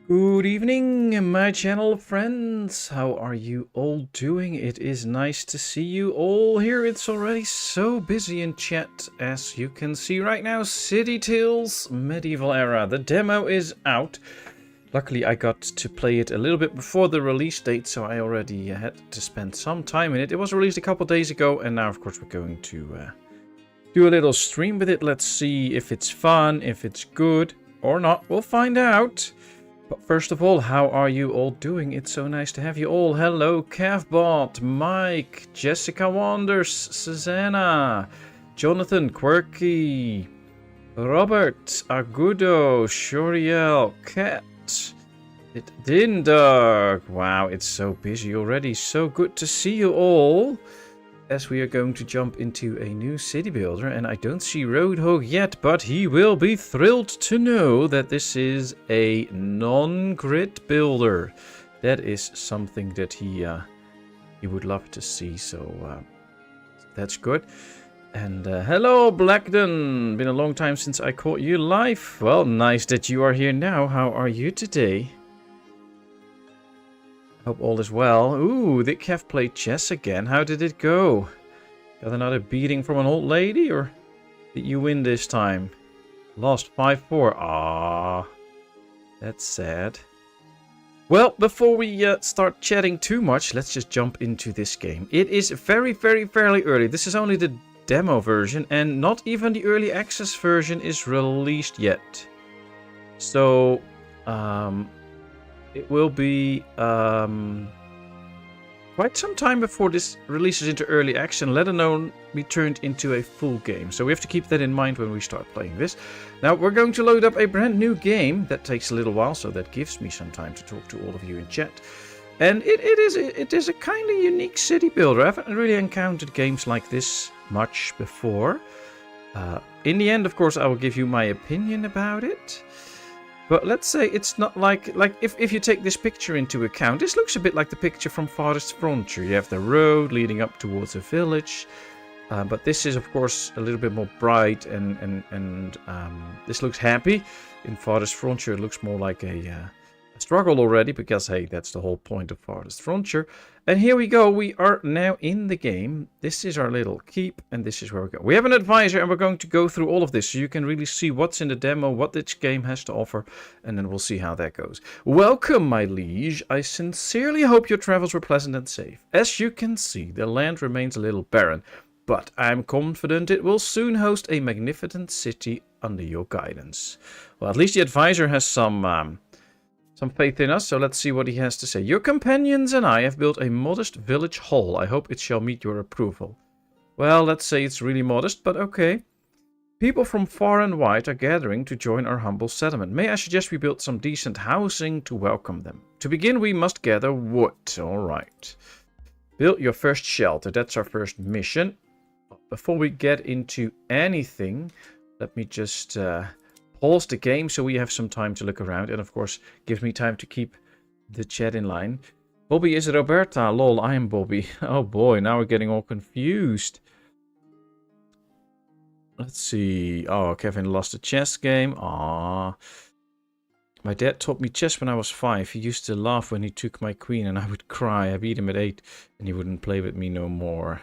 Good evening, my channel friends. How are you all doing? It is nice to see you all here. It's already so busy in chat, as you can see right now. City Tales Medieval Era. The demo is out. Luckily, I got to play it a little bit before the release date, so I already had to spend some time in it. It was released a couple days ago, and now, of course, we're going to do a little stream with it. Let's see if it's fun, if it's good or not. We'll find out. But first of all, how are you all doing? It's so nice to have you all. Hello, Cavbot, Mike, Jessica Wanders, Susanna, Jonathan, Quirky, Robert, Agudo, Shuriel, Cat, Dindog. Wow, it's so busy already. So good to see you all. As we are going to jump into a new city builder, and I don't see Roadhog yet, but he will be thrilled to know that this is a non-grid builder. That is something that he would love to see, so that's good. And hello, Blackden. Been a long time since I caught you live. Well, nice that you are here now. How are you today? Hope all is well. Ooh, did Kev play chess again? How did it go? Got another beating from an old lady, or did you win this time? Lost 5-4. Ah, that's sad. Well, before we start chatting too much, let's just jump into this game. It is fairly early. This is only the demo version, and not even the early access version is released yet. So, it will be quite some time before this releases into early action, let alone be turned into a full game. So we have to keep that in mind when we start playing this. Now we're going to load up a brand new game. That takes a little while, so that gives me some time to talk to all of you in chat. And it is a kind of unique city builder. I haven't really encountered games like this much before. In the end, of course, I will give you my opinion about it. But let's say it's not like if you take this picture into account, this looks a bit like the picture from Farthest Frontier. You have the road leading up towards a village, but this is of course a little bit more bright and this looks happy. In Farthest Frontier, it looks more like a struggle already, because hey, that's the whole point of Farthest Frontier. And here we go, we are now in the game. This is our little keep, and this is where we go. We have an advisor, and we're going to go through all of this so you can really see what's in the demo, what this game has to offer, and then we'll see how that goes. Welcome, my liege. I sincerely hope your travels were pleasant and safe. As you can see, the land remains a little barren, but I'm confident it will soon host a magnificent city under your guidance. Well, at least the advisor has some faith in us, so let's see what he has to say. Your companions and I have built a modest village hall. I hope it shall meet your approval. Well, let's say it's really modest, but okay. People from far and wide are gathering to join our humble settlement. May I suggest we build some decent housing to welcome them? To begin, we must gather wood. Alright. Build your first shelter. That's our first mission. Before we get into anything, let me just pause the game so we have some time to look around, and of course gives me time to keep the chat in line. Bobby is Roberta. Lol, I am Bobby. Oh boy, now we're getting all confused. Let's see. Oh, Kevin lost a chess game. Ah, my dad taught me chess when I was 5. He used to laugh when he took my queen and I would cry. I beat him at 8 and he wouldn't play with me no more.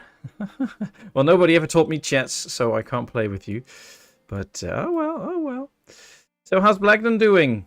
Well, nobody ever taught me chess, so I can't play with you. But, oh well. So how's Blackden doing?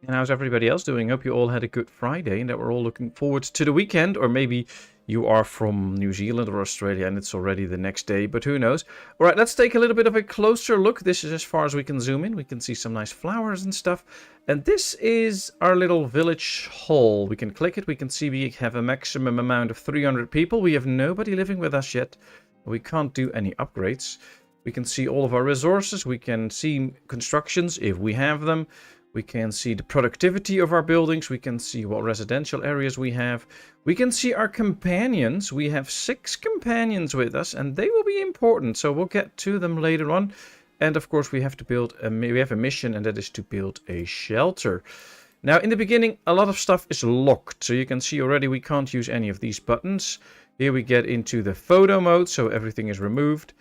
And how's everybody else doing? Hope you all had a good Friday and that we're all looking forward to the weekend. Or maybe you are from New Zealand or Australia and it's already the next day, but who knows? All right, let's take a little bit of a closer look. This is as far as we can zoom in. We can see some nice flowers and stuff. And this is our little village hall. We can click it. We can see we have a maximum amount of 300 people. We have nobody living with us yet. We can't do any upgrades. We can see all of our resources. We can see constructions if we have them. We can see the productivity of our buildings. We can see what residential areas we have. We can see our companions. We have 6 companions with us, and they will be important. So we'll get to them later on. And of course, we have to build we have a mission, and that is to build a shelter. Now, in the beginning, a lot of stuff is locked. So you can see already we can't use any of these buttons. Here we get into the photo mode, so everything is removed.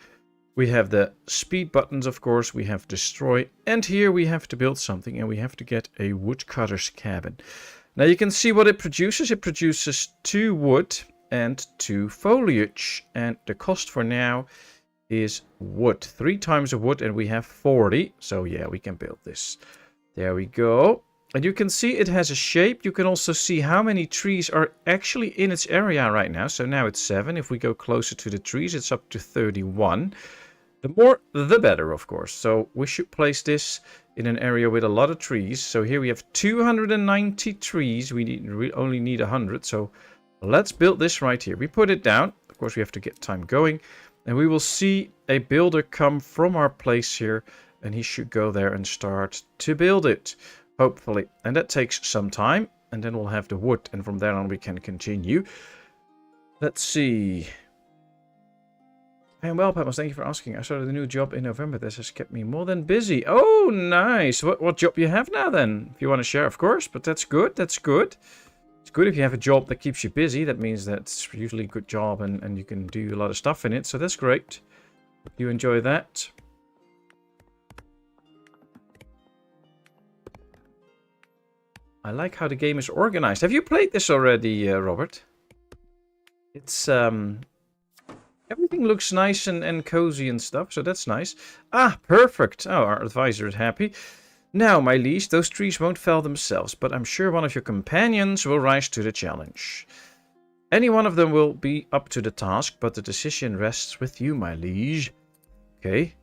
We have the speed buttons, of course. We have destroy. And here we have to build something. And we have to get a woodcutter's cabin. Now you can see what it produces. It produces 2 wood and 2 foliage. And the cost for now is wood. 3 times the wood and we have 40. So yeah, we can build this. There we go. And you can see it has a shape. You can also see how many trees are actually in its area right now. So now it's 7. If we go closer to the trees, it's up to 31. The more, the better, of course. So we should place this in an area with a lot of trees. So here we have 290 trees. We only need 100. So let's build this right here. We put it down. Of course, we have to get time going. And we will see a builder come from our place here. And he should go there and start to build it. Hopefully. And that takes some time. And then we'll have the wood. And from there on we can continue. Let's see. I am well, Patmos. Thank you for asking. I started a new job in November. This has kept me more than busy. Oh, nice. What job you have now then? If you want to share, of course. But that's good. That's good. It's good if you have a job that keeps you busy. That means that's usually a good job and you can do a lot of stuff in it. So that's great. You enjoy that. I like how the game is organized. Have you played this already, Robert? It's, everything looks nice and cozy and stuff, so that's nice. Ah, perfect. Oh, our advisor is happy. Now, my liege, those trees won't fell themselves, but I'm sure one of your companions will rise to the challenge. Any one of them will be up to the task, but the decision rests with you, my liege. Okay.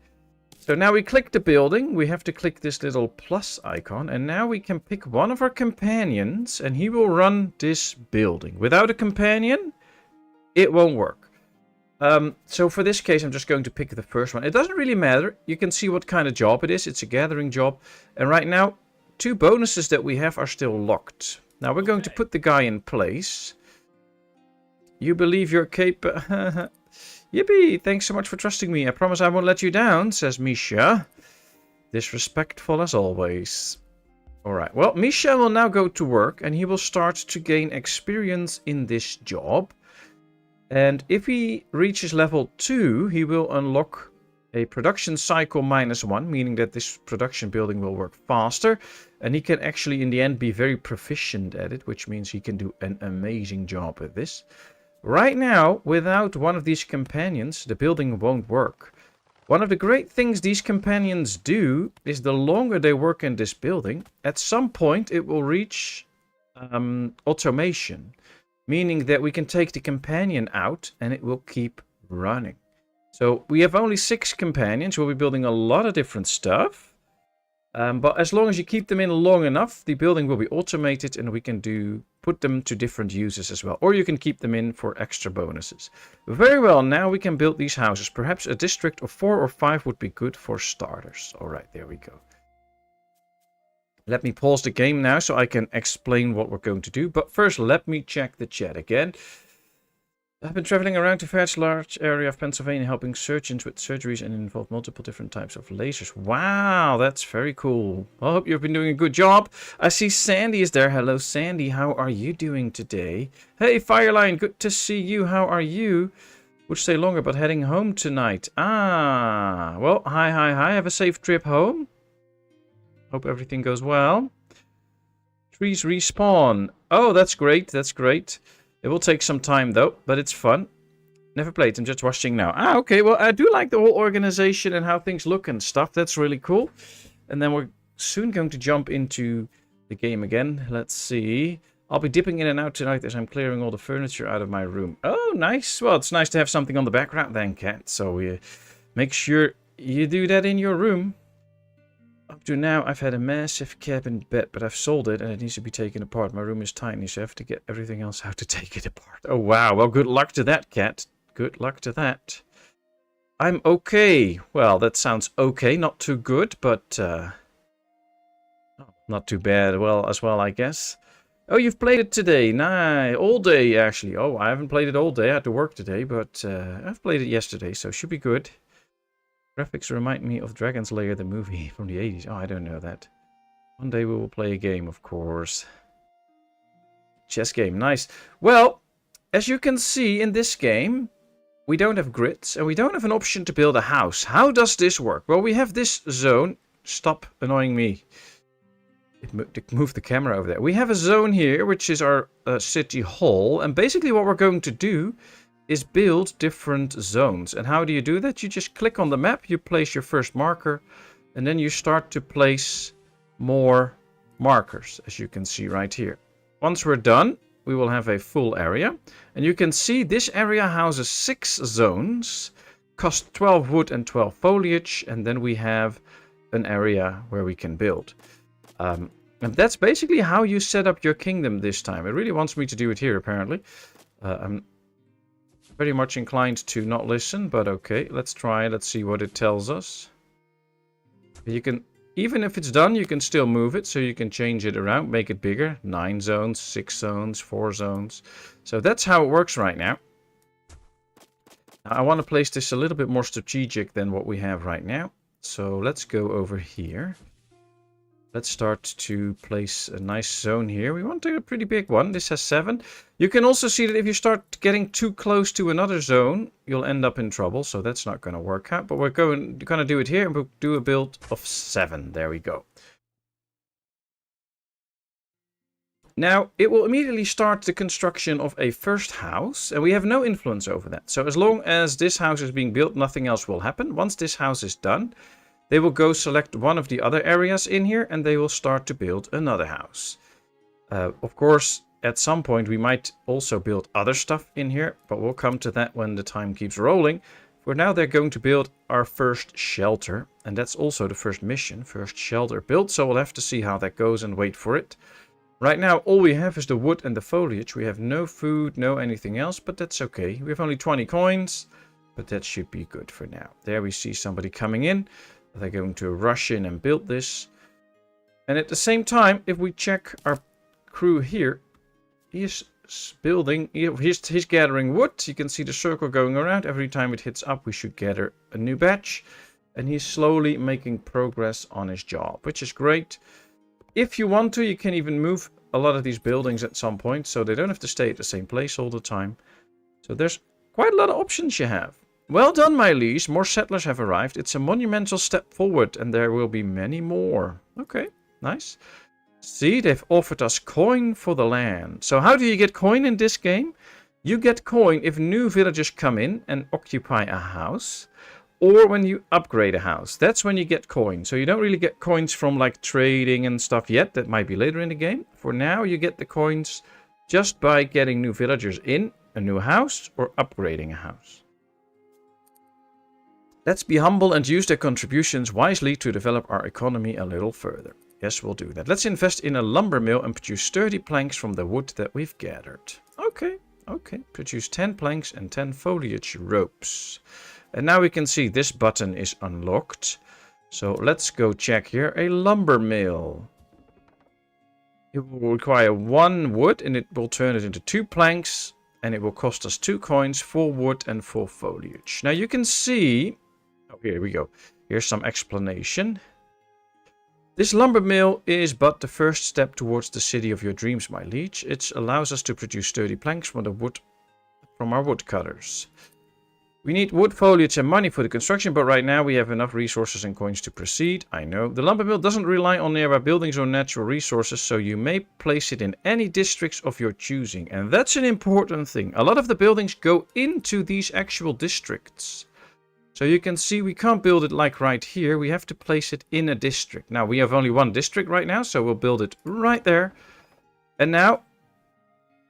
So now we click the building, we have to click this little plus icon, and now we can pick one of our companions, and he will run this building. Without a companion, it won't work. So for this case, I'm just going to pick the first one. It doesn't really matter. You can see what kind of job it is. It's a gathering job. And right now, 2 bonuses that we have are still locked. Now we're going to put the guy in place. You believe you're capable... Yippee! Thanks so much for trusting me. I promise I won't let you down, says Misha. Disrespectful as always. Alright, well, Misha will now go to work and he will start to gain experience in this job. And if he reaches level 2, he will unlock a production cycle -1, meaning that this production building will work faster. And he can actually, in the end, be very proficient at it, which means he can do an amazing job with this. Right now, without one of these companions, the building won't work. One of the great things these companions do is the longer they work in this building, at some point it will reach automation. Meaning that we can take the companion out and it will keep running. So we have only 6 companions. We'll be building a lot of different stuff. But as long as you keep them in long enough, the building will be automated and we can put them to different uses as well. Or you can keep them in for extra bonuses. Very well, now we can build these houses. Perhaps a district of 4 or 5 would be good for starters. Alright, there we go. Let me pause the game now so I can explain what we're going to do. But first, let me check the chat again. I've been traveling around a fairly large area of Pennsylvania helping surgeons with surgeries and involve multiple different types of lasers. Wow, that's very cool. I hope you've been doing a good job. I see Sandy is there. Hello, Sandy. How are you doing today? Hey, Fireline. Good to see you. How are you? Would stay longer, but heading home tonight. Ah, well, hi. Have a safe trip home. Hope everything goes well. Trees respawn. Oh, that's great. That's great. It will take some time though, but it's fun. Never played. I'm just watching now. Ah, okay. Well, I do like the whole organization and how things look and stuff. That's really cool. And then we're soon going to jump into the game again. Let's see. I'll be dipping in and out tonight as I'm clearing all the furniture out of my room. Oh, nice. Well, it's nice to have something on the background then, Kat. So make sure you do that in your room. Up to now, I've had a massive cabin bed, but I've sold it and it needs to be taken apart. My room is tiny, so I have to get everything else out to take it apart. Oh, wow. Well, good luck to that, Kat. Good luck to that. I'm okay. Well, that sounds okay. Not too good, but not too bad as well, I guess. Oh, you've played it today. Nice. All day, actually. Oh, I haven't played it all day. I had to work today, but I've played it yesterday, so it should be good. Graphics remind me of Dragon's Lair, the movie from the 80s. Oh, I don't know that. One day we will play a game, of course. Chess game, nice. Well, as you can see in this game, we don't have grids and we don't have an option to build a house. How does this work? Well, we have this zone. Stop annoying me. It moved the camera over there. We have a zone here, which is our city hall. And basically what we're going to do is build different zones. And how do you do that? You just click on the map, you place your first marker, and then you start to place more markers, as you can see right here. Once we're done, we will have a full area. And you can see this area houses 6 zones, cost 12 wood and 12 foliage, and then we have an area where we can build. And that's basically how you set up your kingdom this time. It really wants me to do it here, apparently. I'm very much inclined to not listen, but okay, let's try. Let's see what it tells us. You can, even if it's done, you can still move it, so you can change it around, make it bigger. 9 zones, 6 zones, 4 zones. So that's how it works right now. I want to place this a little bit more strategic than what we have right now. So let's go over here. Let's start to place a nice zone here. We want a pretty big one. This has 7. You can also see that if you start getting too close to another zone, you'll end up in trouble. So that's not going to work out. But we're going to do it here and we'll do a build of 7. There we go. Now, it will immediately start the construction of a first house. And we have no influence over that. So as long as this house is being built, nothing else will happen. Once this house is done, they will go select one of the other areas in here and they will start to build another house. Of course, at some point we might also build other stuff in here, but we'll come to that when the time keeps rolling. For now, they're going to build our first shelter, and that's also the first mission, first shelter built, so we'll have to see how that goes and wait for it. Right now, all we have is the wood and the foliage. We have no food, no anything else, but that's okay. We have only 20 coins, but that should be good for now. There we see somebody coming in. They're going to rush in and build this. And at the same time, if we check our crew here, he's building, he's gathering wood. You can see the circle going around. Every time it hits up, we should gather a new batch. And he's slowly making progress on his job, which is great. If you want to, you can even move a lot of these buildings at some point, so they don't have to stay at the same place all the time. So there's quite a lot of options you have. Well done, my liege. More settlers have arrived. It's a monumental step forward, and there will be many more. Okay, nice. See, they've offered us coin for the land. So how do you get coin in this game? You get coin if new villagers come in and occupy a house, or when you upgrade a house. That's when you get coin. So you don't really get coins from like trading and stuff yet. That might be later in the game. For now, you get the coins just by getting new villagers in a new house or upgrading a house. Let's be humble and use their contributions wisely to develop our economy a little further. Yes, we'll do that. Let's invest in a lumber mill and produce sturdy planks from the wood that we've gathered. Okay. Produce 10 planks and 10 foliage ropes. And now we can see this button is unlocked. So let's go check here. A lumber mill. It will require 1 wood and it will turn it into 2 planks. And it will cost us 2 coins, 4 wood and 4 foliage. Now you can see... Oh, here we go. Here's some explanation. This lumber mill is but the first step towards the city of your dreams, my liege. It allows us to produce sturdy planks from our woodcutters. We need wood, foliage and money for the construction, but right now we have enough resources and coins to proceed. I know. The lumber mill doesn't rely on nearby buildings or natural resources, so you may place it in any districts of your choosing. And that's an important thing. A lot of the buildings go into these actual districts. So you can see we can't build it like right here. We have to place it in a district. Now we have only 1 district right now, so we'll build it right there. And now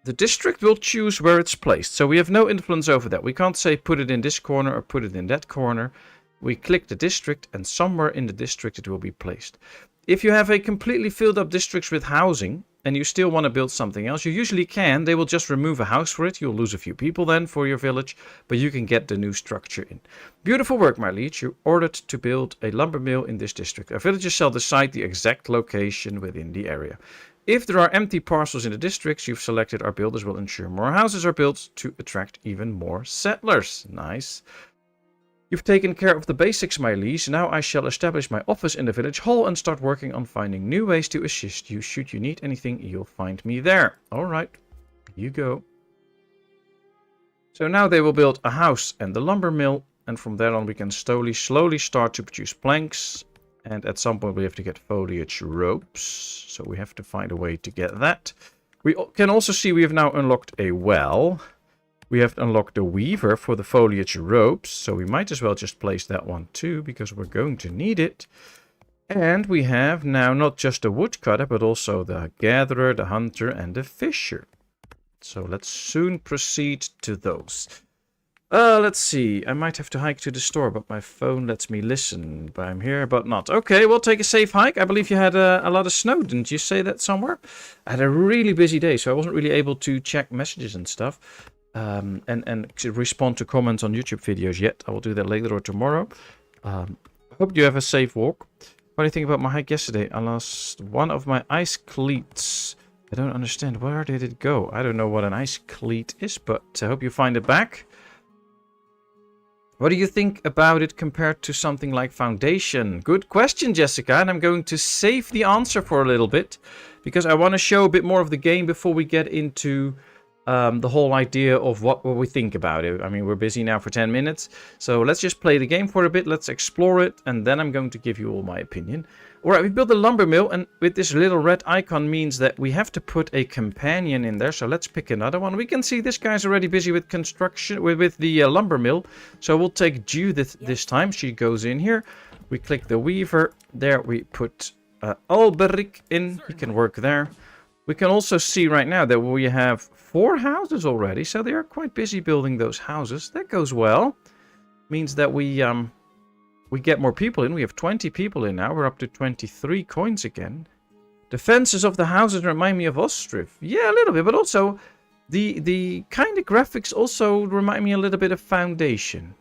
the district will choose where it's placed. So we have no influence over that. We can't say put it in this corner or put it in that corner. We click the district and somewhere in the district it will be placed. If you have a completely filled up district with housing and you still want to build something else, you usually can. They will just remove a house for it. You'll lose a few people then for your village, but you can get the new structure in. Beautiful work, my liege. You're ordered to build a lumber mill in this district. Our villagers shall decide the exact location within the area. If there are empty parcels in the districts you've selected, our builders will ensure more houses are built to attract even more settlers. Nice. You've taken care of the basics, my liege. Now I shall establish my office in the village hall and start working on finding new ways to assist you. Should you need anything, you'll find me there. Alright, you go. So now they will build a house and the lumber mill. And from there on we can slowly start to produce planks. And at some point we have to get foliage ropes. So we have to find a way to get that. We can also see we have now unlocked a well. We have unlocked a weaver for the foliage ropes. So we might as well just place that one too, because we're going to need it. And we have now not just a woodcutter, but also the gatherer, the hunter, and the fisher. So let's soon proceed to those. Let's see. I might have to hike to the store, but my phone lets me listen. But I'm here, but not. Okay, we'll take a safe hike. I believe you had a lot of snow. Didn't you say that somewhere? I had a really busy day, so I wasn't really able to check messages and stuff. And respond to comments on YouTube videos yet. I will do that later or tomorrow. Hope you have a safe walk. Funny thing about my hike yesterday, I lost one of my ice cleats. I don't understand. Where did it go? I don't know what an ice cleat is, but I hope you find it back. What do you think about it compared to something like Foundation? Good question, Jessica, and I'm going to save the answer for a little bit because I want to show a bit more of the game before we get into the whole idea of what we think about it. I mean, we're busy now for 10 minutes, so let's just play the game for a bit, let's explore it, and then I'm going to give you all my opinion. Alright, we built a lumber mill, and with this little red icon means that we have to put a companion in there, so let's pick another one. We can see this guy's already busy with construction, with the lumber mill, so we'll take Judith this time. She goes in here, we click the weaver, there we put Alberic in, he can work there. We can also see right now that we have 4 houses already, so they are quite busy building those houses. That goes well. Means that we get more people in. We have 20 people in now. We're up to 23 coins again. The fences of the houses remind me of Ostriv. Yeah, a little bit, but also the kind of graphics also remind me a little bit of Foundation.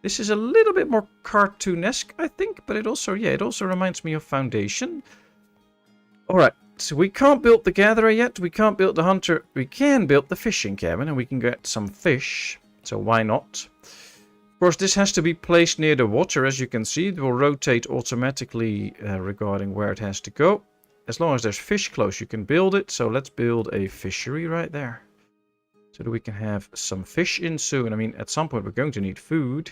This is a little bit more cartoonesque, I think, but it also reminds me of Foundation. All right. So we can't build the gatherer yet. We can't build the hunter. We can build the fishing cabin and we can get some fish. So why not? Of course, this has to be placed near the water. As you can see, it will rotate automatically regarding where it has to go. As long as there's fish close, you can build it. So let's build a fishery right there. So that we can have some fish in soon. I mean, at some point we're going to need food.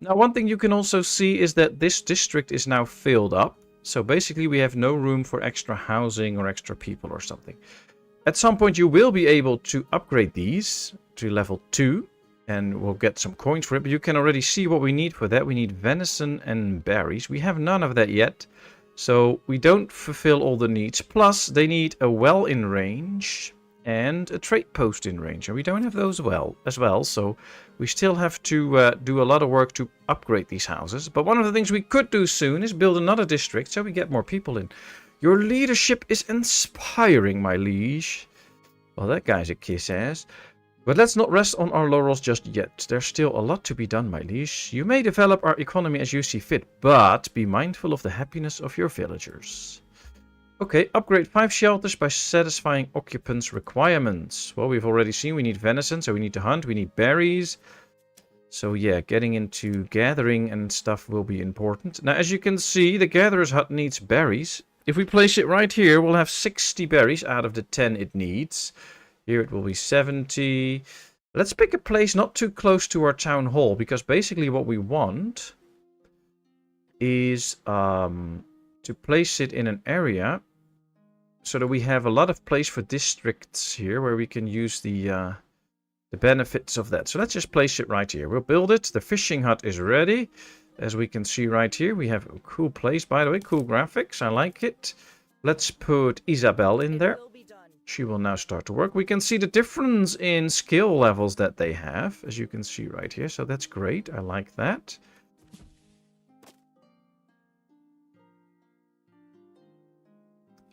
Now, one thing you can also see is that this district is now filled up. So basically, we have no room for extra housing or extra people or something. At some point, you will be able to upgrade these to level 2. And we'll get some coins for it. But you can already see what we need for that. We need venison and berries. We have none of that yet. So we don't fulfill all the needs. Plus, they need a well in range and a trade post in range. And we don't have those as well. So we still have to do a lot of work to upgrade these houses. But one of the things we could do soon is build another district so we get more people in. Your leadership is inspiring, my liege. Well, that guy's a kiss-ass. But let's not rest on our laurels just yet. There's still a lot to be done, my liege. You may develop our economy as you see fit, but be mindful of the happiness of your villagers. Okay, upgrade 5 shelters by satisfying occupants' requirements. Well, we've already seen we need venison, so we need to hunt, we need berries. So yeah, getting into gathering and stuff will be important. Now, as you can see, the gatherer's hut needs berries. If we place it right here, we'll have 60 berries out of the 10 it needs. Here it will be 70. Let's pick a place not too close to our town hall, because basically what we want is to place it in an area so that we have a lot of place for districts here where we can use the benefits of that. So let's just place it right here. We'll build it. The fishing hut is ready. As we can see right here, we have a cool place, by the way. Cool graphics. I like it. Let's put Isabel in there. She will now start to work. We can see the difference in skill levels that they have, as you can see right here. So that's great. I like that.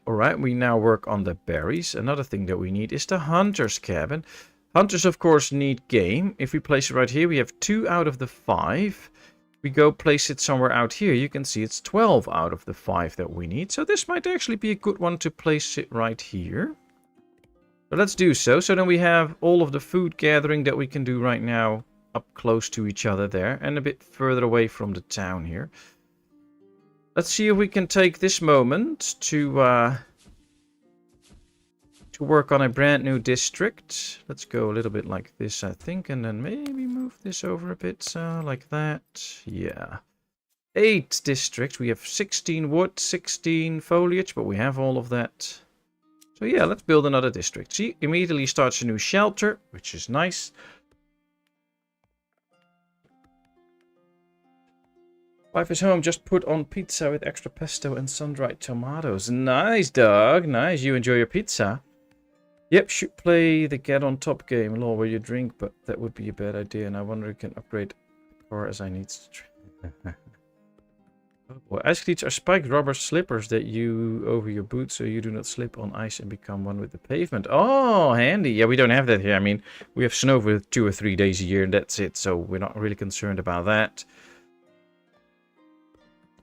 Alright, we now work on the berries. Another thing that we need is the hunter's cabin. Hunters, of course, need game. If we place it right here, we have 2 out of the 5. We go place it somewhere out here. You can see it's 12 out of the 5 that we need. So this might actually be a good one to place it right here. But let's do so. So then we have all of the food gathering that we can do right now up close to each other there. And a bit further away from the town here. Let's see if we can take this moment to to work on a brand new district. Let's go a little bit like this, I think, and then maybe move this over a bit, so like that. Yeah. 8 districts. We have 16 wood, 16 foliage, but we have all of that. So yeah, let's build another district. She immediately starts a new shelter, which is nice. Wife is home, just put on pizza with extra pesto and sun-dried tomatoes. Nice, dog. Nice. You enjoy your pizza. Yep, should play the get on top game, lol, where you drink, but that would be a bad idea, and I wonder if I can upgrade the car as I need to drink. Oh boy. Ice cleats are spiked rubber slippers that you over your boots so you do not slip on ice and become one with the pavement. Oh, handy. Yeah, we don't have that here. I mean, we have snow for 2 or 3 days a year, and that's it, so we're not really concerned about that.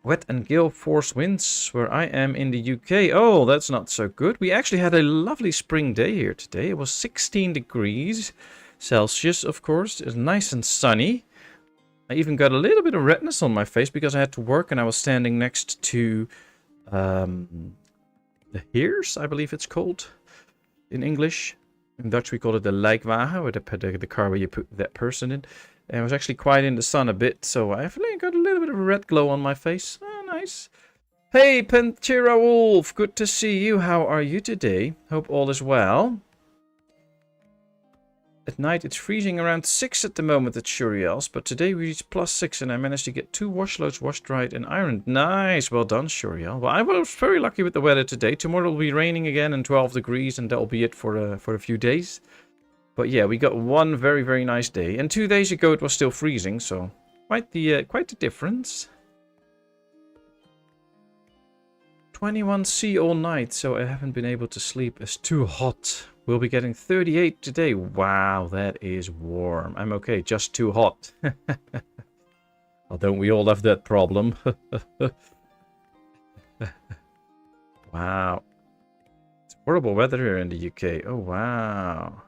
Wet and gale force winds where I am in the UK. Oh, that's not so good. We actually had a lovely spring day here today. It was 16 degrees Celsius, of course. It was nice and sunny. I even got a little bit of redness on my face because I had to work and I was standing next to the heers, I believe it's called in English. In Dutch we call it the lijkwagen, or the car where you put that person in. And I was actually quite in the sun a bit, so I got a little bit of a red glow on my face. Oh, nice. Hey, Pantera Wolf, good to see you. How are you today? Hope all is well. At night it's freezing around 6 at the moment at Shuriel's, but today we reached +6 and I managed to get 2 washloads washed, dried and ironed. Nice, well done, Shuriel. Well, I was very lucky with the weather today. Tomorrow will be raining again and 12 degrees, and that'll be it for a few days. But yeah, we got one very, very nice day. And 2 days ago it was still freezing, so quite the difference. 21°C all night, so I haven't been able to sleep. It's too hot. We'll be getting 38 today. Wow, that is warm. I'm okay, just too hot. Well, don't we all have that problem? Wow. It's horrible weather here in the UK. Oh, wow.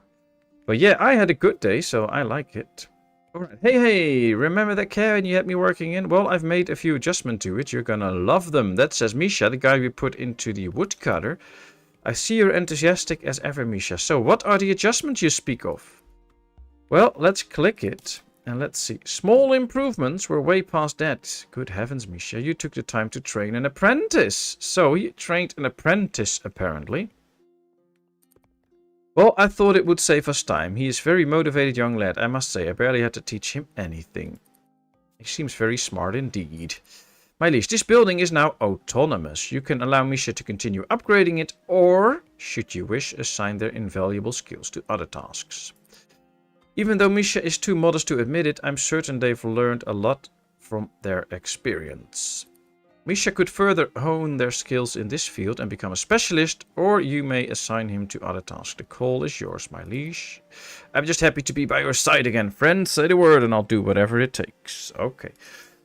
But yeah, I had a good day, so I like it. Alright, hey, remember that cabin you had me working in? Well, I've made a few adjustments to it. You're gonna love them. That says Misha, the guy we put into the woodcutter. I see you're enthusiastic as ever, Misha. So, what are the adjustments you speak of? Well, let's click it. And let's see. Small improvements. We're way past that. Good heavens, Misha. You took the time to train an apprentice. So, he trained an apprentice, apparently. Well, I thought it would save us time. He is a very motivated young lad, I must say. I barely had to teach him anything. He seems very smart indeed. My liege, this building is now autonomous. You can allow Misha to continue upgrading it, or, should you wish, assign their invaluable skills to other tasks. Even though Misha is too modest to admit it, I'm certain they've learned a lot from their experience. Misha could further hone their skills in this field and become a specialist, or you may assign him to other tasks. The call is yours, my liege. I'm just happy to be by your side again, friend. Say the word and I'll do whatever it takes. Okay.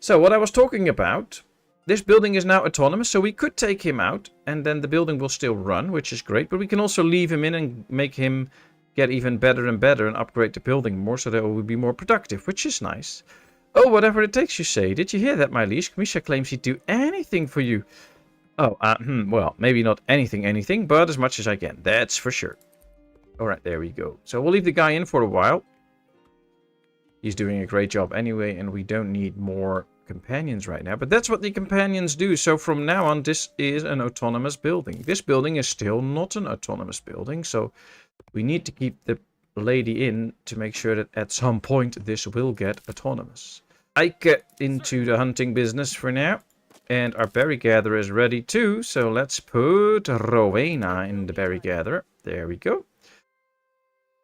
So what I was talking about, this building is now autonomous, so we could take him out and then the building will still run, which is great. But we can also leave him in and make him get even better and better and upgrade the building more so that it will be more productive, which is nice. Oh, whatever it takes, you say. Did you hear that, my liege? Misha claims he'd do anything for you. Oh, well, maybe not anything, but as much as I can. That's for sure. Alright, there we go. So we'll leave the guy in for a while. He's doing a great job anyway, and we don't need more companions right now. But that's what the companions do. So from now on, this is an autonomous building. This building is still not an autonomous building, so we need to keep the lady in to make sure that at some point this will get autonomous. I get into the hunting business for now, and our berry gatherer is ready too, so let's put Rowena in the berry gatherer. There we go.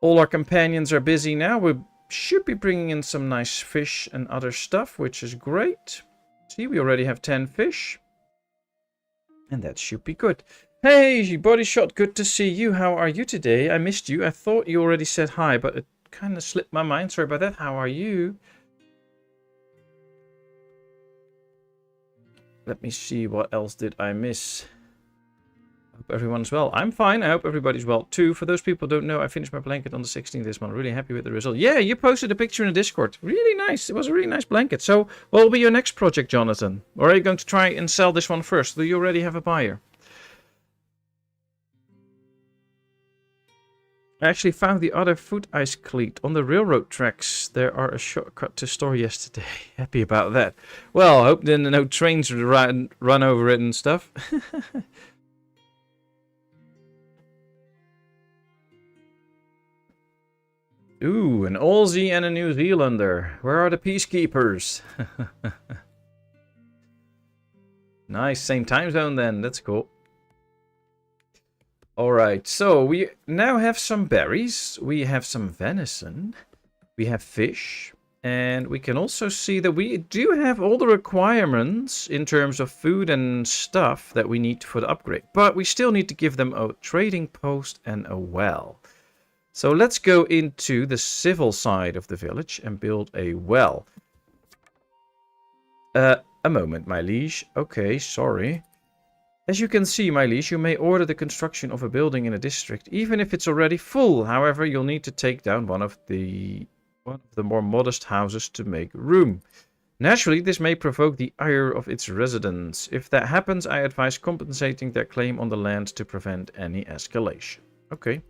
All our companions are busy now. We should be bringing in some nice fish and other stuff, which is great. See, we already have 10 fish, and that should be good. Hey, Body Shot, good to see you. How are you today? I missed you. I thought you already said hi, but it kind of slipped my mind. Sorry about that. How are you? Let me see. What else did I miss? Hope everyone's well. I'm fine. I hope everybody's well too. For those people who don't know, I finished my blanket on the 16th this month. Really happy with the result. Yeah, you posted a picture in the Discord. Really nice. It was a really nice blanket. So, what will be your next project, Jonathan? Or are you going to try and sell this one first? Do you already have a buyer? I actually found the other foot ice cleat on the railroad tracks. There are a shortcut to store yesterday. Happy about that. Well, I hope then no trains run over it and stuff. Ooh, an Aussie and a New Zealander. Where are the peacekeepers? Nice, same time zone then. That's cool. Alright, so we now have some berries. We have some venison. We have fish. And we can also see that we do have all the requirements in terms of food and stuff that we need for the upgrade. But we still need to give them a trading post and a well. So let's go into the civil side of the village and build a well. A moment, my liege. Okay, sorry. As you can see, my liege, you may order the construction of a building in a district, even if it's already full. However, you'll need to take down one of the more modest houses to make room. Naturally, this may provoke the ire of its residents. If that happens, I advise compensating their claim on the land to prevent any escalation. Okay.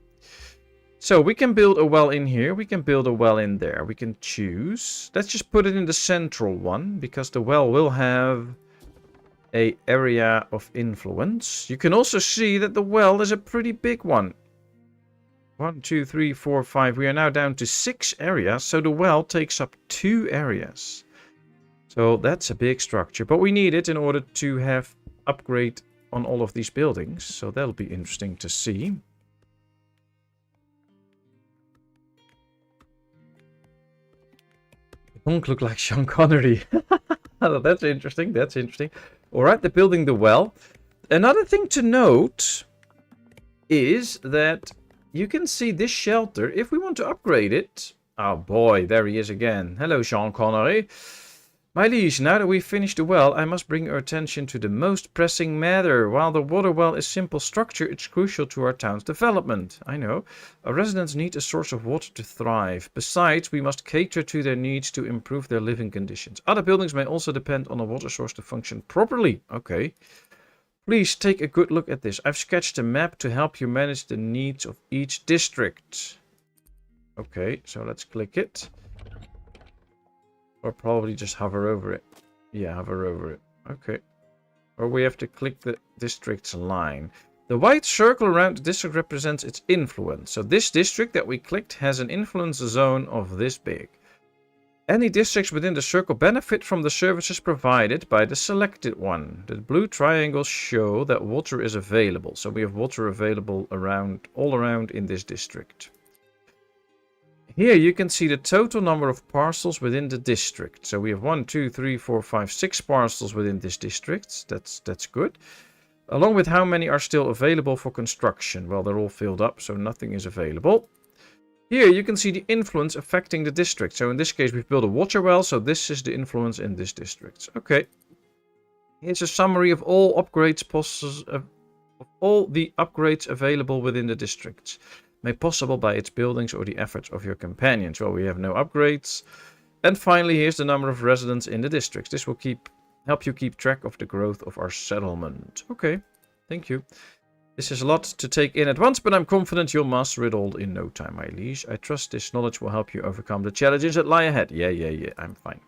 So we can build a well in here. We can build a well in there. We can choose. Let's just put it in the central one, because the well will have an area of influence. You can also see that the well is a pretty big one. 1, 2, 3, 4, 5. We are now down to 6 areas. So the well takes up 2 areas. So that's a big structure. But we need it in order to have upgrade on all of these buildings. So that'll be interesting to see. Don't look like Sean Connery. That's interesting. That's interesting. Alright, they're building the well. Another thing to note is that you can see this shelter. If we want to upgrade it... Oh boy, there he is again. Hello, Sean Connery. My liege, now that we've finished the well, I must bring your attention to the most pressing matter. While the water well is simple structure, it's crucial to our town's development. I know. Our residents need a source of water to thrive. Besides, we must cater to their needs to improve their living conditions. Other buildings may also depend on a water source to function properly. Okay. Please take a good look at this. I've sketched a map to help you manage the needs of each district. Okay, so let's click it. Or probably just hover over it. Yeah, hover over it. Okay. Or we have to click the district's line. The white circle around the district represents its influence. So this district that we clicked has an influence zone of this big. Any districts within the circle benefit from the services provided by the selected one. The blue triangles show that water is available. So we have water available all around in this district. Here you can see the total number of parcels within the district. So we have 1, 2, 3, 4, 5, 6 parcels within this district. That's good. Along with how many are still available for construction. Well, they're all filled up, so nothing is available. Here you can see the influence affecting the district. So in this case, we've built a water well, so this is the influence in this district. Okay. Here's a summary of all upgrades available within the district. Made possible by its buildings or the efforts of your companions. Well, we have no upgrades. And finally, here's the number of residents in the districts. This will help you keep track of the growth of our settlement. Okay, thank you. This is a lot to take in at once, but I'm confident you'll master it all in no time, my liege. I trust this knowledge will help you overcome the challenges that lie ahead. Yeah, I'm fine.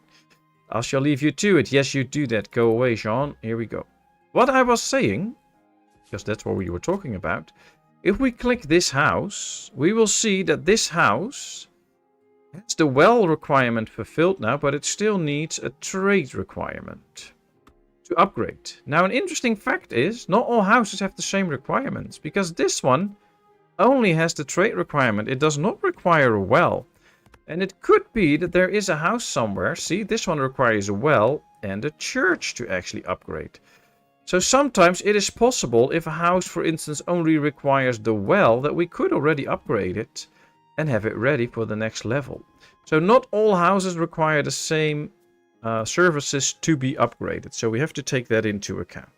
I shall leave you to it. Yes, you do that. Go away, Jean. Here we go. What I was saying, because that's what we were talking about. If we click this house, we will see that this house has the well requirement fulfilled now, but it still needs a trade requirement to upgrade. Now, an interesting fact is, not all houses have the same requirements, because this one only has the trade requirement. It does not require a well. And it could be that there is a house somewhere. See, this one requires a well and a church to actually upgrade. So sometimes it is possible, if a house, for instance, only requires the well, that we could already upgrade it and have it ready for the next level. So not all houses require the same services to be upgraded. So we have to take that into account.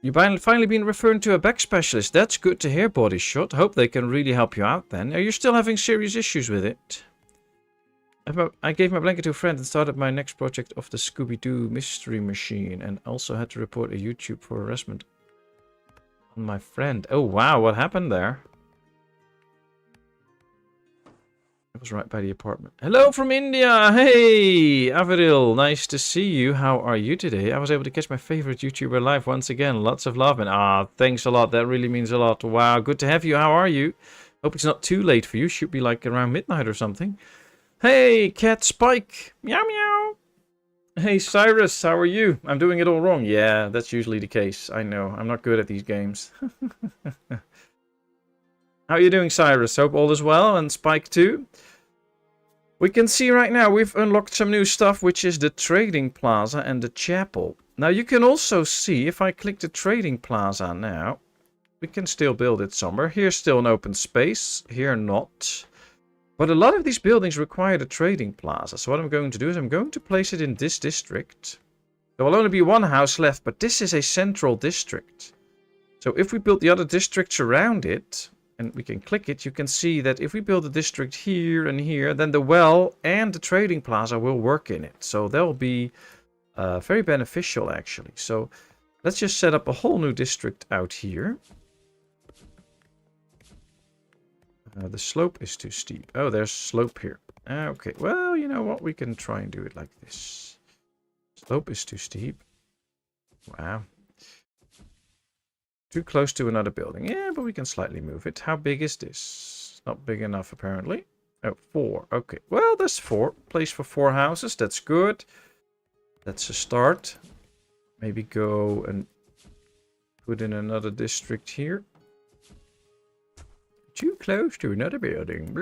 You've finally been referred to a back specialist. That's good to hear, Body Shot. Hope they can really help you out then. Are you still having serious issues with it? I gave my blanket to a friend and started my next project of the Scooby-Doo mystery machine, and also had to report a YouTube for harassment. on my friend. Oh, wow, what happened there? It was right by the apartment. Hello from India! Hey, Avril, nice to see you. How are you today? I was able to catch my favorite YouTuber live once again. Lots of love, and thanks a lot. That really means a lot. Wow, good to have you. How are you? Hope it's not too late for you. Should be like around midnight or something. Hey, Cat Spike. Meow meow. Hey, Cyrus, how are you? I'm doing it all wrong. Yeah, that's usually the case. I know. I'm not good at these games. How are you doing, Cyrus? Hope all is well, and Spike too. We can see right now we've unlocked some new stuff, which is the trading plaza and the chapel. Now you can also see, if I click the trading plaza now, we can still build it somewhere. Here's still an open space, here not. But a lot of these buildings require the trading plaza. So what I'm going to do is I'm going to place it in this district. There will only be one house left, but this is a central district. So if we build the other districts around it, and we can click it, you can see that if we build a district here and here, then the well and the trading plaza will work in it. So they'll be very beneficial, actually. So let's just set up a whole new district out here. The slope is too steep. Oh, there's slope here. Okay, well, you know what? We can try and do it like this. Slope is too steep. Wow. Too close to another building. Yeah, but we can slightly move it. How big is this? Not big enough, apparently. Oh, 4. Okay, well, that's 4. Place for 4 houses. That's good. That's a start. Maybe go and put in another district here. Too close to another building.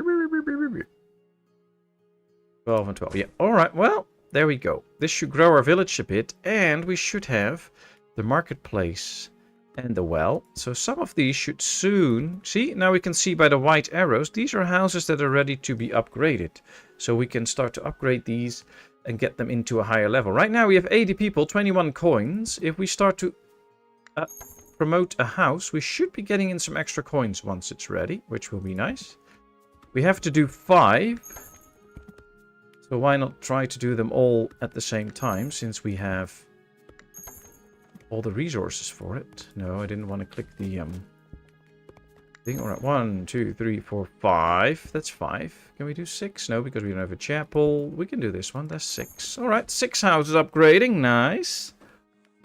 12 and 12. Yeah, alright, well, there we go. This should grow our village a bit. And we should have the marketplace and the well. So some of these should soon... See, now we can see by the white arrows, these are houses that are ready to be upgraded. So we can start to upgrade these and get them into a higher level. Right now we have 80 people, 21 coins. If we start to promote a house, we should be getting in some extra coins once it's ready, which will be nice. We have to do 5. So why not try to do them all at the same time, since we have all the resources for it. No, I didn't want to click the thing. Alright, 1, 2, 3, 4, 5. That's 5. Can we do 6? No, because we don't have a chapel. We can do this one. That's 6. Alright, 6 houses upgrading. Nice.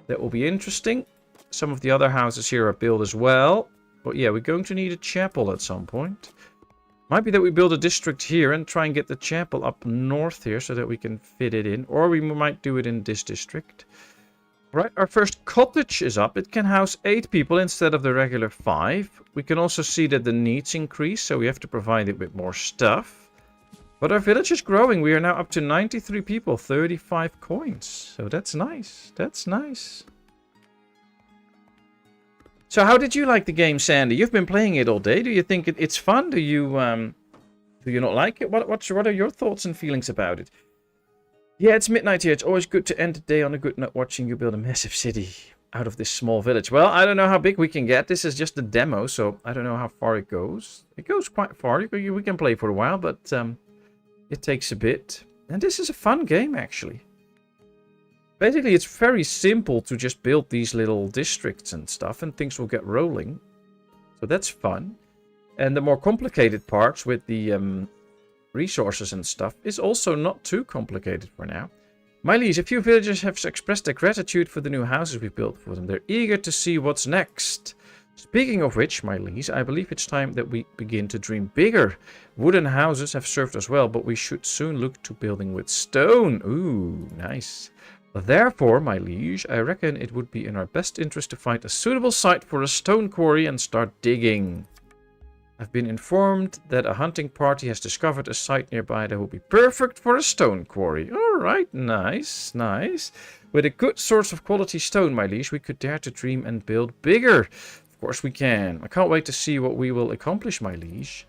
That will be interesting. Some of the other houses here are built as well. But yeah, we're going to need a chapel at some point. Might be that we build a district here and try and get the chapel up north here so that we can fit it in. Or we might do it in this district. Right, our first cottage is up. It can house 8 people instead of the regular 5. We can also see that the needs increase, so we have to provide it with more stuff. But our village is growing. We are now up to 93 people, 35 coins. So that's nice. That's nice. So how did you like the game, Sandy? You've been playing it all day. Do you think it's fun? Do you not like it? What are your thoughts and feelings about it? Yeah, it's midnight here. It's always good to end the day on a good note watching you build a massive city out of this small village. Well, I don't know how big we can get. This is just a demo, so I don't know how far it goes. It goes quite far. We can play for a while, but it takes a bit. And this is a fun game, actually. Basically, it's very simple to just build these little districts and stuff, and things will get rolling. So that's fun. And the more complicated parts with the resources and stuff is also not too complicated for now. My liege, a few villagers have expressed their gratitude for the new houses we've built for them. They're eager to see what's next. Speaking of which, my liege, I believe it's time that we begin to dream bigger. Wooden houses have served us well, but we should soon look to building with stone. Ooh, nice. Therefore, my liege, I reckon it would be in our best interest to find a suitable site for a stone quarry and start digging. I've been informed that a hunting party has discovered a site nearby that will be perfect for a stone quarry. Alright, nice, nice. With a good source of quality stone, my liege, we could dare to dream and build bigger. Of course we can. I can't wait to see what we will accomplish, my liege.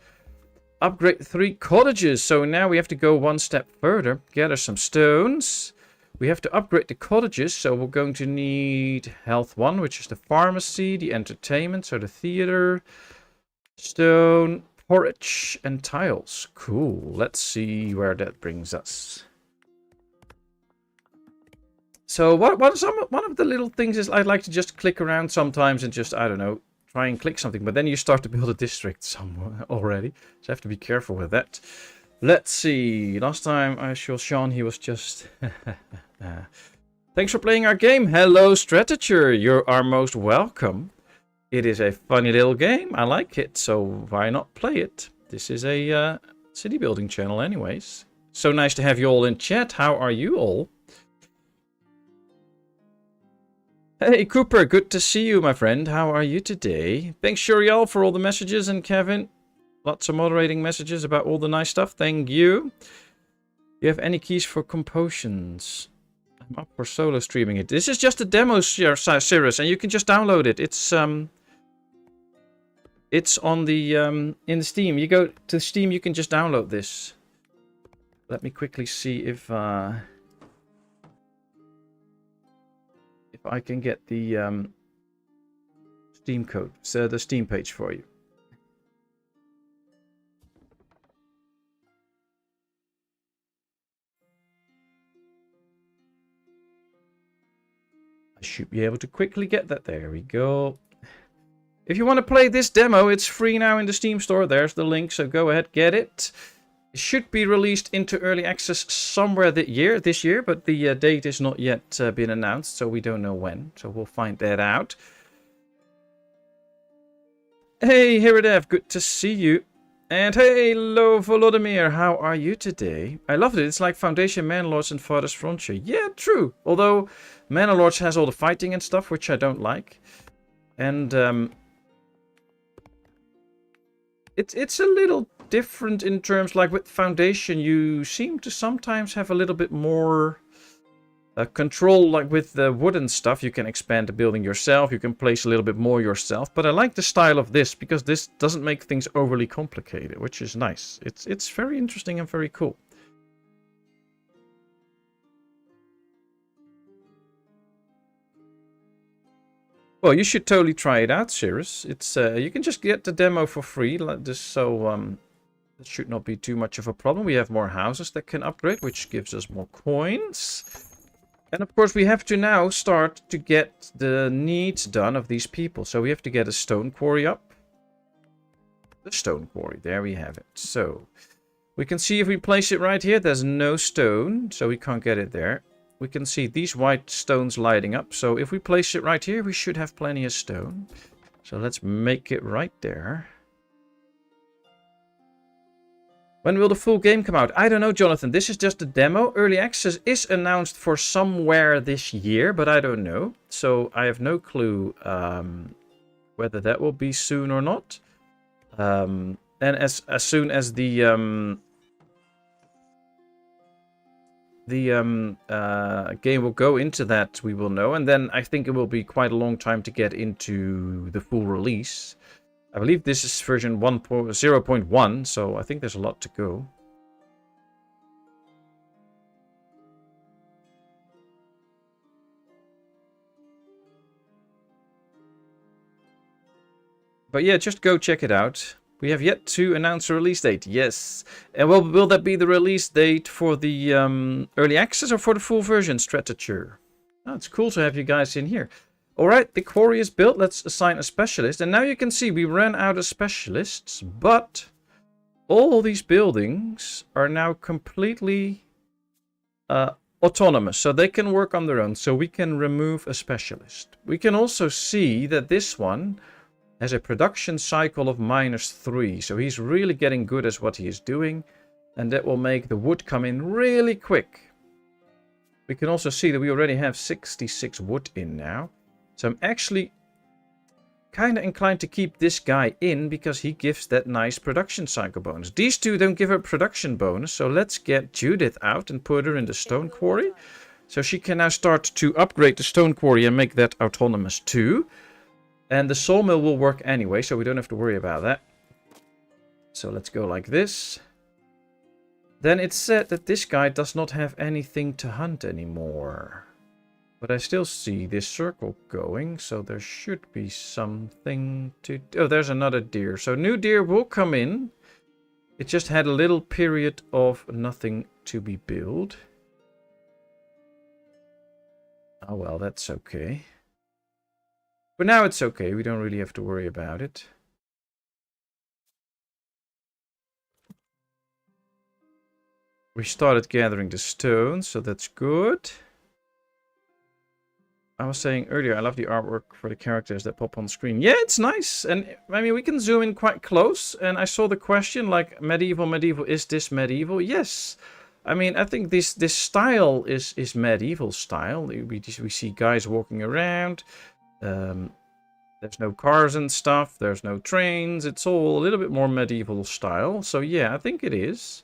Upgrade 3 cottages. So now we have to go one step further. Gather some stones. We have to upgrade the cottages, so we're going to need health 1, which is the pharmacy, the entertainment, so the theater, stone, porridge, and tiles. Cool. Let's see where that brings us. So one of the little things is I'd like to just click around sometimes and just, I don't know, try and click something, but then you start to build a district somewhere already. So I have to be careful with that. Let's see. Last time I saw Sean, he was just... Thanks for playing our game. Hello, Strateger. You are most welcome. It is a funny little game. I like it, so why not play it? This is a city building channel anyways. So nice to have you all in chat. How are you all? Hey, Cooper. Good to see you, my friend. How are you today? Thanks, Shuriel, for all the messages, and Kevin. Lots of moderating messages about all the nice stuff. Thank you. Do you have any keys for compositions? I'm up for solo streaming it. This is just a demo series, and you can just download it. It's on the in Steam. You go to Steam, you can just download this. Let me quickly see if I can get the Steam code, so the Steam page for you. Should be able to quickly get that. There we go. If you want to play this demo, it's free now in the Steam store. There's the link, so go ahead, get it. It should be released into early access somewhere this year, but the date has not yet been announced, so we don't know when. So we'll find that out. Hey, Hiradev, good to see you. And hey, hello, Volodymyr, how are you today? I loved it. It's like Foundation, Manlords, and Father's Frontier. Yeah, true. Although Manlords has all the fighting and stuff, which I don't like. And it's a little different in terms, like with Foundation, you seem to sometimes have a little bit more control, like with the wooden stuff. You can expand the building yourself, you can place a little bit more yourself, but I like the style of this because this doesn't make things overly complicated, which is nice. It's very interesting and very cool. Well, you should totally try it out, Cirrus. It's you can just get the demo for free, like this, so that should not be too much of a problem. We have more houses that can upgrade, which gives us more coins. And of course, we have to now start to get the needs done of these people. So we have to get a stone quarry up. The stone quarry, there we have it. So we can see if we place it right here, there's no stone, so we can't get it there. We can see these white stones lighting up. So if we place it right here, we should have plenty of stone. So let's make it right there. When will the full game come out? I don't know, Jonathan. This is just a demo. Early access is announced for somewhere this year, but I don't know. So I have no clue whether that will be soon or not. And as soon as the game will go into that, we will know. And then I think it will be quite a long time to get into the full release. I believe this is version 0.1, so I think there's a lot to go. But yeah, just go check it out. We have yet to announce a release date. Yes. And will that be the release date for the early access or for the full version, Strateger? Oh, it's cool to have you guys in here. Alright, the quarry is built. Let's assign a specialist. And now you can see we ran out of specialists, but all these buildings are now completely autonomous. So they can work on their own. So we can remove a specialist. We can also see that this one has a production cycle of -3. So he's really getting good at what he is doing. And that will make the wood come in really quick. We can also see that we already have 66 wood in now. So I'm actually kind of inclined to keep this guy in because he gives that nice production cycle bonus. These two don't give a production bonus. So let's get Judith out and put her in the stone quarry. So she can now start to upgrade the stone quarry and make that autonomous too. And the sawmill will work anyway, so we don't have to worry about that. So let's go like this. Then it's said that this guy does not have anything to hunt anymore. But I still see this circle going, so there should be something to... Oh, there's another deer. So new deer will come in. It just had a little period of nothing to be built. Oh, well, that's okay. For now, it's okay. We don't really have to worry about it. We started gathering the stones, so that's good. I was saying earlier, I love the artwork for the characters that pop on screen. Yeah, it's nice. And I mean, we can zoom in quite close. And I saw the question, like, medieval, is this medieval? Yes. I mean, I think this style is medieval style. We see guys walking around. There's no cars and stuff. There's no trains. It's all a little bit more medieval style. So yeah, I think it is.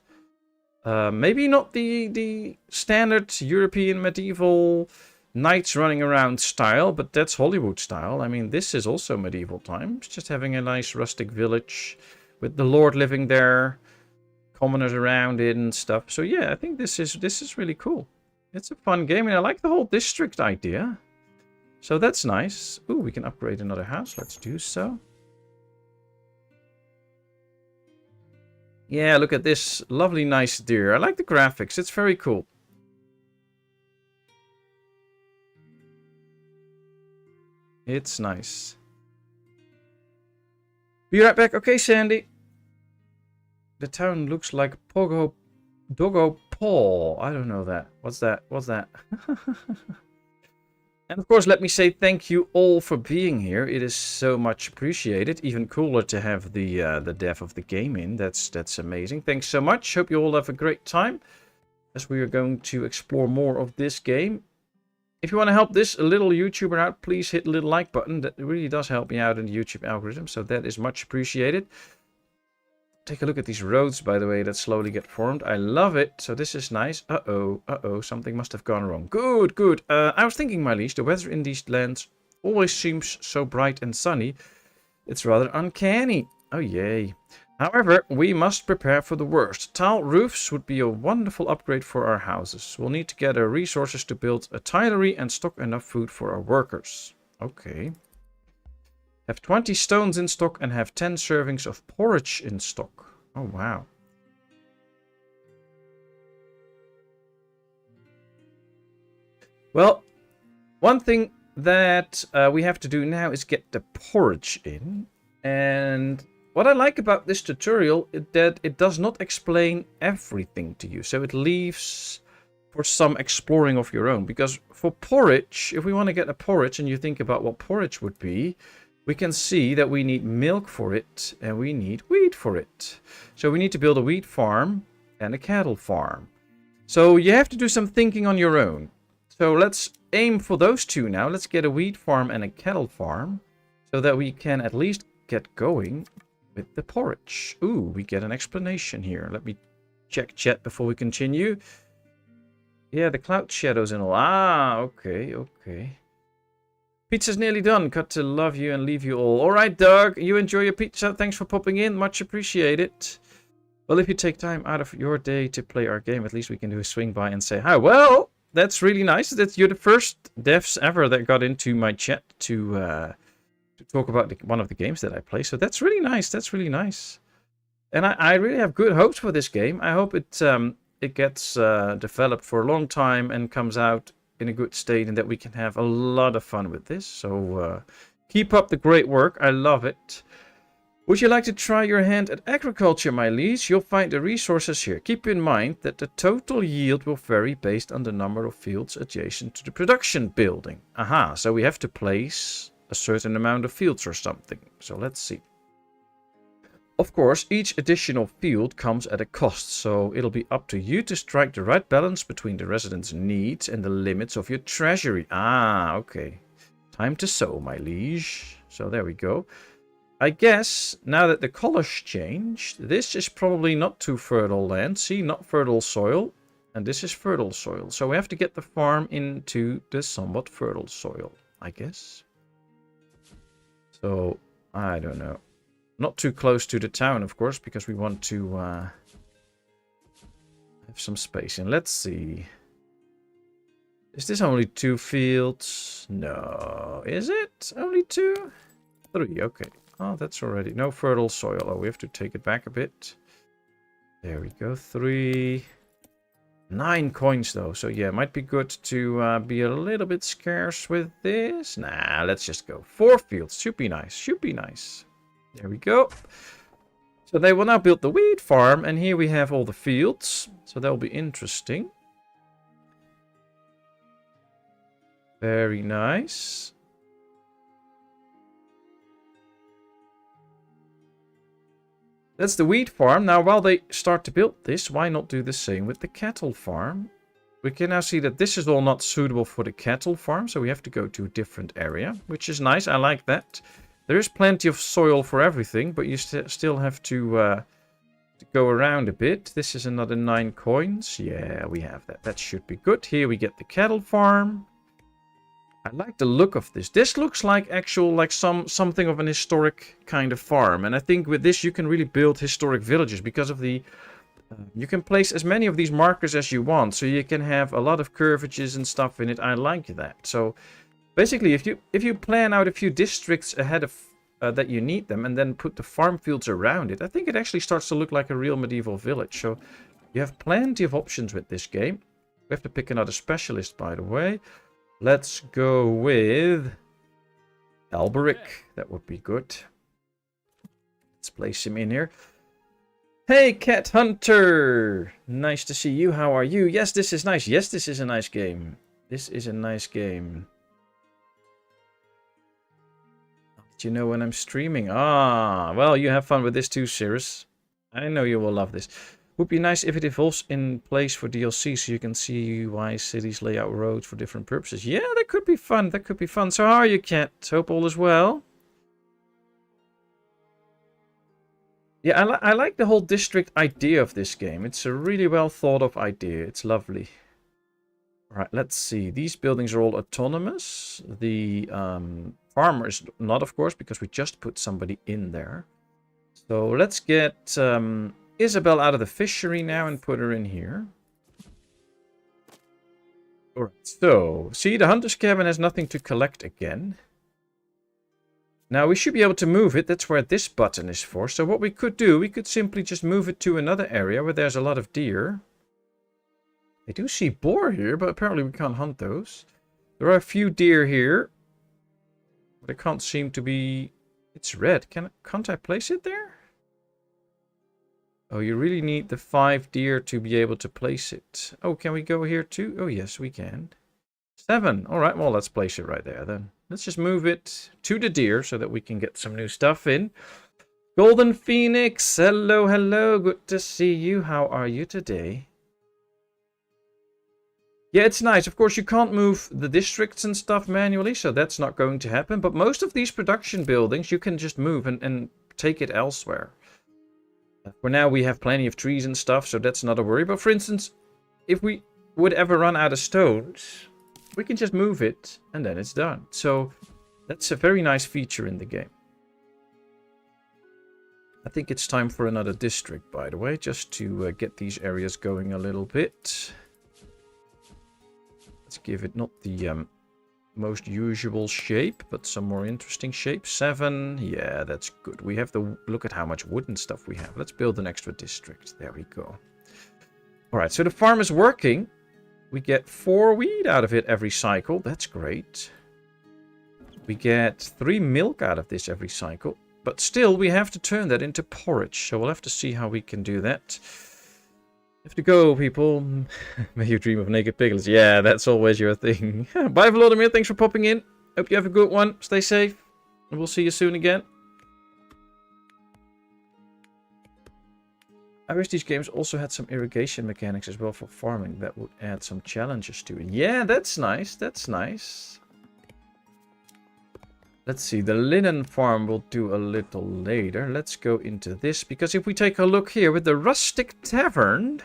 Maybe not the standard European medieval knights running around style, but that's Hollywood style. I mean, this is also medieval times, just having a nice rustic village with the lord living there, commoners around it and stuff. So yeah, I think this is really cool. It's a fun game, and I like the whole district idea. So that's nice. Ooh, we can upgrade another house. Let's do so. Yeah, look at this lovely, nice deer. I like the graphics. It's very cool. It's nice. Be right back. Okay, Sandy. The town looks like Doggo Paw. I don't know that. What's that? What's that? And of course, let me say thank you all for being here. It is so much appreciated. Even cooler to have the dev of the game in. That's amazing. Thanks so much. Hope you all have a great time as we are going to explore more of this game. If you want to help this little YouTuber out, please hit the little like button. That really does help me out in the YouTube algorithm, so that is much appreciated. Take a look at these roads, by the way, that slowly get formed. I love it. So this is nice. Uh-oh, something must have gone wrong. Good, good. I was thinking, my liege, the weather in these lands always seems so bright and sunny. It's rather uncanny. Oh, yay. However, we must prepare for the worst. Tile roofs would be a wonderful upgrade for our houses. We'll need to gather resources to build a tilery and stock enough food for our workers. Okay. Have 20 stones in stock and have 10 servings of porridge in stock. Oh, wow. Well, one thing that we have to do now is get the porridge in. And what I like about this tutorial is that it does not explain everything to you. So it leaves for some exploring of your own. Because for porridge, if we want to get a porridge and you think about what porridge would be, we can see that we need milk for it and we need wheat for it. So we need to build a wheat farm and a cattle farm. So you have to do some thinking on your own. So let's aim for those two now. Let's get a wheat farm and a cattle farm so that we can at least get going with the porridge. Ooh, we get an explanation here. Let me check chat before we continue. Yeah, the cloud shadows and all. Ah, okay, okay. Pizza's nearly done. Got to love you and leave you all. All right, Doug. You enjoy your pizza. Thanks for popping in. Much appreciated. Well, if you take time out of your day to play our game, at least we can do a swing by and say hi. Well, that's really nice. That you're the first devs ever that got into my chat to talk about one of the games that I play. So that's really nice. That's really nice. And I really have good hopes for this game. I hope it gets developed for a long time and comes out in a good state and that we can have a lot of fun with this. So keep up the great work. I love it. Would you like to try your hand at agriculture, my liege? You'll find the resources here. Keep in mind that the total yield will vary based on the number of fields adjacent to the production building. Aha, so we have to place a certain amount of fields or something. So let's see. Of course, each additional field comes at a cost, so it'll be up to you to strike the right balance between the residents' needs and the limits of your treasury. Ah, okay. Time to sow, my liege. So there we go. I guess, now that the colors changed, this is probably not too fertile land. See, not fertile soil. And this is fertile soil. So we have to get the farm into the somewhat fertile soil, I guess. So, I don't know. Not too close to the town, of course, because we want to have some space. And let's see. Is this only 2 fields? No. Is it? Only 2? 3, okay. Oh, that's already... No fertile soil. Oh, we have to take it back a bit. There we go. 3. 9 coins though, so yeah, might be good to be a little bit scarce with this. Nah, let's just go 4 fields. Should be nice, should be nice. There we go. So they will now build the wheat farm, and here we have all the fields, so that will be interesting. Very nice. That's the wheat farm. Now, while they start to build this, why not do the same with the cattle farm? We can now see that this is all not suitable for the cattle farm, so we have to go to a different area, which is nice. I like that. There is plenty of soil for everything, but you still have to go around a bit. This is another 9 coins. Yeah, we have that. That should be good. Here we get the cattle farm. I like the look of this. This looks like something of an historic kind of farm. And I think with this you can really build historic villages because of the... you can place as many of these markers as you want. So you can have a lot of curvages and stuff in it. I like that. So basically if you plan out a few districts ahead of that you need them and then put the farm fields around it, I think it actually starts to look like a real medieval village. So you have plenty of options with this game. We have to pick another specialist, by the way. Let's go with Alberic. That would be good. Let's place him in here. Hey, Cat Hunter! Nice to see you. How are you? Yes, this is nice. Yes, this is a nice game. This is a nice game. Do you know when I'm streaming? Ah, well, you have fun with this too, Cirrus. I know you will love this. Would be nice if it evolves in place for DLC so you can see why cities lay out roads for different purposes. Yeah, that could be fun. That could be fun. So how are you, Cat? Hope all is well. Yeah, I like the whole district idea of this game. It's a really well thought of idea. It's lovely. Alright, let's see. These buildings are all autonomous. The farmer is not, of course, because we just put somebody in there. So let's get... Isabel out of the fishery now and put her in here. Alright, so, see, the hunter's cabin has nothing to collect again. Now, we should be able to move it. That's where this button is for. So what we could do, we could simply just move it to another area where there's a lot of deer. I do see boar here, but apparently we can't hunt those. There are a few deer here. But it can't seem to be... It's red. Can't I place it there? Oh, you really need the 5 deer to be able to place it. Oh, can we go here too? Oh, yes, we can. 7. All right, well, let's place it right there then. Let's just move it to the deer so that we can get some new stuff in. Golden Phoenix, hello, hello. Good to see you. How are you today? Yeah, it's nice. Of course, you can't move the districts and stuff manually, so that's not going to happen. But most of these production buildings, you can just move and take it elsewhere. For now, we have plenty of trees and stuff, so that's not a worry. But for instance, if we would ever run out of stones, we can just move it, and then it's done. So that's a very nice feature in the game. I think it's time for another district, by the way, just to get these areas going a little bit. Let's give it not the most usual shape, but some more interesting shape. 7, yeah, that's good. We have to look at how much wooden stuff we have. Let's build an extra district. There we go. All right, so the farm is working. We get 4 wheat out of it every cycle. That's great. We get 3 milk out of this every cycle. But still, we have to turn that into porridge. So we'll have to see how we can do that. Have to go, people. May you dream of naked piglets. Yeah, that's always your thing. Bye, Vladimir. Thanks for popping in. Hope you have a good one. Stay safe. And we'll see you soon again. I wish these games also had some irrigation mechanics as well for farming. That would add some challenges to it. Yeah, that's nice. That's nice. Let's see. The linen farm we'll do a little later. Let's go into this. Because if we take a look here with the rustic tavern,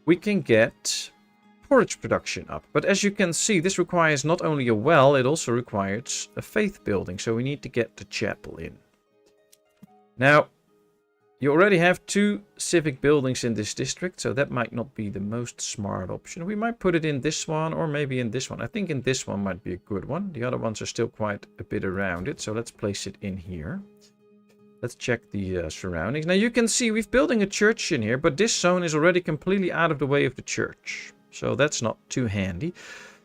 we can get porridge production up. But as you can see, this requires not only a well, it also requires a faith building. So we need to get the chapel in. Now, you already have 2 civic buildings in this district, so that might not be the most smart option. We might put it in this one or maybe in this one. I think in this one might be a good one. The other ones are still quite a bit around it, so let's place it in here. Let's check the surroundings. Now you can see we're building a church in here, but this zone is already completely out of the way of the church. So that's not too handy.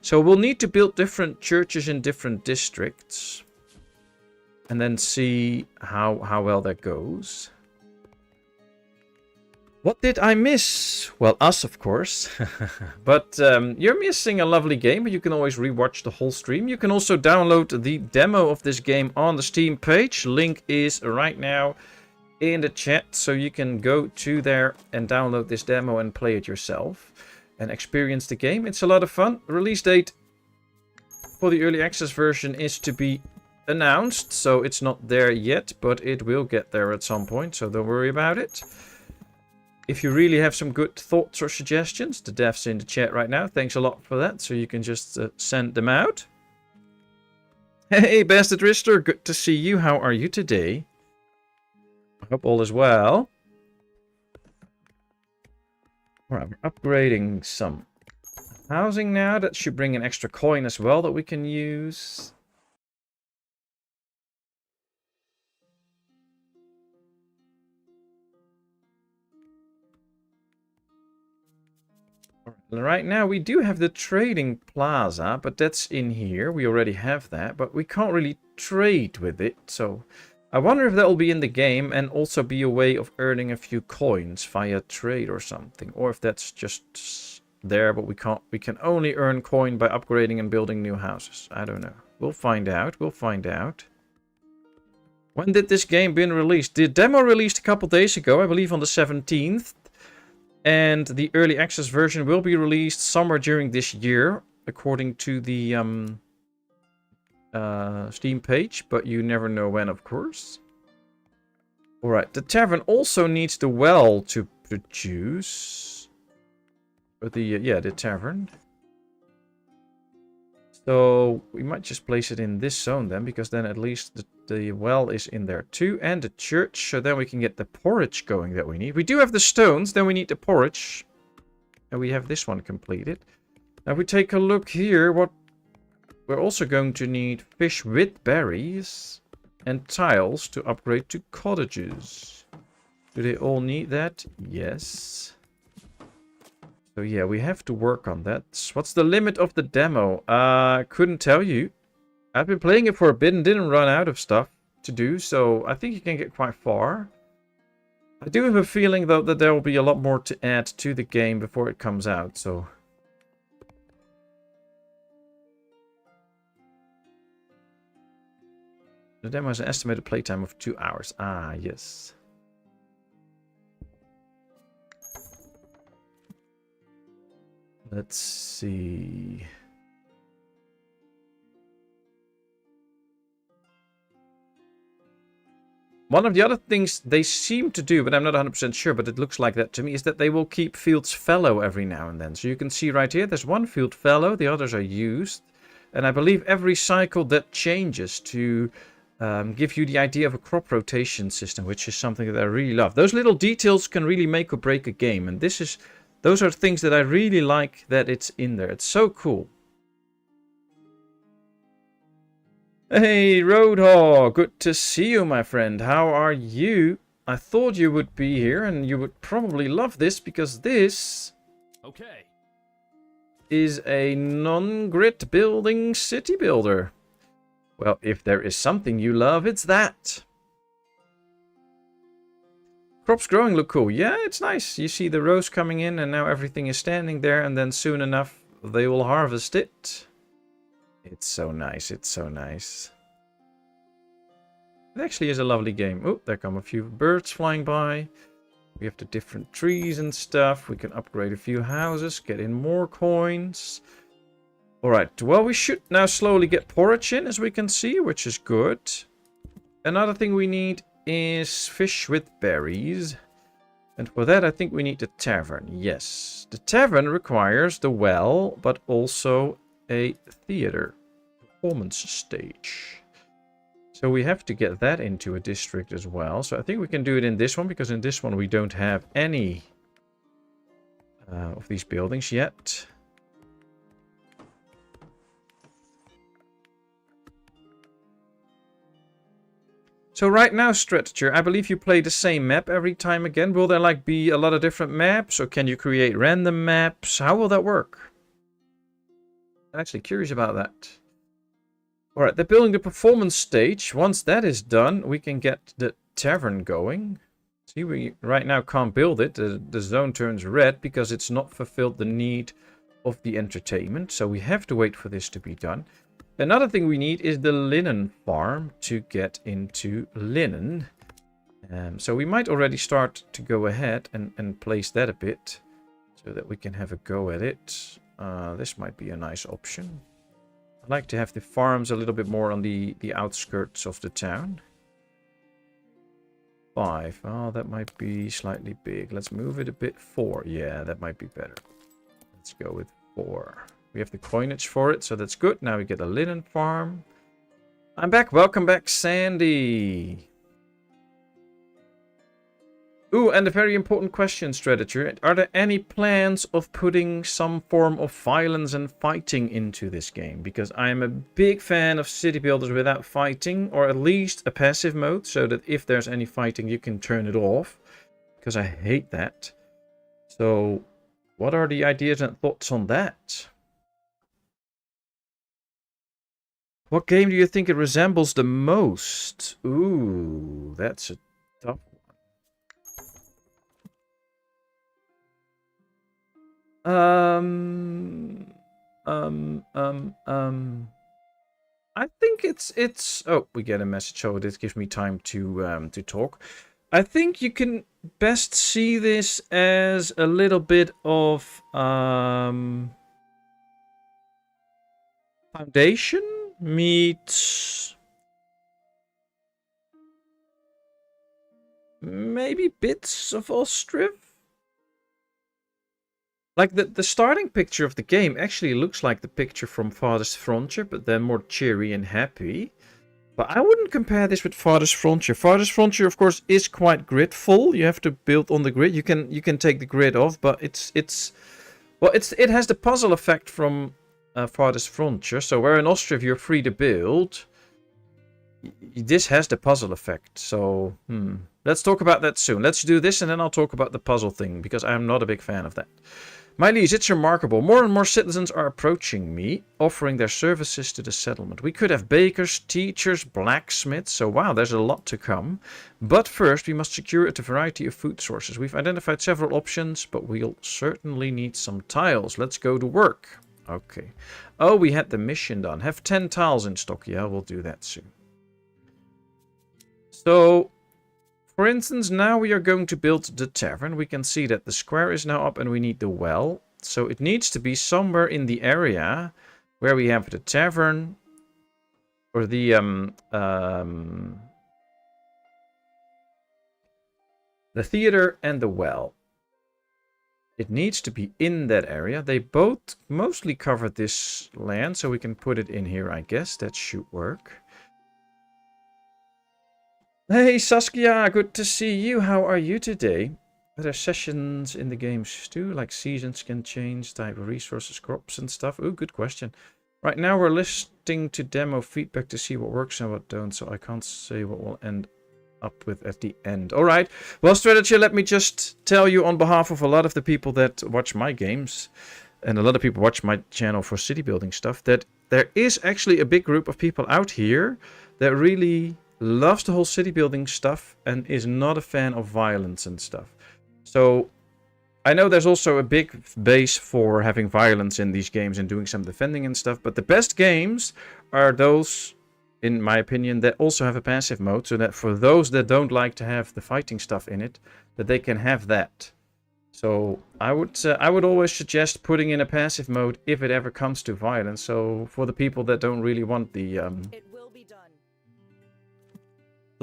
So we'll need to build different churches in different districts. And then see how well that goes. What did I miss? Well, us, of course. But you're missing a lovely game, but you can always rewatch the whole stream. You can also download the demo of this game on the Steam page. Link is right now in the chat, so you can go to there and download this demo and play it yourself and experience the game. It's a lot of fun. Release date for the early access version is to be announced, so it's not there yet, but it will get there at some point, so don't worry about it. If you really have some good thoughts or suggestions, the devs in the chat right now, thanks a lot for that, so you can just send them out. Hey, Bastard Rister, good to see you. How are you today? I hope all is well. Alright, we're upgrading some housing now. That should bring an extra coin as well that we can use. Right now we do have the trading plaza, but that's in here. We already have that, but we can't really trade with it. So I wonder if that will be in the game and also be a way of earning a few coins via trade or something. Or if that's just there, but we can only earn coin by upgrading and building new houses. I don't know. We'll find out. We'll find out. When did this game been released? The demo released a couple days ago, I believe on the 17th. And the early access version will be released somewhere during this year, according to the Steam page, but you never know when, of course. Alright, the tavern also needs the well to produce. Or the tavern. So we might just place it in this zone then, because then at least the well is in there too, and the church, so then we can get the porridge going that we need. We do have the stones, then we need the porridge, and we have this one completed. Now if we take a look here, we're also going to need fish with berries and tiles to upgrade to cottages. Do they all need that? Yes. So yeah, we have to work on that. What's the limit of the demo? Couldn't tell you. I've been playing it for a bit and didn't run out of stuff to do, so I think you can get quite far. I do have a feeling, though, that there will be a lot more to add to the game before it comes out, so... The demo has an estimated playtime of 2 hours. Ah, yes. Let's see... One of the other things they seem to do, but I'm not 100% sure, but it looks like that to me, is that they will keep fields fallow every now and then. So you can see right here, there's one field fallow, the others are used. And I believe every cycle that changes to give you the idea of a crop rotation system, which is something that I really love. Those little details can really make or break a game. And those are things that I really like that it's in there. It's so cool. Hey, Roadhog, good to see you, my friend. How are you? I thought you would be here, and you would probably love this, because this is a non-grid building city builder. Well, if there is something you love, it's that. Crops growing look cool. Yeah, it's nice. You see the rows coming in, and now everything is standing there, and then soon enough, they will harvest it. It's so nice, it's so nice. It actually is a lovely game. Oh, there come a few birds flying by. We have the different trees and stuff. We can upgrade a few houses, get in more coins. Alright, well, we should now slowly get porridge in, as we can see, which is good. Another thing we need is fish with berries. And for that, I think we need the tavern. Yes, the tavern requires the well, but also a theater performance stage. So we have to get that into a district as well. So I think we can do it in this one, because in this one we don't have any of these buildings yet. So right now, Strateger, I believe you play the same map every time again. Will there like be a lot of different maps, or can you create random maps? How will that work? I'm actually curious about that. Alright, they're building the performance stage. Once that is done, we can get the tavern going. See, we right now can't build it. The zone turns red because it's not fulfilled the need of the entertainment. So we have to wait for this to be done. Another thing we need is the linen farm to get into linen. So we might already start to go ahead and place that a bit so that we can have a go at it. This might be a nice option. I like to have the farms a little bit more on the outskirts of the town. 5. Oh, that might be slightly big. Let's move it a bit. 4. Yeah, that might be better. Let's go with 4. We have the coinage for it, so that's good. Now we get a linen farm. I'm back. Welcome back, Sandy. Ooh, and a very important question, Strateger. Are there any plans of putting some form of violence and fighting into this game? Because I'm a big fan of city builders without fighting, or at least a passive mode, so that if there's any fighting, you can turn it off. Because I hate that. So, what are the ideas and thoughts on that? What game do you think it resembles the most? Ooh, that's a tough one. I think it's. Oh, we get a message. So this gives me time to talk. I think you can best see this as a little bit of Foundation meets maybe bits of Ostriv. Like the starting picture of the game actually looks like the picture from Farthest Frontier, but then more cheery and happy. But I wouldn't compare this with Farthest Frontier. Farthest Frontier, of course, is quite gridful. You have to build on the grid. You can take the grid off, but it has the puzzle effect from Farthest Frontier. So where in Ostriv you're free to build, this has the puzzle effect. So let's talk about that soon. Let's do this and then I'll talk about the puzzle thing, because I'm not a big fan of that. My liege, it's remarkable. More and more citizens are approaching me, offering their services to the settlement. We could have bakers, teachers, blacksmiths, so wow, there's a lot to come. But first, we must secure a variety of food sources. We've identified several options, but we'll certainly need some tiles. Let's go to work. Okay. Oh, we had the mission done. Have 10 tiles in stock. Yeah, we'll do that soon. So, for instance, now we are going to build the tavern. We can see that the square is now up and we need the well. So it needs to be somewhere in the area where we have the tavern or the theater and the well. It needs to be in that area. They both mostly cover this land, so we can put it in here, I guess. That should work. Hey Saskia, good to see you. How are you today? Are there sessions in the games too? Like seasons can change, type of resources, crops and stuff? Ooh, good question. Right now we're listening to demo feedback to see what works and what don't, so I can't say what we'll end up with at the end. Alright, well Strategy, let me just tell you on behalf of a lot of the people that watch my games, and a lot of people watch my channel for city building stuff, that there is actually a big group of people out here that really loves the whole city building stuff and is not a fan of violence and stuff. So I know there's also a big base for having violence in these games and doing some defending and stuff, but the best games are those, in my opinion, that also have a passive mode, so that for those that don't like to have the fighting stuff in it, that they can have that. So I would always suggest putting in a passive mode if it ever comes to violence. So for the people that don't really want the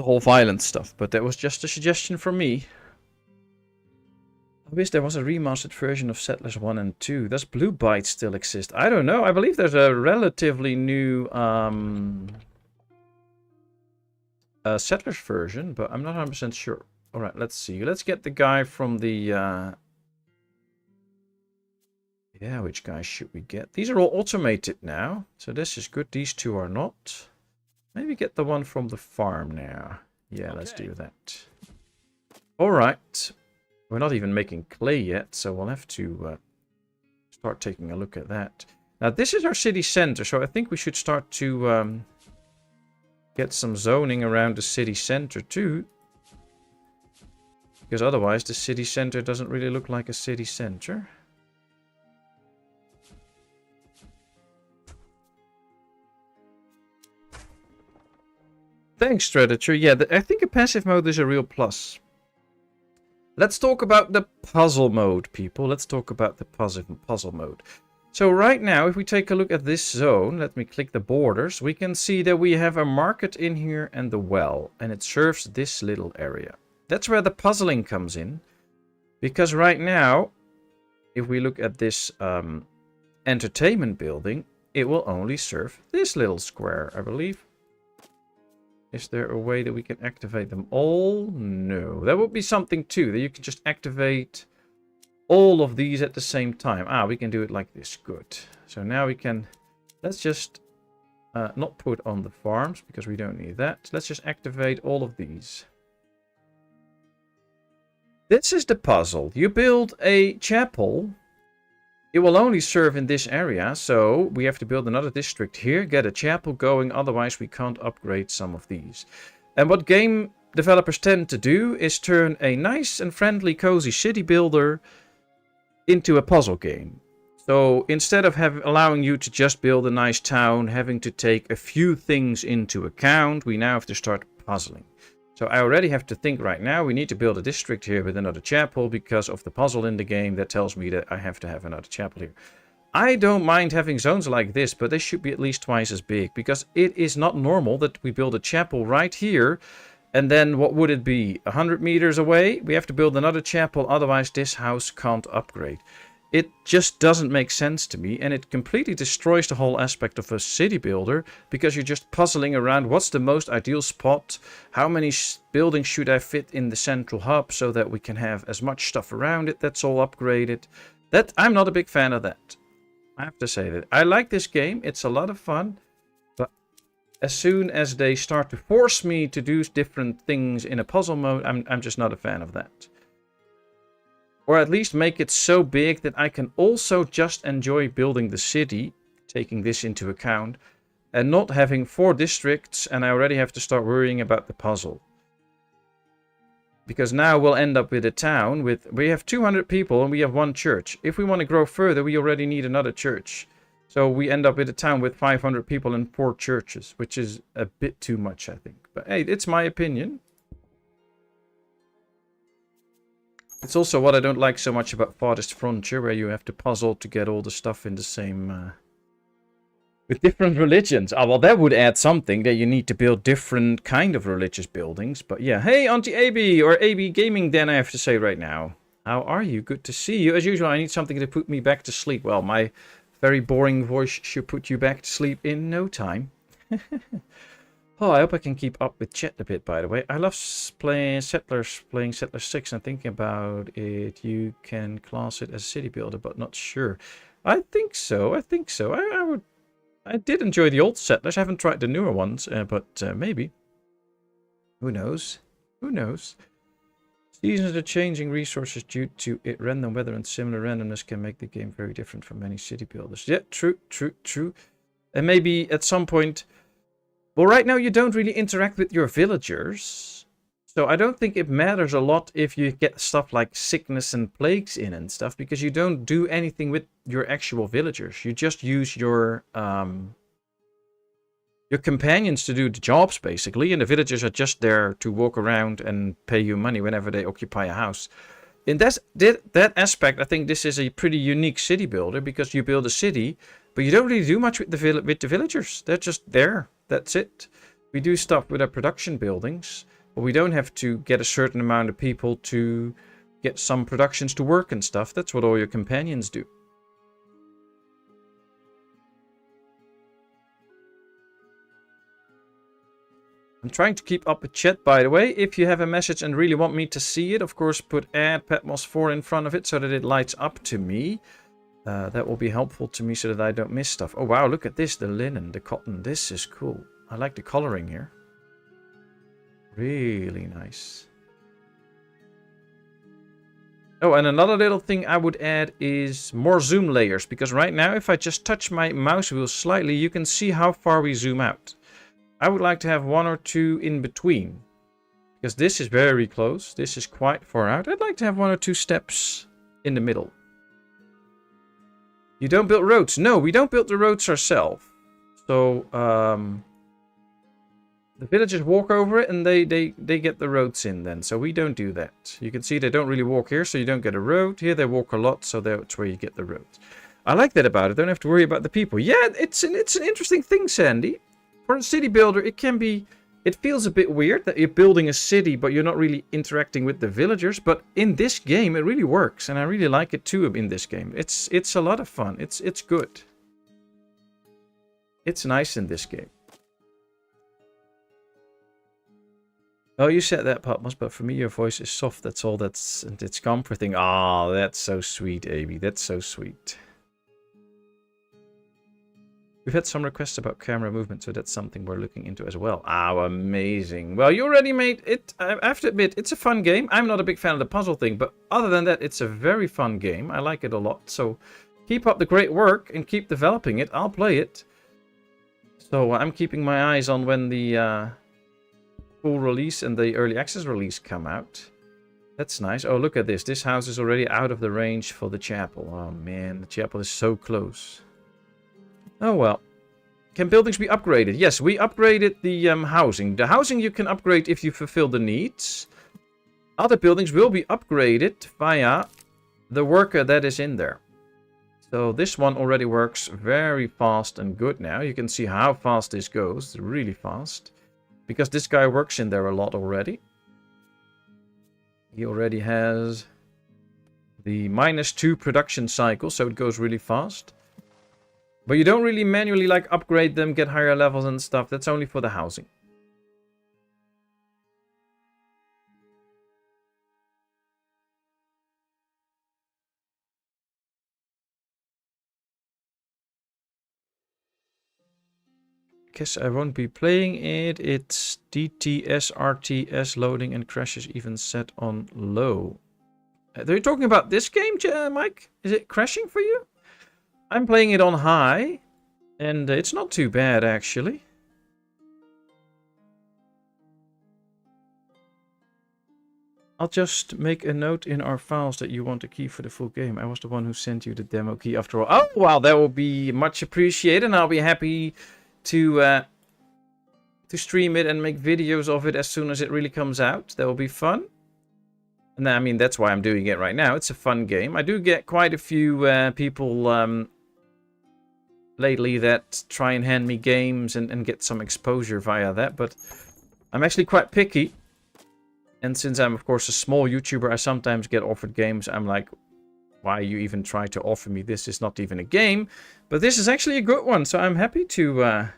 whole violence stuff, but that was just a suggestion from me. I wish there was a remastered version of Settlers 1 and 2. Does Blue Byte still exist? I don't know. I believe there's a relatively new Settlers version, but I'm not 100% sure. Alright, let's see. Let's get the guy from the... Yeah, which guy should we get? These are all automated now, so this is good. These two are not. Maybe get the one from the farm now. Yeah, let's do that. Alright. We're not even making clay yet, so we'll have to start taking a look at that. Now, this is our city center, so I think we should start to get some zoning around the city center too. Because otherwise the city center doesn't really look like a city center. Thanks, Strategy. Yeah, I think a passive mode is a real plus. Let's talk about the puzzle mode, people. Let's talk about the puzzle mode. So right now, if we take a look at this zone, let me click the borders, we can see that we have a market in here and the well, and it serves this little area. That's where the puzzling comes in, because right now, if we look at this entertainment building, it will only serve this little square, I believe. Is there a way that we can activate them all? No. That would be something too, that you can just activate all of these at the same time. Ah, we can do it like this. Good. So now we can... Let's just not put on the farms, because we don't need that. Let's just activate all of these. This is the puzzle. You build a chapel. It will only serve in this area, so we have to build another district here, get a chapel going, otherwise we can't upgrade some of these. And what game developers tend to do is turn a nice and friendly, cozy city builder into a puzzle game. So instead of allowing you to just build a nice town, having to take a few things into account, we now have to start puzzling. So I already have to think right now, we need to build a district here with another chapel because of the puzzle in the game that tells me that I have to have another chapel here. I don't mind having zones like this, but they should be at least twice as big, because it is not normal that we build a chapel right here, and then what would it be? 100 meters away? We have to build another chapel, otherwise this house can't upgrade. It just doesn't make sense to me, and it completely destroys the whole aspect of a city builder, because you're just puzzling around what's the most ideal spot, how many buildings should I fit in the central hub so that we can have as much stuff around it that's all upgraded. I'm not a big fan of that. I have to say that. I like this game, it's a lot of fun, but as soon as they start to force me to do different things in a puzzle mode, I'm just not a fan of that. Or at least make it so big that I can also just enjoy building the city, taking this into account, and not having 4 districts and I already have to start worrying about the puzzle. Because now we'll end up with a town we have 200 people and we have 1 church. If we want to grow further, we already need another church. So we end up with a town with 500 people and 4 churches, which is a bit too much, I think. But hey, it's my opinion. It's also what I don't like so much about Farthest Frontier, where you have to puzzle to get all the stuff in the same... with different religions. Ah, well, that would add something, that you need to build different kind of religious buildings. But yeah, hey, Auntie AB, or AB Gaming Den, I have to say right now. How are you? Good to see you. As usual, I need something to put me back to sleep. Well, my very boring voice should put you back to sleep in no time. Oh, I hope I can keep up with chat a bit, by the way. I love playing Settlers 6 and thinking about it. You can class it as a city builder, but not sure. I think so. I did enjoy the old Settlers. I haven't tried the newer ones, but maybe. Who knows? Who knows? Seasons are changing resources due to random weather, and similar randomness can make the game very different from many city builders. Yeah, true. And maybe at some point... Well, right now you don't really interact with your villagers, so I don't think it matters a lot if you get stuff like sickness and plagues in and stuff, because you don't do anything with your actual villagers. You just use your companions to do the jobs, basically, and the villagers are just there to walk around and pay you money whenever they occupy a house. In that aspect, I think this is a pretty unique city builder, because you build a city, but you don't really do much with the villagers. They're just there. That's it. We do stuff with our production buildings, but we don't have to get a certain amount of people to get some productions to work and stuff. That's what all your companions do. I'm trying to keep up with chat, by the way. If you have a message and really want me to see it, of course, put add Patmos 4 in front of it so that it lights up to me. That will be helpful to me so that I don't miss stuff. Oh, wow, look at this. The linen, the cotton. This is cool. I like the coloring here. Really nice. Oh, and another little thing I would add is more zoom layers. Because right now, if I just touch my mouse wheel slightly, you can see how far we zoom out. I would like to have 1 or 2 in between. Because this is very close. This is quite far out. I'd like to have 1 or 2 steps in the middle. You don't build roads. No, we don't build the roads ourselves. So, the villagers walk over it and they get the roads in then. So we don't do that. You can see they don't really walk here, so you don't get a road. Here they walk a lot, so that's where you get the roads. I like that about it. Don't have to worry about the people. Yeah, it's an interesting thing, Sandy. For a city builder, it feels a bit weird that you're building a city, but you're not really interacting with the villagers. But in this game, it really works, and I really like it too in this game. It's a lot of fun. It's good. It's nice in this game. Oh, you said that, Patmos, but for me your voice is soft. That's all. It's comforting. Oh, that's so sweet, Amy. That's so sweet. We've had some requests about camera movement, so that's something we're looking into as well. Oh, amazing. Well, you already made it. I have to admit, it's a fun game. I'm not a big fan of the puzzle thing, but other than that, it's a very fun game. I like it a lot. So keep up the great work and keep developing it. I'll play it. So I'm keeping my eyes on when the full release and the early access release come out. That's nice. Oh, look at this. This house is already out of the range for the chapel. Oh, man. The chapel is so close. Oh, well. Can buildings be upgraded? Yes, we upgraded the housing. The housing you can upgrade if you fulfill the needs. Other buildings will be upgraded via the worker that is in there. So this one already works very fast and good now. You can see how fast this goes. It's really fast. Because this guy works in there a lot already. He already has the -2 production cycle, so it goes really fast. But you don't really manually like upgrade them, get higher levels and stuff. That's only for the housing. Guess I won't be playing it. It's DTS, RTS loading and crashes even set on low. Are you talking about this game, Mike? Is it crashing for you? I'm playing it on high, and it's not too bad, actually. I'll just make a note in our files that you want a key for the full game. I was the one who sent you the demo key after all. Oh, wow, that will be much appreciated, and I'll be happy to stream it and make videos of it as soon as it really comes out. That will be fun. And I mean, that's why I'm doing it right now. It's a fun game. I do get quite a few people lately that try and hand me games and get some exposure via that. But I'm actually quite picky. And since I'm, of course, a small YouTuber, I sometimes get offered games. I'm like, why you even try to offer me this? Is not even a game. But this is actually a good one. So I'm happy to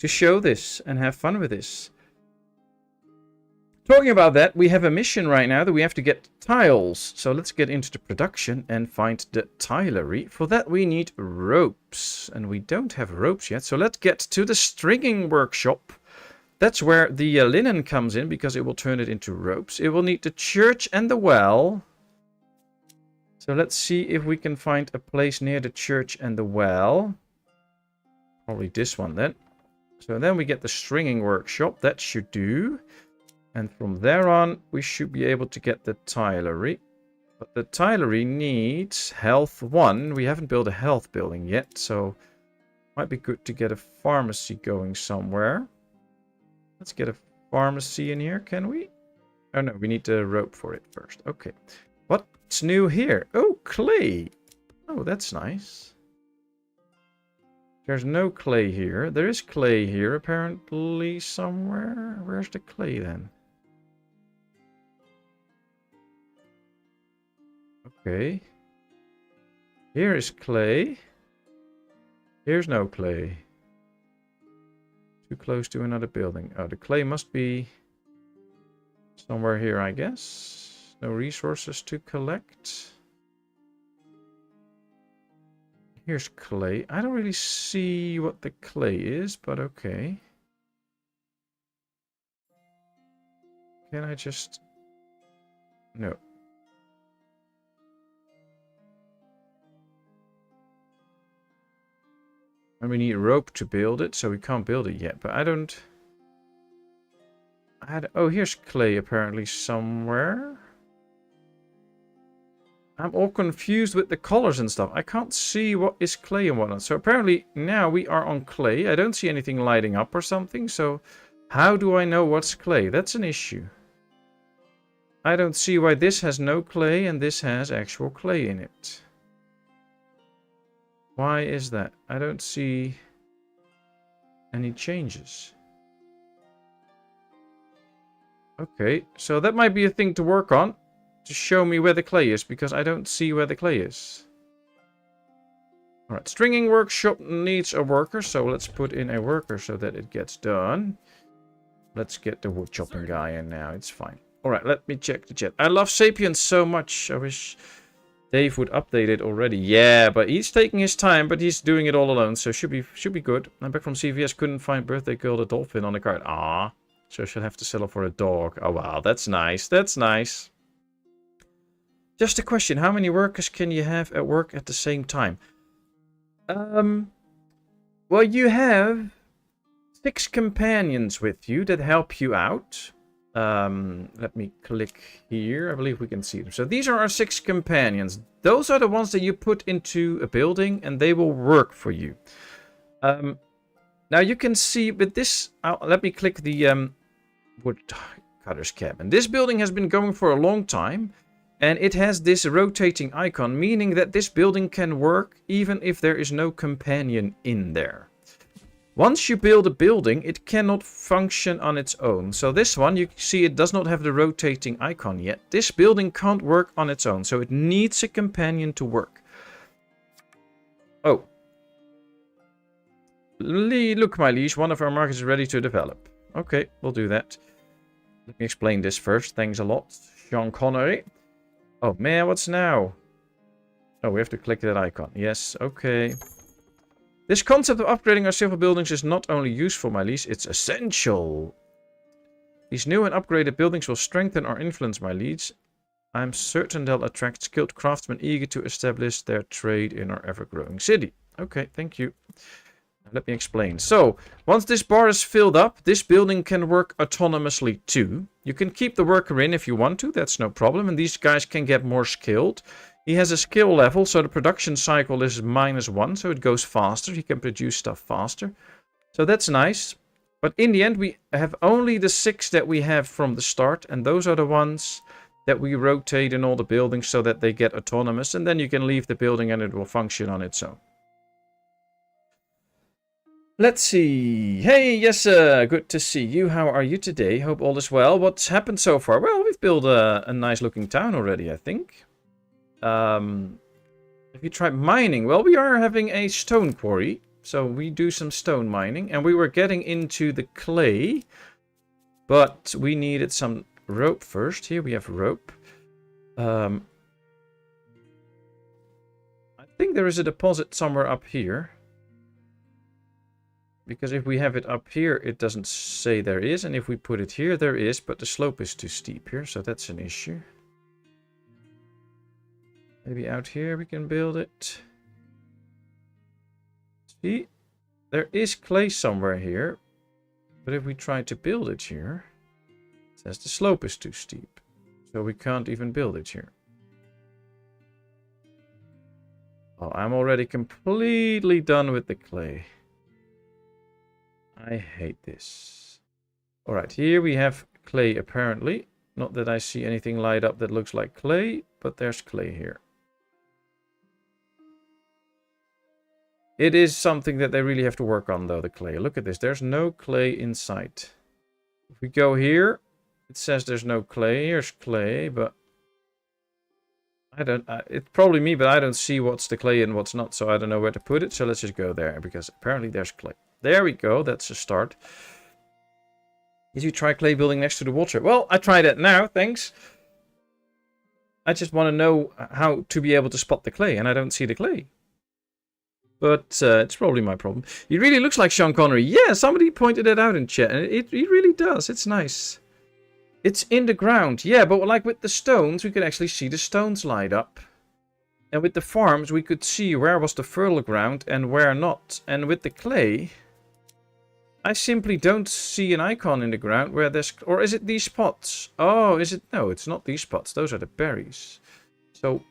show this and have fun with this. Talking about that, we have a mission right now that we have to get tiles. So let's get into the production and find the tilery. For that we need ropes. And we don't have ropes yet. So let's get to the stringing workshop. That's where the linen comes in because it will turn it into ropes. It will need the church and the well. So let's see if we can find a place near the church and the well. Probably this one then. So then we get the stringing workshop. That should do. And from there on, we should be able to get the tilery. But the tilery needs health 1. We haven't built a health building yet, so might be good to get a pharmacy going somewhere. Let's get a pharmacy in here, can we? Oh no, we need the rope for it first. Okay. What's new here? Oh, clay. Oh, that's nice. There's no clay here. There is clay here, apparently, somewhere. Where's the clay, then? Okay. Here is clay. Here's no clay. Too close to another building. Oh, the clay must be somewhere here, I guess. No resources to collect. Here's clay. I don't really see what the clay is, but okay. Can I just... No. And we need rope to build it, so we can't build it yet. But I don't... Oh, here's clay apparently somewhere. I'm all confused with the colors and stuff. I can't see what is clay and whatnot. So apparently now we are on clay. I don't see anything lighting up or something. So how do I know what's clay? That's an issue. I don't see why this has no clay and this has actual clay in it. Why is that? I don't see any changes. Okay, so that might be a thing to work on. To show me where the clay is, because I don't see where the clay is. Alright, stringing workshop needs a worker, so let's put in a worker so that it gets done. Let's get the wood chopping guy in now, it's fine. Alright, let me check the chat. I love Sapiens so much, I wish Dave would update it already. Yeah, but he's taking his time, but he's doing it all alone, so should be good. I'm back from CVS, couldn't find birthday girl the dolphin on the card. Ah, so she'll have to settle for a dog. Oh wow, that's nice, that's nice. Just a question, how many workers can you have at work at the same time? Well, you have 6 companions with you that help you out. Let me click here. I believe we can see them. So these are our 6 companions. Those are the ones that you put into a building and they will work for you. Now you can see with this, let me click the woodcutter's cabin. This building has been going for a long time. And it has this rotating icon, meaning that this building can work even if there is no companion in there. Once you build a building, it cannot function on its own. So this one, you see it does not have the rotating icon yet. This building can't work on its own, so it needs a companion to work. Oh. Look, my liege, one of our markets is ready to develop. Okay, we'll do that. Let me explain this first. Thanks a lot, Sean Connery. Oh man, what's now? Oh, we have to click that icon. Yes, okay. This concept of upgrading our civil buildings is not only useful, my liege, it's essential. These new and upgraded buildings will strengthen our influence, my liege. I'm certain they'll attract skilled craftsmen eager to establish their trade in our ever-growing city. Okay, thank you. Let me explain. So, once this bar is filled up, this building can work autonomously too. You can keep the worker in if you want to, that's no problem. And these guys can get more skilled. He has a skill level, so the production cycle is -1, so it goes faster. He can produce stuff faster. So that's nice. But in the end, we have only the 6 that we have from the start. And those are the ones that we rotate in all the buildings so that they get autonomous. And then you can leave the building and it will function on its own. Let's see. Hey, yes, good to see you. How are you today? Hope all is well. What's happened so far? Well, we've built a nice looking town already, I think. Have you tried mining? Well, we are having a stone quarry. So we do some stone mining. And we were getting into the clay. But we needed some rope first. Here we have rope. I think there is a deposit somewhere up here. Because if we have it up here, it doesn't say there is. And if we put it here, there is. But the slope is too steep here, so that's an issue. Maybe out here we can build it. See? There is clay somewhere here. But if we try to build it here, it says the slope is too steep. So we can't even build it here. Oh, I'm already completely done with the clay. I hate this. Alright, here we have clay apparently. Not that I see anything light up that looks like clay, but there's clay here. It is something that they really have to work on though, the clay. Look at this, there's no clay in sight. If we go here, it says there's no clay. Here's clay, but I don't... it's probably me, but I don't see what's the clay and what's not, so I don't know where to put it. So let's just go there, because apparently there's clay. There we go, that's a start. Did you try clay building next to the water? Well, I tried that now, thanks. I just want to know how to be able to spot the clay, and I don't see the clay. But it's probably my problem. He really looks like Sean Connery. Yeah, somebody pointed that out in chat, and it really does. It's nice. It's in the ground. Yeah, but like with the stones, we could actually see the stones light up. And with the farms, we could see where was the fertile ground and where not. And with the clay, I simply don't see an icon in the ground where there's... Or is it these spots? Oh, is it? No, it's not these spots. Those are the berries. So,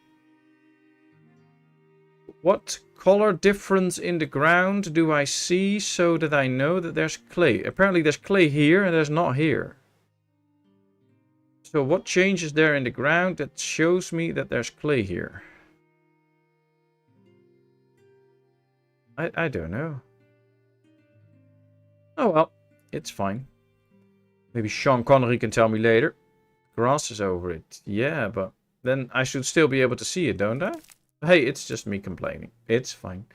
what color difference in the ground do I see so that I know that there's clay? Apparently there's clay here and there's not here. So what changes there in the ground that shows me that there's clay here? I don't know. Oh well, it's fine. Maybe Sean Connery can tell me later. Grass is over it. Yeah, but then I should still be able to see it, don't I? Hey, it's just me complaining. It's fine.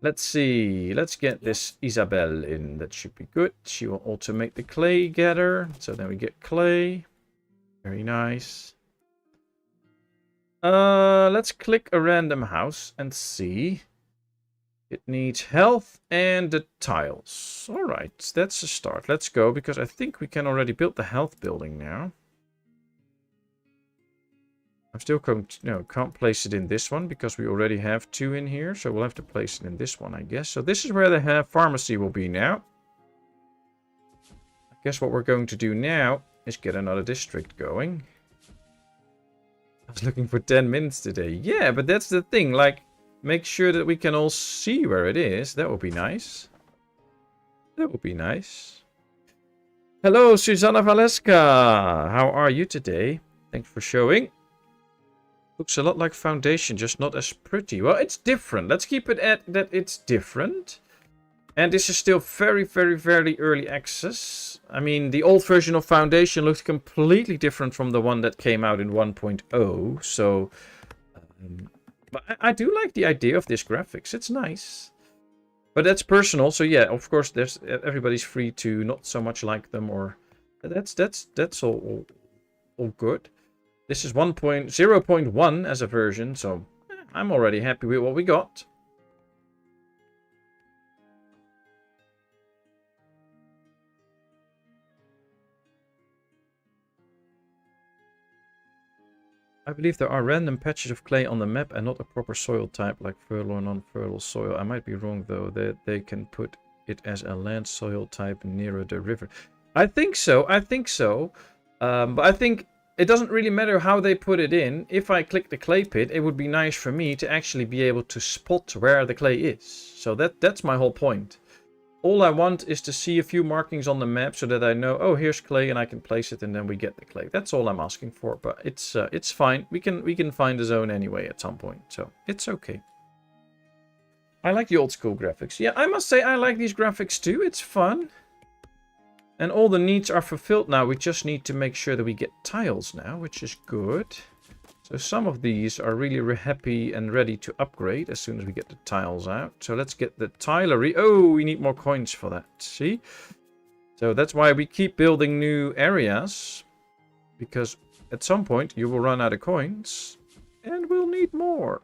Let's see. Let's get this Isabel in. That should be good. She will automate the clay gather. So then we get clay. Very nice. Let's click a random house and see. It needs health and the tiles. Alright, that's a start. Let's go, because I think we can already build the health building now. I'm still can't place it in this one because we already have 2 in here. So we'll have to place it in this one, I guess. So this is where the pharmacy will be now. I guess what we're going to do now is get another district going. I was looking for 10 minutes today. Yeah, but that's the thing. Like, make sure that we can all see where it is. That would be nice. That would be nice. Hello, Susanna Valeska. How are you today? Thanks for showing. Looks a lot like Foundation, just not as pretty. Well, it's different. Let's keep it at that it's different. And this is still very, very, very early access. I mean, the old version of Foundation looked completely different from the one that came out in 1.0. So, but I do like the idea of this graphics. It's nice. But that's personal. So yeah, of course, everybody's free to not so much like them, or that's all good. This is 0.1 as a version, so I'm already happy with what we got. I believe there are random patches of clay on the map and not a proper soil type like fertile or non-fertile soil. I might be wrong though, that they can put it as a land soil type nearer the river. I think so, but I think it doesn't really matter how they put it in. If I click the clay pit, it would be nice for me to actually be able to spot where the clay is. So that's my whole point. All I want is to see a few markings on the map so that I know, oh, here's clay and I can place it and then we get the clay. That's all I'm asking for, but it's fine. We can find the zone anyway at some point, so it's okay. I like the old school graphics. Yeah, I must say I like these graphics too. It's fun. And all the needs are fulfilled now. We just need to make sure that we get tiles now, which is good. So some of these are really happy and ready to upgrade as soon as we get the tiles out. So let's get the tilery. Oh, we need more coins for that. See? So that's why we keep building new areas. Because at some point you will run out of coins. And we'll need more.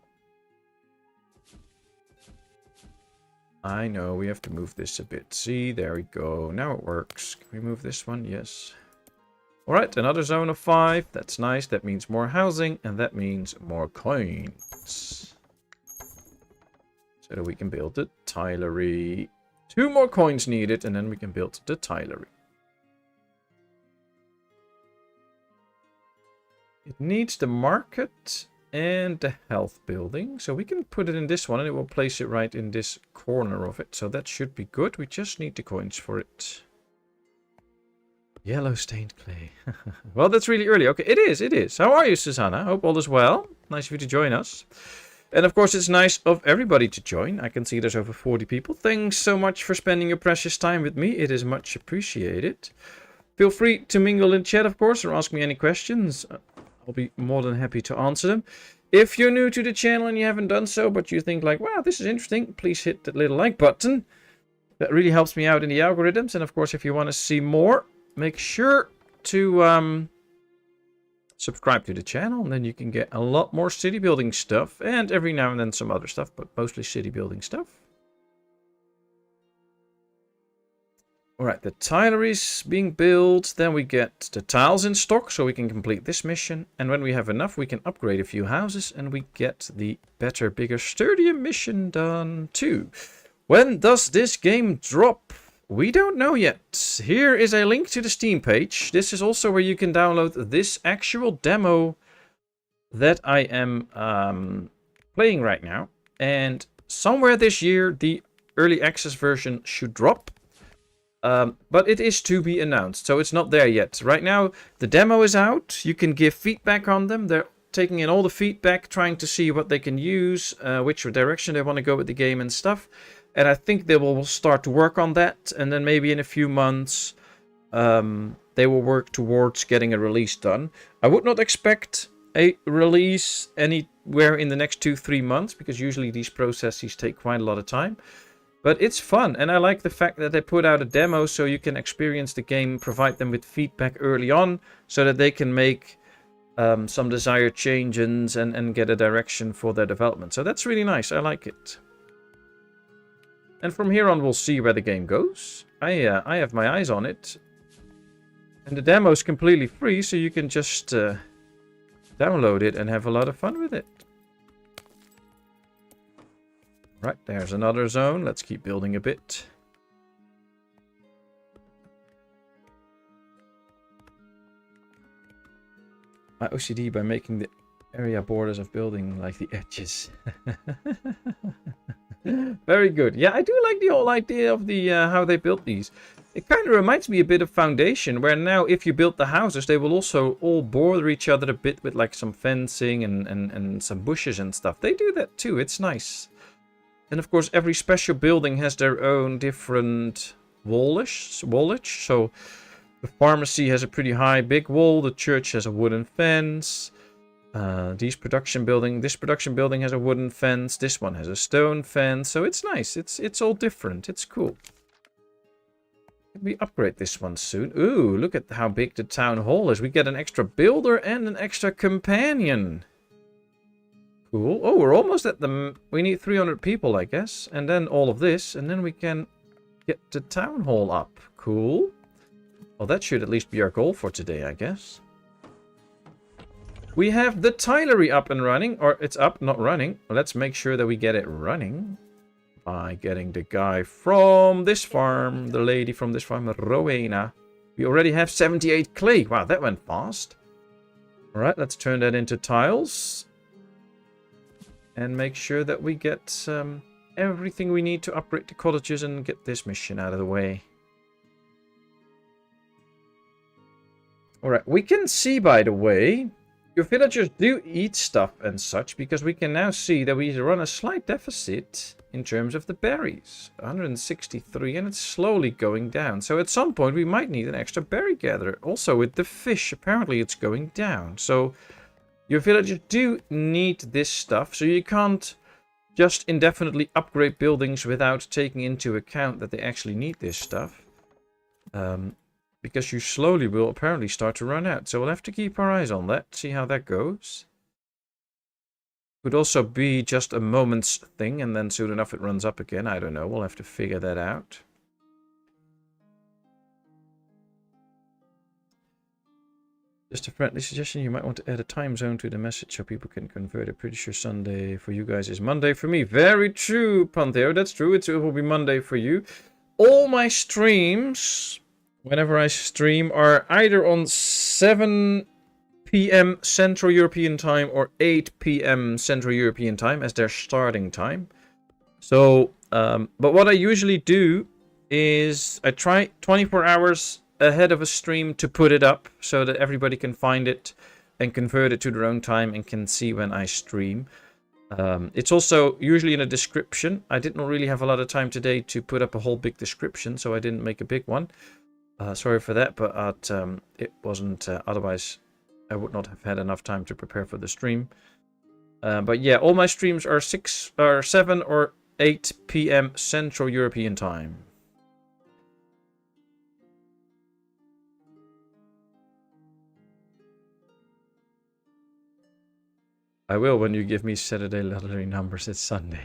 I know, we have to move this a bit. See, there we go. Now it works. Can we move this one? Yes. Alright, another zone of 5. That's nice. That means more housing, and that means more coins. So that we can build the tilery. 2 more coins needed, and then we can build the tilery. It needs the market and the health building. So we can put it in this one, and it will place it right in this corner of it. So that should be good. We just need the coins for it. Yellow stained clay. Well, that's really early. Okay, it is. How are you, Susanna? Hope all is well. Nice of you to join us. And of course, it's nice of everybody to join. I can see there's over 40 people. Thanks so much for spending your precious time with me. It is much appreciated. Feel free to mingle in chat, of course, or ask me any questions. I'll be more than happy to answer them. If you're new to the channel and you haven't done so, but you think like, wow, this is interesting, please hit that little like button. That really helps me out in the algorithms. And of course, if you want to see more, make sure to subscribe to the channel, and then you can get a lot more city building stuff, and every now and then some other stuff, but mostly city building stuff. Alright, the tiler is being built. Then we get the tiles in stock so we can complete this mission. And when we have enough, we can upgrade a few houses and we get the better, bigger, sturdier mission done too. When does this game drop? We don't know yet. Here is a link to the Steam page. This is also where you can download this actual demo that I am playing right now. And somewhere this year, the early access version should drop. But it is to be announced, so it's not there yet. Right now, the demo is out. You can give feedback on them. They're taking in all the feedback, trying to see what they can use, which direction they want to go with the game and stuff. And I think they will start to work on that. And then maybe in a few months, they will work towards getting a release done. I would not expect a release anywhere in the next 2-3 months, because usually these processes take quite a lot of time. But it's fun, and I like the fact that they put out a demo so you can experience the game, provide them with feedback early on, so that they can make some desired changes and get a direction for their development. So that's really nice, I like it. And from here on we'll see where the game goes. I have my eyes on it. And the demo is completely free, so you can just download it and have a lot of fun with it. Right, there's another zone. Let's keep building a bit. My OCD by making the area borders of building like the edges. Very good. Yeah, I do like the whole idea of the how they built these. It kind of reminds me a bit of Foundation, where now if you build the houses, they will also all border each other a bit with like some fencing and some bushes and stuff. They do that too. It's nice. And of course, every special building has their own different wallage. So the pharmacy has a pretty high, big wall. The church has a wooden fence. This production building has a wooden fence. This one has a stone fence. So it's nice. It's all different. It's cool. Can we upgrade this one soon? Ooh, look at how big the town hall is. We get an extra builder and an extra companion. Cool. Oh, we're almost at the... We need 300 people, I guess. And then all of this. And then we can get the town hall up. Cool. Well, that should at least be our goal for today, I guess. We have the tilery up and running. Or it's up, not running. Let's make sure that we get it running. By getting the guy from this farm. The lady from this farm, Rowena. We already have 78 clay. Wow, that went fast. Alright, let's turn that into tiles. And make sure that we get everything we need to upgrade the cottages and get this mission out of the way. Alright, we can see, by the way, your villagers do eat stuff and such, because we can now see that we run a slight deficit in terms of the berries. 163, and it's slowly going down. So at some point we might need an extra berry gatherer. Also with the fish, apparently it's going down. So... your villagers do need this stuff, so you can't just indefinitely upgrade buildings without taking into account that they actually need this stuff. Because you slowly will apparently start to run out. So we'll have to keep our eyes on that, see how that goes. Could also be just a moment's thing, and then soon enough it runs up again. I don't know, we'll have to figure that out. Just a friendly suggestion, you might want to add a time zone to the message so people can convert it. Pretty sure Sunday for you guys is Monday for me. Very true, Pantheo, that's true. It will be Monday for you. All my streams, whenever I stream, are either on 7 p.m. Central European Time or 8 p.m. Central European Time as their starting time. So, but what I usually do is I try 24 hours ahead of a stream to put it up so that everybody can find it and convert it to their own time and can see when I stream. It's also usually in a description. I didn't really have a lot of time today to put up a whole big description, so I didn't make a big one. Sorry for that, but it wasn't... otherwise, I would not have had enough time to prepare for the stream. But yeah, all my streams are 7 or 8 p.m. Central European Time. I will when you give me Saturday lottery numbers. It's Sunday.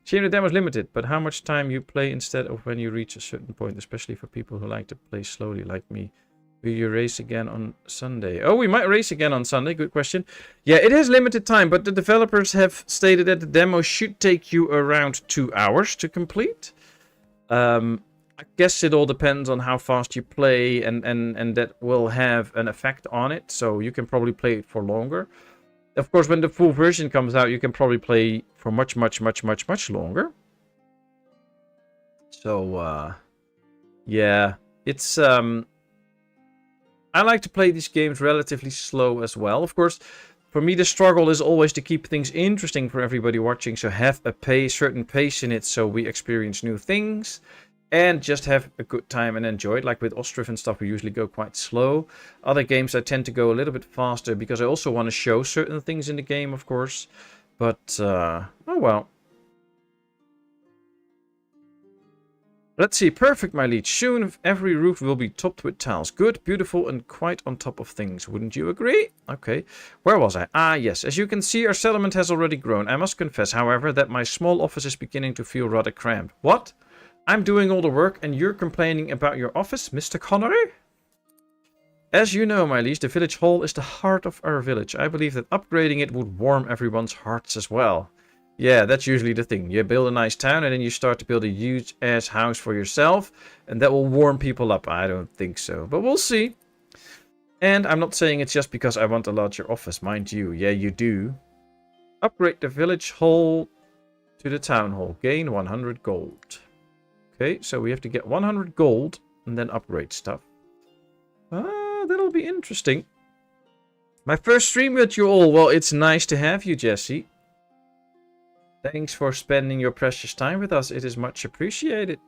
Shame the demo is limited, but how much time you play instead of when you reach a certain point, especially for people who like to play slowly like me. Will you race again on Sunday? Oh, we might race again on Sunday. Good question. Yeah, it has limited time, but the developers have stated that the demo should take you around 2 hours to complete. I guess it all depends on how fast you play, and that will have an effect on it. So you can probably play it for longer. Of course, when the full version comes out, you can probably play for much longer. So, yeah, it's I like to play these games relatively slow as well. Of course, for me, the struggle is always to keep things interesting for everybody watching. So have a certain pace in it so we experience new things. And just have a good time and enjoy it. Like with Ostriv and stuff, we usually go quite slow. Other games, I tend to go a little bit faster because I also want to show certain things in the game, of course. But, oh well. Let's see. Perfect, my lead. Soon every roof will be topped with tiles. Good, beautiful, and quite on top of things. Wouldn't you agree? Okay. Where was I? Ah, yes. As you can see, our settlement has already grown. I must confess, however, that my small office is beginning to feel rather cramped. What? I'm doing all the work and you're complaining about your office, Mr. Connery? As you know, my liege, the village hall is the heart of our village. I believe that upgrading it would warm everyone's hearts as well. Yeah, that's usually the thing. You build a nice town and then you start to build a huge-ass house for yourself. And that will warm people up. I don't think so. But we'll see. And I'm not saying it's just because I want a larger office. Mind you, yeah, you do. Upgrade the village hall to the town hall. Gain 100 gold. Okay, so we have to get 100 gold and then upgrade stuff. That'll be interesting. My first stream with you all. Well, it's nice to have you, Jesse. Thanks for spending your precious time with us. It is much appreciated.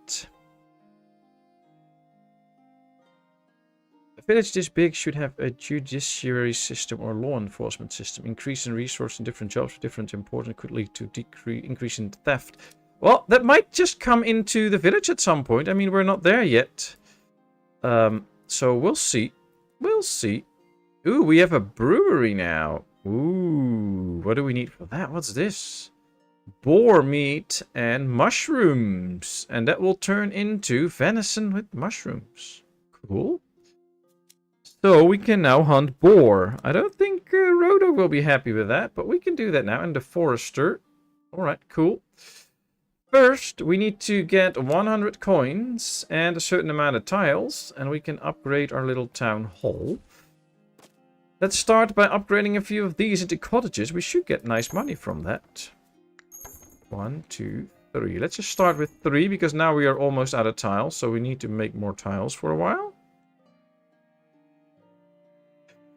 A village this big should have a judiciary system or law enforcement system. Increase in resource in different jobs with different importance could lead to increase in theft. Well, that might just come into the village at some point. I mean, we're not there yet. So we'll see. We'll see. Ooh, we have a brewery now. Ooh, what do we need for that? What's this? Boar meat and mushrooms. And that will turn into venison with mushrooms. Cool. So we can now hunt boar. I don't think Rodo will be happy with that, but we can do that now. And the forester. Alright, cool. First, we need to get 100 coins and a certain amount of tiles. And we can upgrade our little town hall. Let's start by upgrading a few of these into cottages. We should get nice money from that. 1, 2, 3. Let's just start with 3 because now we are almost out of tiles. So we need to make more tiles for a while.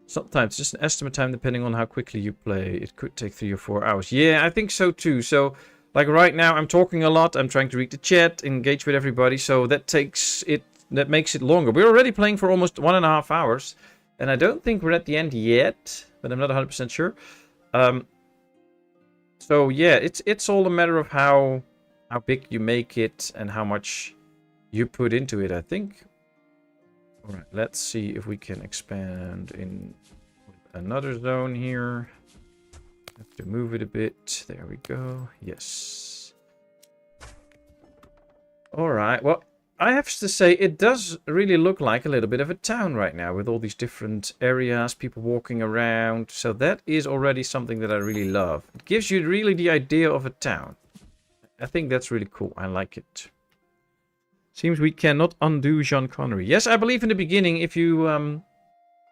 Sometimes just an estimate time depending on how quickly you play. It could take 3 or 4 hours. Yeah, I think so too. So like right now I'm talking a lot. I'm trying to read the chat, engage with everybody. So that makes it longer. We're already playing for almost 1.5 hours. And I don't think we're at the end yet, but I'm not 100% sure. So yeah, it's all a matter of how big you make it and how much you put into it, I think. All right, let's see if we can expand in another zone here. Have to move it a bit. There we go. Yes. All right. Well, I have to say it does really look like a little bit of a town right now with all these different areas, people walking around. So that is already something that I really love. It gives you really the idea of a town. I think that's really cool. I like it. Seems we cannot undo Sean Connery. Yes, I believe in the beginning if you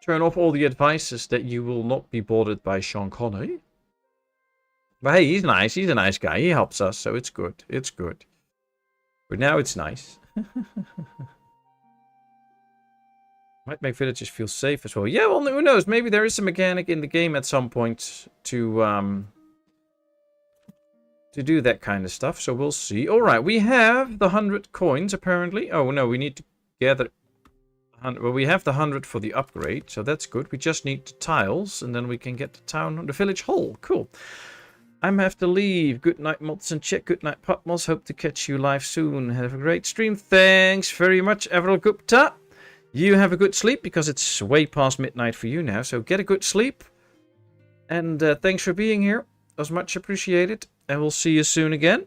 turn off all the advices that you will not be bothered by Sean Connery. But hey, he's nice. He's a nice guy. He helps us, so it's good. It's good. But now it's nice. Might make villagers feel safe as well. Yeah, well, who knows? Maybe there is a mechanic in the game at some point to do that kind of stuff. So we'll see. All right, we have the 100 coins apparently. Oh no, we need to gather. Well, we have the 100 for the upgrade, so that's good. We just need the tiles, and then we can get the village hall. Cool. I'm have to leave. Good night, Mods and Chet. Good night, Patmos. Hope to catch you live soon. Have a great stream. Thanks very much, Everal Gupta. You have a good sleep because it's way past midnight for you now. So get a good sleep. And thanks for being here. It was much appreciated. And we'll see you soon again.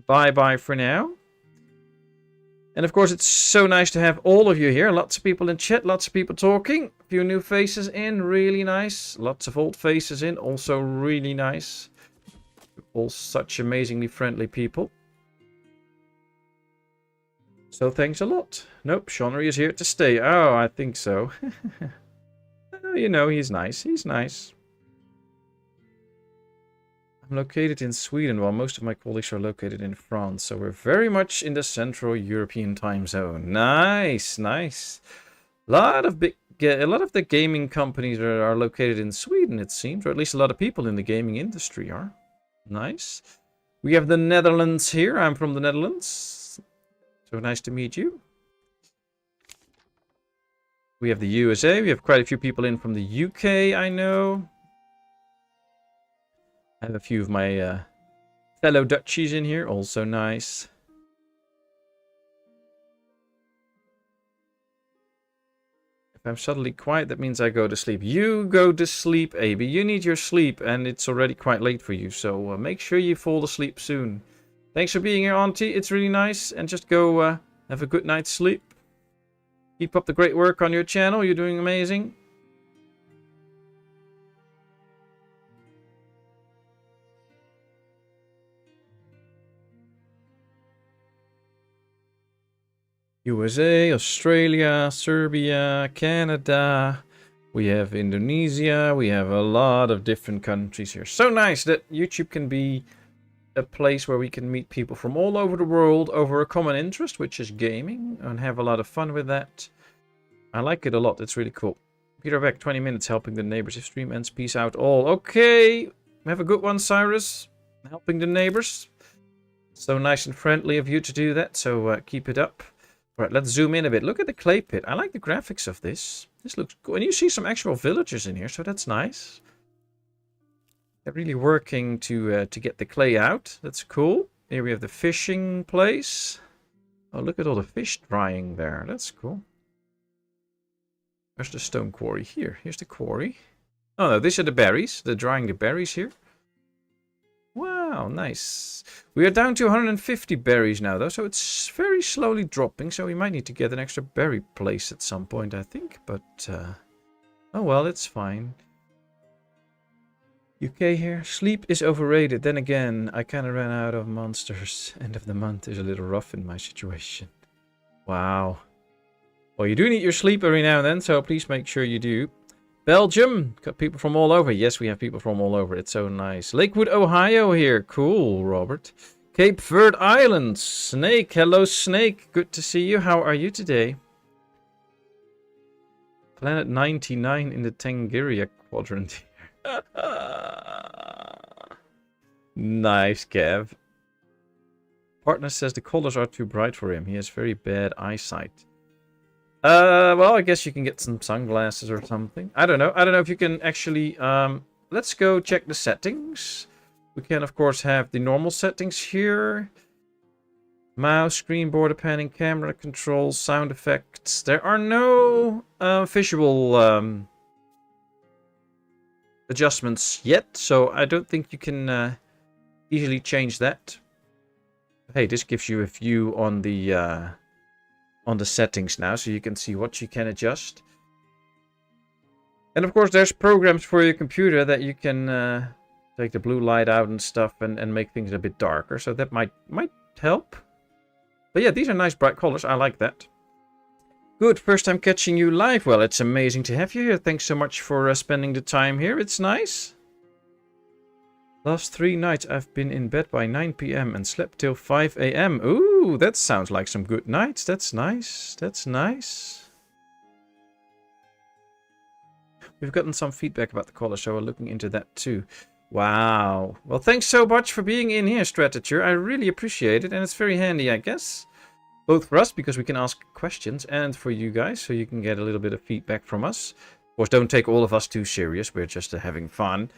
bye-bye for now. And of course, it's so nice to have all of you here. Lots of people in chat, lots of people talking. A few new faces in, really nice. Lots of old faces in, also really nice. All such amazingly friendly people. So thanks a lot. Nope, Shonry is here to stay. Oh, I think so. You know, he's nice. He's nice. I'm located in Sweden, while most of my colleagues are located in France. So we're very much in the Central European time zone. Nice, nice. A lot of the gaming companies are located in Sweden, it seems, or at least a lot of people in the gaming industry are. Nice. We have the Netherlands here. I'm from the Netherlands. So nice to meet you. We have the USA. We have quite a few people in from the UK, I know. I have a few of my fellow Dutchies in here, also nice. If I'm suddenly quiet, that means I go to sleep. You go to sleep, Abby. You need your sleep, and it's already quite late for you, so make sure you fall asleep soon. Thanks for being here, Auntie. It's really nice, and just go have a good night's sleep. Keep up the great work on your channel. You're doing amazing. USA, Australia, Serbia, Canada. We have Indonesia. We have a lot of different countries here. So nice that YouTube can be a place where we can meet people from all over the world over a common interest, which is gaming, and have a lot of fun with that. I like it a lot. It's really cool. Peter back 20 minutes helping the neighbors. If stream ends, peace out all. Okay. Have a good one, Cyrus. Helping the neighbors. So nice and friendly of you to do that. So keep it up. All right, let's zoom in a bit. Look at the clay pit. I like the graphics of this. This looks cool. And you see some actual villagers in here, so that's nice. They're really working to get the clay out. That's cool. Here we have the fishing place. Oh, look at all the fish drying there. That's cool. Where's the stone quarry? Here. Here's the quarry. Oh, no, these are the berries. They're drying the berries here. Wow, nice. We are down to 150 berries now, though, so it's very slowly dropping. So we might need to get an extra berry place at some point, I think. But, oh well, it's fine. UK here. Sleep is overrated. Then again, I kind of ran out of monsters. End of the month is a little rough in my situation. Wow. Well, you do need your sleep every now and then, so please make sure you do. Belgium. Got people from all over. Yes, we have people from all over. It's so nice. Lakewood, Ohio here. Cool, Robert. Cape Verde Islands. Snake. Hello, Snake. Good to see you. How are you today? Planet 99 in the Tangiria quadrant here. Nice, Kev. Partner says the colors are too bright for him. He has very bad eyesight. Well, I guess you can get some sunglasses or something. I don't know. I don't know if you can actually... let's go check the settings. We can, of course, have the normal settings here. Mouse, screen, border panning, camera controls, sound effects. There are no visual adjustments yet, so I don't think you can easily change that. Hey, this gives you a view on the settings now, so you can see what you can adjust. And of course, there's programs for your computer that you can take the blue light out and stuff and make things a bit darker, so that might help. But yeah, these are nice bright colors. I like that. Good, first time catching you live. Well, it's amazing to have you here. Thanks so much for spending the time here. It's nice. Last 3 nights I've been in bed by 9 PM and slept till 5 AM. Ooh, that sounds like some good nights. That's nice. That's nice. We've gotten some feedback about the color, so we're looking into that too. Wow. Well, thanks so much for being in here, Strateger. I really appreciate it, and it's very handy, I guess. Both for us, because we can ask questions, and for you guys, so you can get a little bit of feedback from us. Of course, don't take all of us too serious. We're just having fun.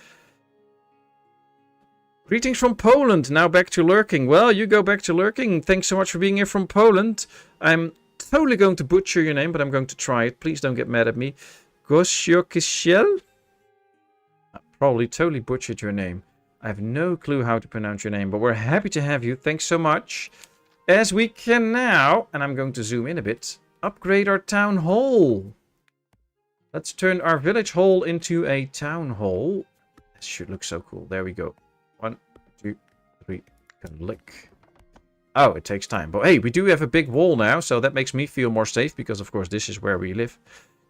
Greetings from Poland. Now back to lurking. Well, you go back to lurking. Thanks so much for being here from Poland. I'm totally going to butcher your name, but I'm going to try it. Please don't get mad at me. Gosiokisiel? I probably totally butchered your name. I have no clue how to pronounce your name, but we're happy to have you. Thanks so much. As we can now, and I'm going to zoom in a bit, upgrade our town hall. Let's turn our village hall into a town hall. This should look so cool. There we go. 1, 2, 3. Click. Oh, it takes time. But hey, we do have a big wall now, so that makes me feel more safe because, of course, this is where we live.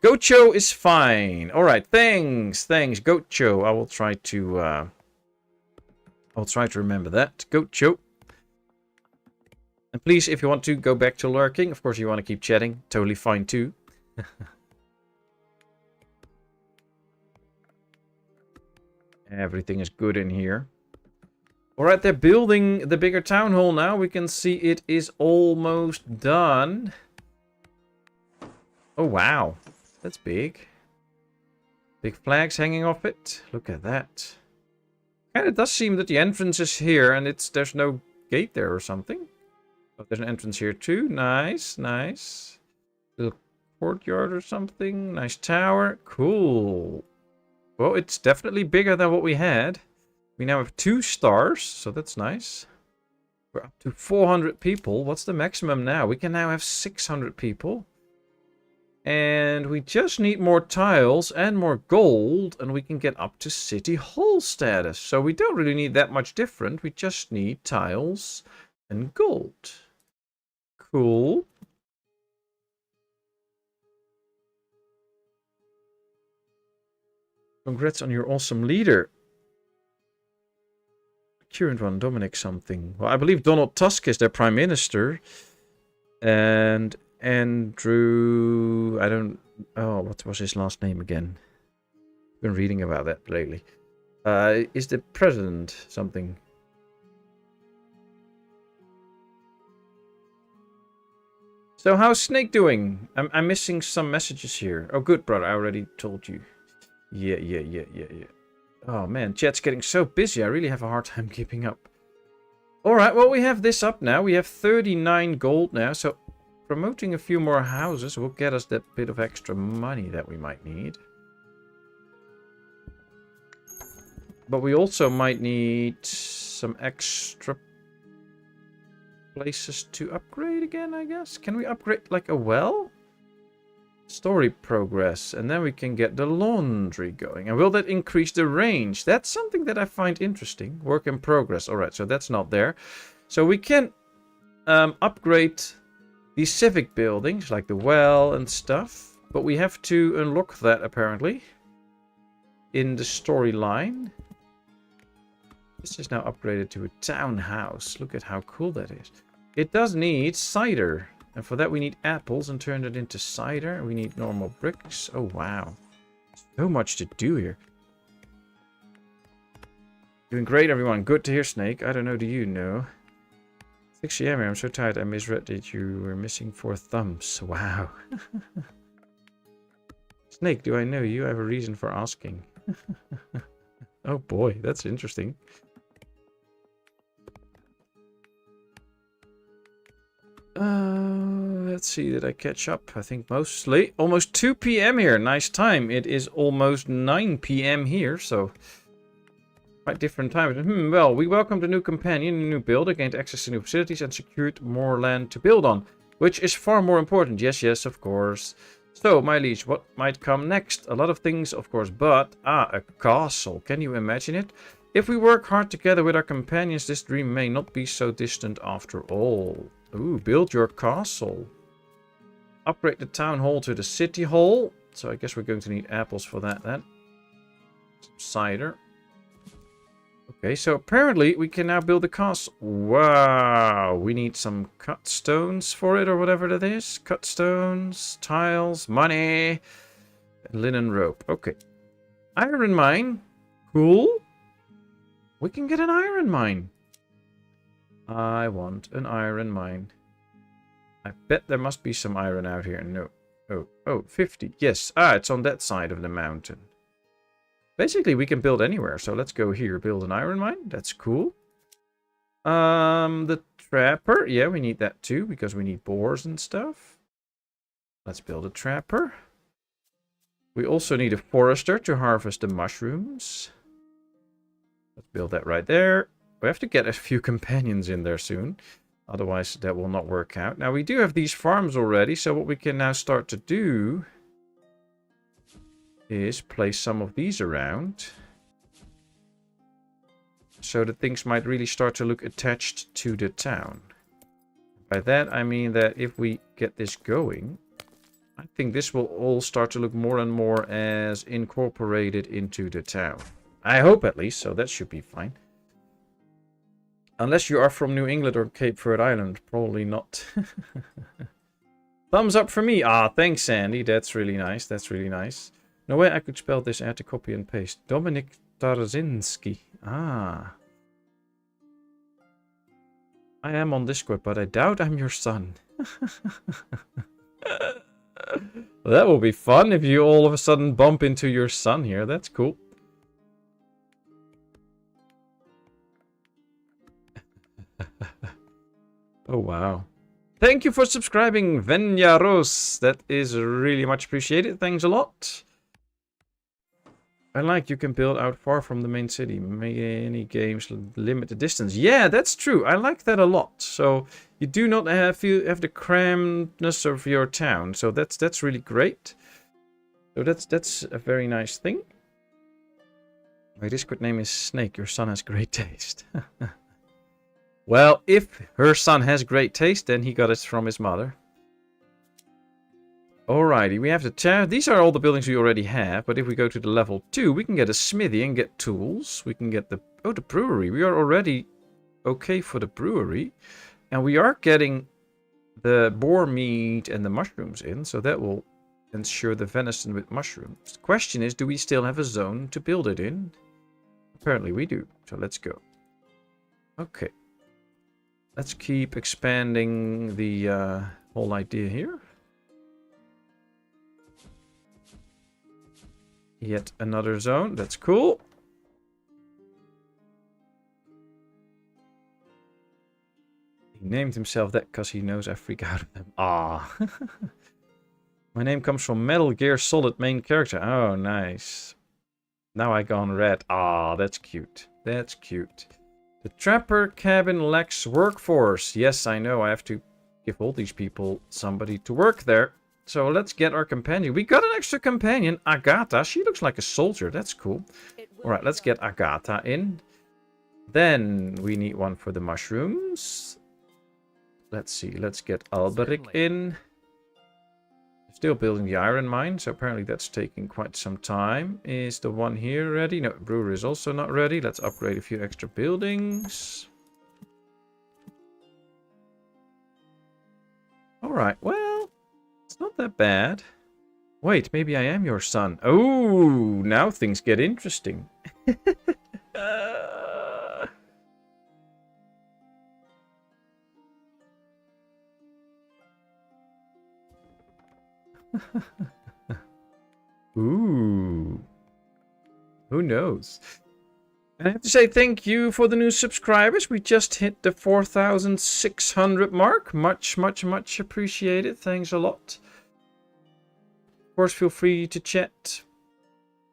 Gocho is fine. All right, thanks, Gocho. I will try to remember that. Gocho. And please, if you want to go back to lurking, of course, you want to keep chatting. Totally fine too. Everything is good in here. All right, they're building the bigger town hall now. We can see it is almost done. Oh, wow. That's big. Big flags hanging off it. Look at that. And it does seem that the entrance is here and there's no gate there or something. But there's an entrance here too. Nice, nice. Little courtyard or something. Nice tower. Cool. Well, it's definitely bigger than what we had. We now have 2 stars, so that's nice. We're up to 400 people. What's the maximum now? We can now have 600 people. And we just need more tiles and more gold, and we can get up to City Hall status. So we don't really need that much different. We just need tiles and gold. Cool. Congrats on your awesome leader. Current one, Dominic something. Well, I believe Donald Tusk is their prime minister. And Andrew... I don't... Oh, what was his last name again? I've been reading about that lately. Is the president something? So how's Snake doing? I'm missing some messages here. Oh, good, brother. I already told you. Yeah. Oh, man. Chat's getting so busy. I really have a hard time keeping up. Alright, well, we have this up now. We have 39 gold now. So promoting a few more houses will get us that bit of extra money that we might need. But we also might need some extra places to upgrade again, I guess. Can we upgrade like a well? Story progress, and then we can get the laundry going. And will that increase the range? That's something that I find interesting. Work in progress. All right, so that's not there. So we can upgrade these civic buildings, like the well and stuff. But we have to unlock that, apparently, in the storyline. This is now upgraded to a townhouse. Look at how cool that is. It does need cider. And for that we need apples and turn it into cider. We need normal bricks. Oh, wow. So much to do here. Doing great, everyone. Good to hear, Snake. I don't know, do you know? 6 AM here. I'm so tired. I misread that you were missing 4 thumbs. Wow. Snake, do I know you? I have a reason for asking. Oh, boy. That's interesting. Let's see, did I catch up? I think mostly. Almost 2 PM here. Nice time. It is almost 9 PM here, so quite different times. Well, we welcomed a new companion, a new builder, gained access to new facilities, and secured more land to build on, which is far more important. Yes, of course. So, my liege, what might come next? A lot of things, of course, but a castle. Can you imagine it? If we work hard together with our companions, this dream may not be so distant after all. Ooh, build your castle. Upgrade the town hall to the city hall. So I guess we're going to need apples for that then. Some cider. Okay, so apparently we can now build a castle. Wow, we need some cut stones for it or whatever that is. Cut stones, tiles, money, and linen rope. Okay. Iron mine. Cool. We can get an iron mine. I want an iron mine. I bet there must be some iron out here. No. Oh, 50. Yes. It's on that side of the mountain. Basically, we can build anywhere. So let's go here. Build an iron mine. That's cool. The trapper. Yeah, we need that too because we need boars and stuff. Let's build a trapper. We also need a forester to harvest the mushrooms. Let's build that right there. We have to get a few companions in there soon. Otherwise, that will not work out. Now, we do have these farms already. So what we can now start to do is place some of these around. So that things might really start to look attached to the town. By that, I mean that if we get this going, I think this will all start to look more and more as incorporated into the town. I hope at least, so that should be fine. Unless you are from New England or Cape Verde Island, probably not. Thumbs up for me. Ah, thanks, Sandy. That's really nice. That's really nice. No way I could spell this. I had to copy and paste. Dominik Tarzinski. Ah. I am on Discord, but I doubt I'm your son. Well, that will be fun if you all of a sudden bump into your son here. That's cool. Oh, wow. Thank you for subscribing, Venya Rose. That is really much appreciated. Thanks a lot. I like you can build out far from the main city. Many games limit the distance. Yeah, that's true. I like that a lot. So you do not have the crampedness of your town. So that's really great. So that's a very nice thing. My Discord name is Snake. Your son has great taste. Well, if her son has great taste, then he got it from his mother. Alrighty, we have the town. These are all the buildings we already have, but if we go to the level 2, we can get a smithy and get tools. We can get the brewery. We are already okay for the brewery. And we are getting the boar meat and the mushrooms in, so that will ensure the venison with mushrooms. The question is, do we still have a zone to build it in? Apparently we do, so let's go. Okay. Let's keep expanding the whole idea here. Yet another zone. That's cool. He named himself that because he knows I freak out of them. Ah. My name comes from Metal Gear Solid main character. Oh, nice. Now I gone red. Ah, that's cute. That's cute. The trapper cabin lacks workforce. Yes, I know. I have to give all these people somebody to work there. So let's get our companion. We got an extra companion, Agatha. She looks like a soldier. That's cool. Alright, let's get Agatha in. Then we need one for the mushrooms. Let's see. Let's get Alberic in. Still building the iron mine, so apparently that's taking quite some time. Is the one here ready? No, brewery is also not ready. Let's upgrade a few extra buildings. Alright, well, it's not that bad. Wait, maybe I am your son. Oh, now things get interesting. Ooh. Who knows? And I have to say thank you for the new subscribers. We just hit the 4,600 mark. Much, much, much appreciated. Thanks a lot. Of course, feel free to chat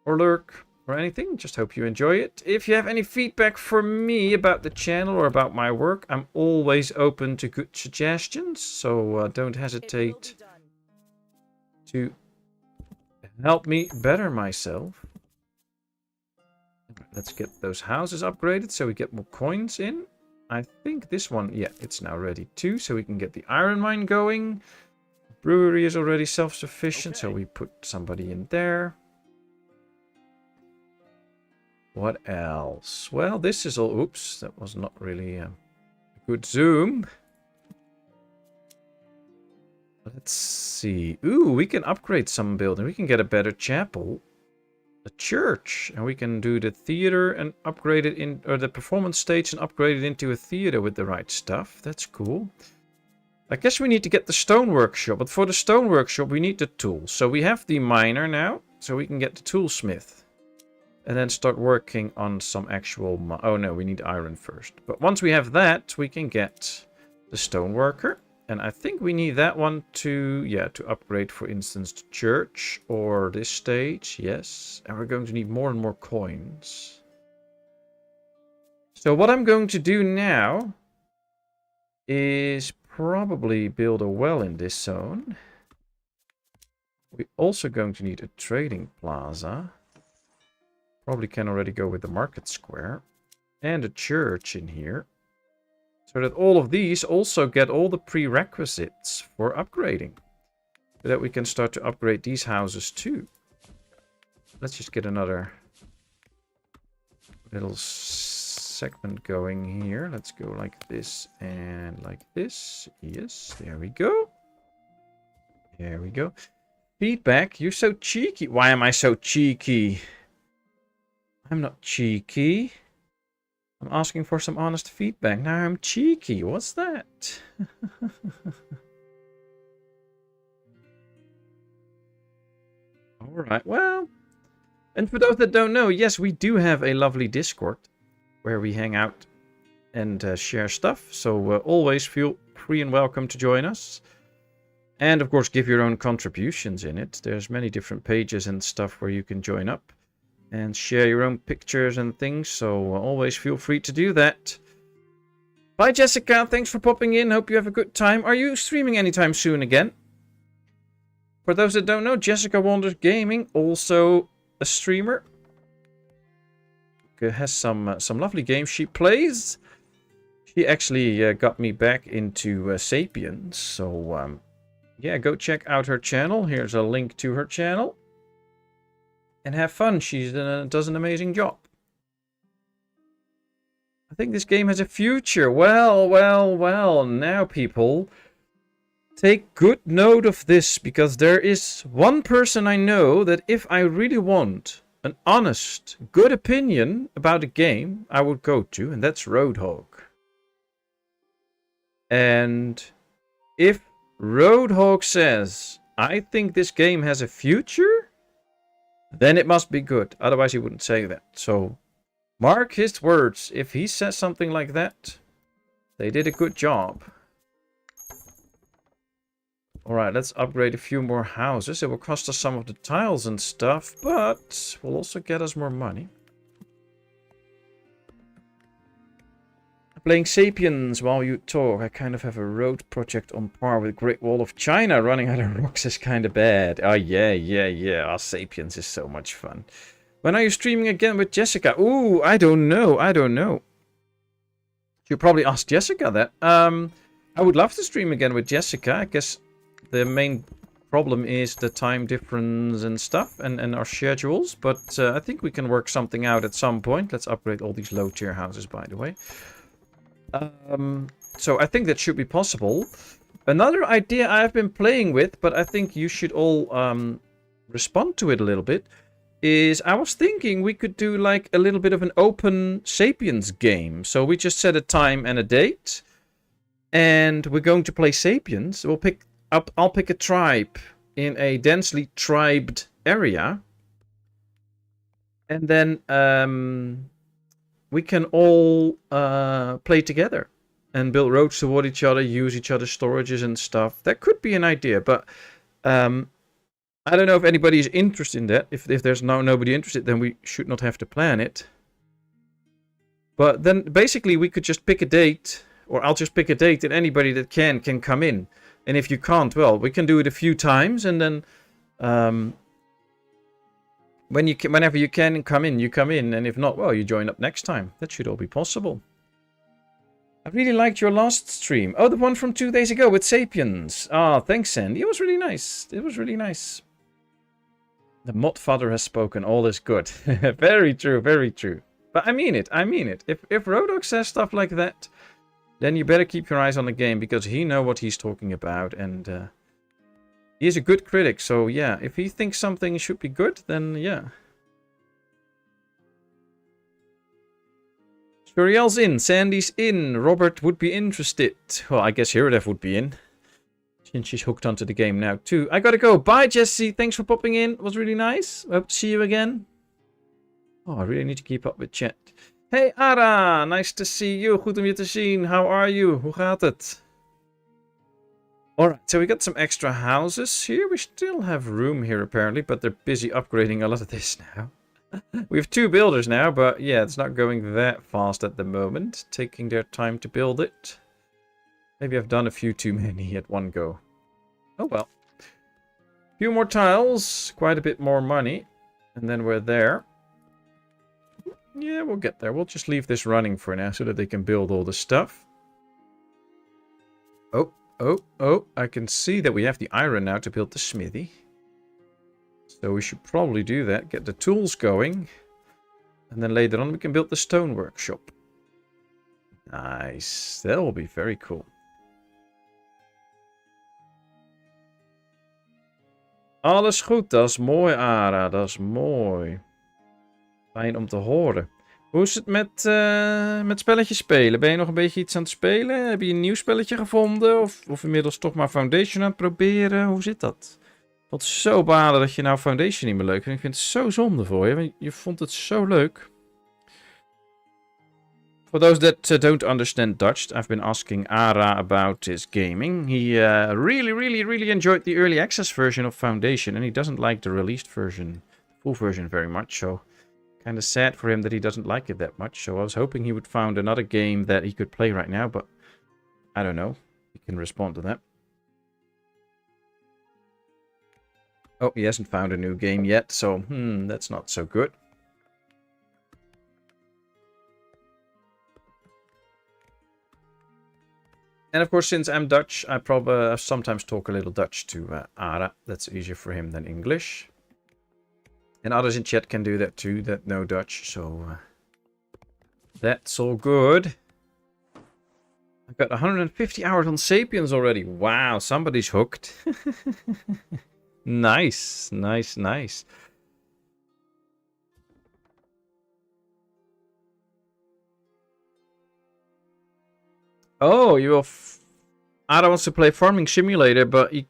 or lurk or anything. Just hope you enjoy it. If you have any feedback for me about the channel or about my work, I'm always open to good suggestions. So don't hesitate to help me better myself. Let's get those houses upgraded so we get more coins in. I think this one, yeah, it's now ready too, so we can get the iron mine going. Brewery is already self-sufficient, so we put somebody in there. What else? Well, this is all... Oops, that was not really a good zoom. Let's see. Ooh, we can upgrade some building. We can get a better chapel. A church. And we can do the theater and upgrade it in... Or the performance stage and upgrade it into a theater with the right stuff. That's cool. I guess we need to get the stone workshop. But for the stone workshop, we need the tools. So we have the miner now. So we can get the toolsmith. And then start working on some actual... Oh no, we need iron first. But once we have that, we can get the stone worker. And I think we need that one to, yeah, to upgrade, for instance, the church or this stage. Yes. And we're going to need more and more coins. So what I'm going to do now is probably build a well in this zone. We're also going to need a trading plaza. Probably can already go with the market square. And a church in here. So that all of these also get all the prerequisites for upgrading. So that we can start to upgrade these houses too. Let's just get another little segment going here. Let's go like this and like this. Yes, there we go. There we go. Feedback, you're so cheeky. Why am I so cheeky? I'm not cheeky. I'm asking for some honest feedback. Now I'm cheeky. What's that? Alright, well. And for those that don't know, yes, we do have a lovely Discord where we hang out and share stuff. So always feel free and welcome to join us. And of course, give your own contributions in it. There's many different pages and stuff where you can join up and share your own pictures and things. So always feel free to do that. Bye, Jessica. Thanks for popping in. Hope you have a good time. Are you streaming anytime soon again? For those that don't know, Jessica Wanders Gaming, also a streamer. Has some lovely games she plays. She actually got me back into Sapiens. So yeah, go check out her channel. Here's a link to her channel. And have fun. She does an amazing job. I think this game has a future. Well, well, well. Now, people, take good note of this. Because there is one person I know that if I really want an honest, good opinion about a game, I would go to. And that's Roadhog. And if Roadhog says, I think this game has a future, then it must be good. Otherwise he wouldn't say that. So mark his words. If he says something like that, they did a good job. Alright, let's upgrade a few more houses. It will cost us some of the tiles and stuff, but will also get us more money. Playing Sapiens while you talk. I kind of have a road project on par with Great Wall of China. Running out of rocks is kind of bad. Oh, yeah. Our Sapiens is so much fun. When are you streaming again with Jessica? Ooh, I don't know. You probably ask Jessica that. I would love to stream again with Jessica. I guess the main problem is the time difference and stuff and our schedules. But I think we can work something out at some point. Let's upgrade all these low tier houses, by the way. So I think that should be possible. Another idea I've been playing with, but I think you should all respond to it a little bit, is I was thinking we could do like a little bit of an open Sapiens game. So we just set a time and a date, and we're going to play Sapiens. I'll pick a tribe in a densely tribed area, and then we can all play together and build roads toward each other, use each other's storages and stuff. That could be an idea, but I don't know if anybody is interested in that. If there's nobody interested, then we should not have to plan it. But then basically we could just pick a date, or I'll just pick a date, and anybody that can come in. And if you can't, well, we can do it a few times, and then whenever you can come in, you come in, and if not, well, you join up next time. That should all be possible. I really liked your last stream. Oh, the one from 2 days ago with Sapiens. Ah, thanks, Sandy. It was really nice. It was really nice. The mod father has spoken. All is good. Very true, very true. But I mean it. I mean it. If Rodok says stuff like that, then you better keep your eyes on the game, because he knows what he's talking about, and he is a good critic. So yeah, if he thinks something should be good, then yeah. Shuriel's in, Sandy's in, Robert would be interested. Well, I guess Hiradev would be in, since she's hooked onto the game now too. I gotta go. Bye, Jesse. Thanks for popping in. It was really nice. Hope to see you again. Oh, I really need to keep up with chat. Hey, Ara. Nice to see you. Goed om je te zien. How are you? Hoe gaat het? Alright, so we got some extra houses here. We still have room here apparently, but they're busy upgrading a lot of this now. We have 2 builders now, but yeah, it's not going that fast at the moment. Taking their time to build it. Maybe I've done a few too many at one go. Oh well. A few more tiles, quite a bit more money, and then we're there. Yeah, we'll get there. We'll just leave this running for now so that they can build all the stuff. Oh, I can see that we have the iron now to build the smithy. So we should probably do that, get the tools going. And then later on we can build the stone workshop. Nice, that will be very cool. Alles goed, dat is mooi, Ara, dat is mooi. Fijn om te horen. Hoe is het met spelletjes spelen? Ben je nog een beetje iets aan het spelen? Heb je een nieuw spelletje gevonden? Of inmiddels toch maar Foundation aan het proberen? Hoe zit dat? Ik vond het zo balen dat je nou Foundation niet meer leuk vindt. Ik vind het zo zonde voor je, want je vond het zo leuk. For those that don't understand Dutch, I've been asking Ara about his gaming. He really enjoyed the early access version of Foundation, and he doesn't like the released version, full version, very much. So, kind of sad for him that he doesn't like it that much. So I was hoping he would find another game that he could play right now, but I don't know. He can respond to that. Oh, he hasn't found a new game yet, so that's not so good. And of course, since I'm Dutch, I probably sometimes talk a little Dutch to Ara. That's easier for him than English. And others in chat can do that too, that know Dutch. So that's all good. I've got 150 hours on Sapiens already. Wow, somebody's hooked. Nice. Oh, Ada wants to play Farming Simulator, but he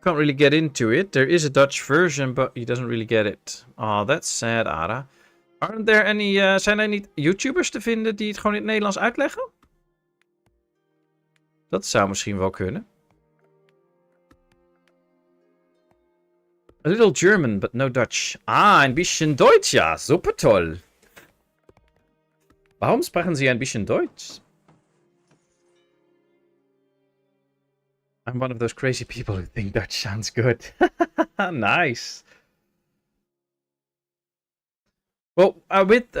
can't really get into it. There is a Dutch version, but he doesn't really get it. Oh, that's sad, Ada. Aren't there any, zijn er niet YouTubers te vinden die het gewoon in het Nederlands uitleggen? Dat zou misschien wel kunnen. A little German, but no Dutch. Ah, ein bisschen Deutsch, ja. Super toll. Warum sprechen Sie ein bisschen Deutsch? I'm one of those crazy people who think Dutch sounds good. Nice. Well, with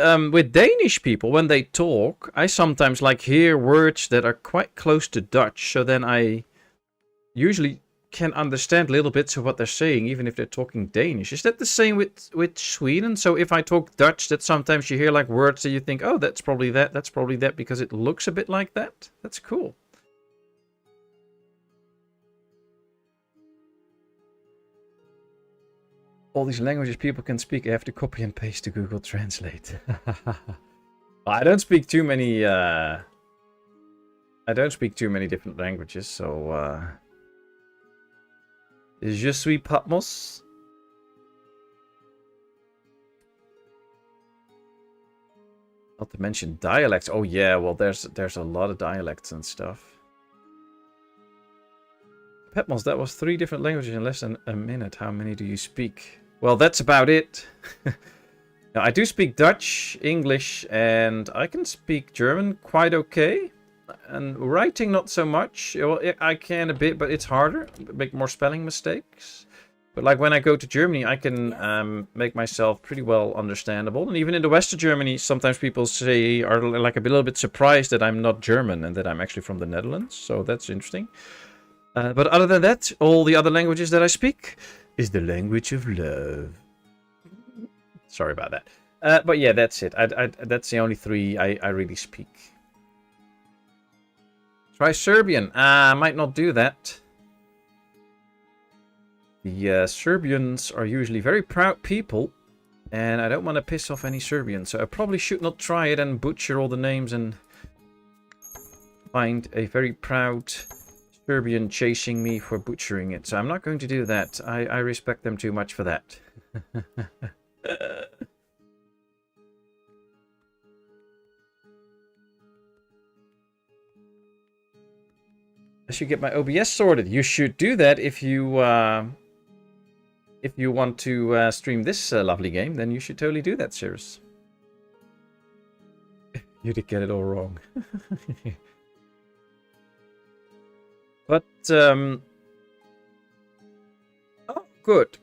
Danish people, when they talk, I sometimes hear words that are quite close to Dutch. So then I usually can understand little bits of what they're saying, even if they're talking Danish. Is that the same with Sweden? So if I talk Dutch, that sometimes you hear words that you think, oh, that's probably that because it looks a bit like that. That's cool. All these languages people can speak, I have to copy and paste to Google Translate. I don't speak too many different languages, so Je suis Patmos. Not to mention dialects. Oh yeah, well there's a lot of dialects and stuff. Patmos, that was 3 different languages in less than a minute. How many do you speak? Well, that's about it. Now, I do speak Dutch, English, and I can speak German quite okay. And writing, not so much. Well, I can a bit, but it's harder. Make more spelling mistakes. But when I go to Germany, I can make myself pretty well understandable. And even in the west of Germany, sometimes people are a little bit surprised that I'm not German and that I'm actually from the Netherlands. So that's interesting. But other than that, all the other languages that I speak is the language of love. Sorry about that. But yeah, that's it. That's the only 3 I really speak. Try Serbian. I might not do that. The Serbians are usually very proud people. And I don't want to piss off any Serbians. So I probably should not try it and butcher all the names and find a very proud Serbian chasing me for butchering it. So I'm not going to do that. I respect them too much for that. I should get my OBS sorted. You should do that if you if you want to stream this lovely game, then you should totally do that, Cirrus. You did get it all wrong. But, oh, good.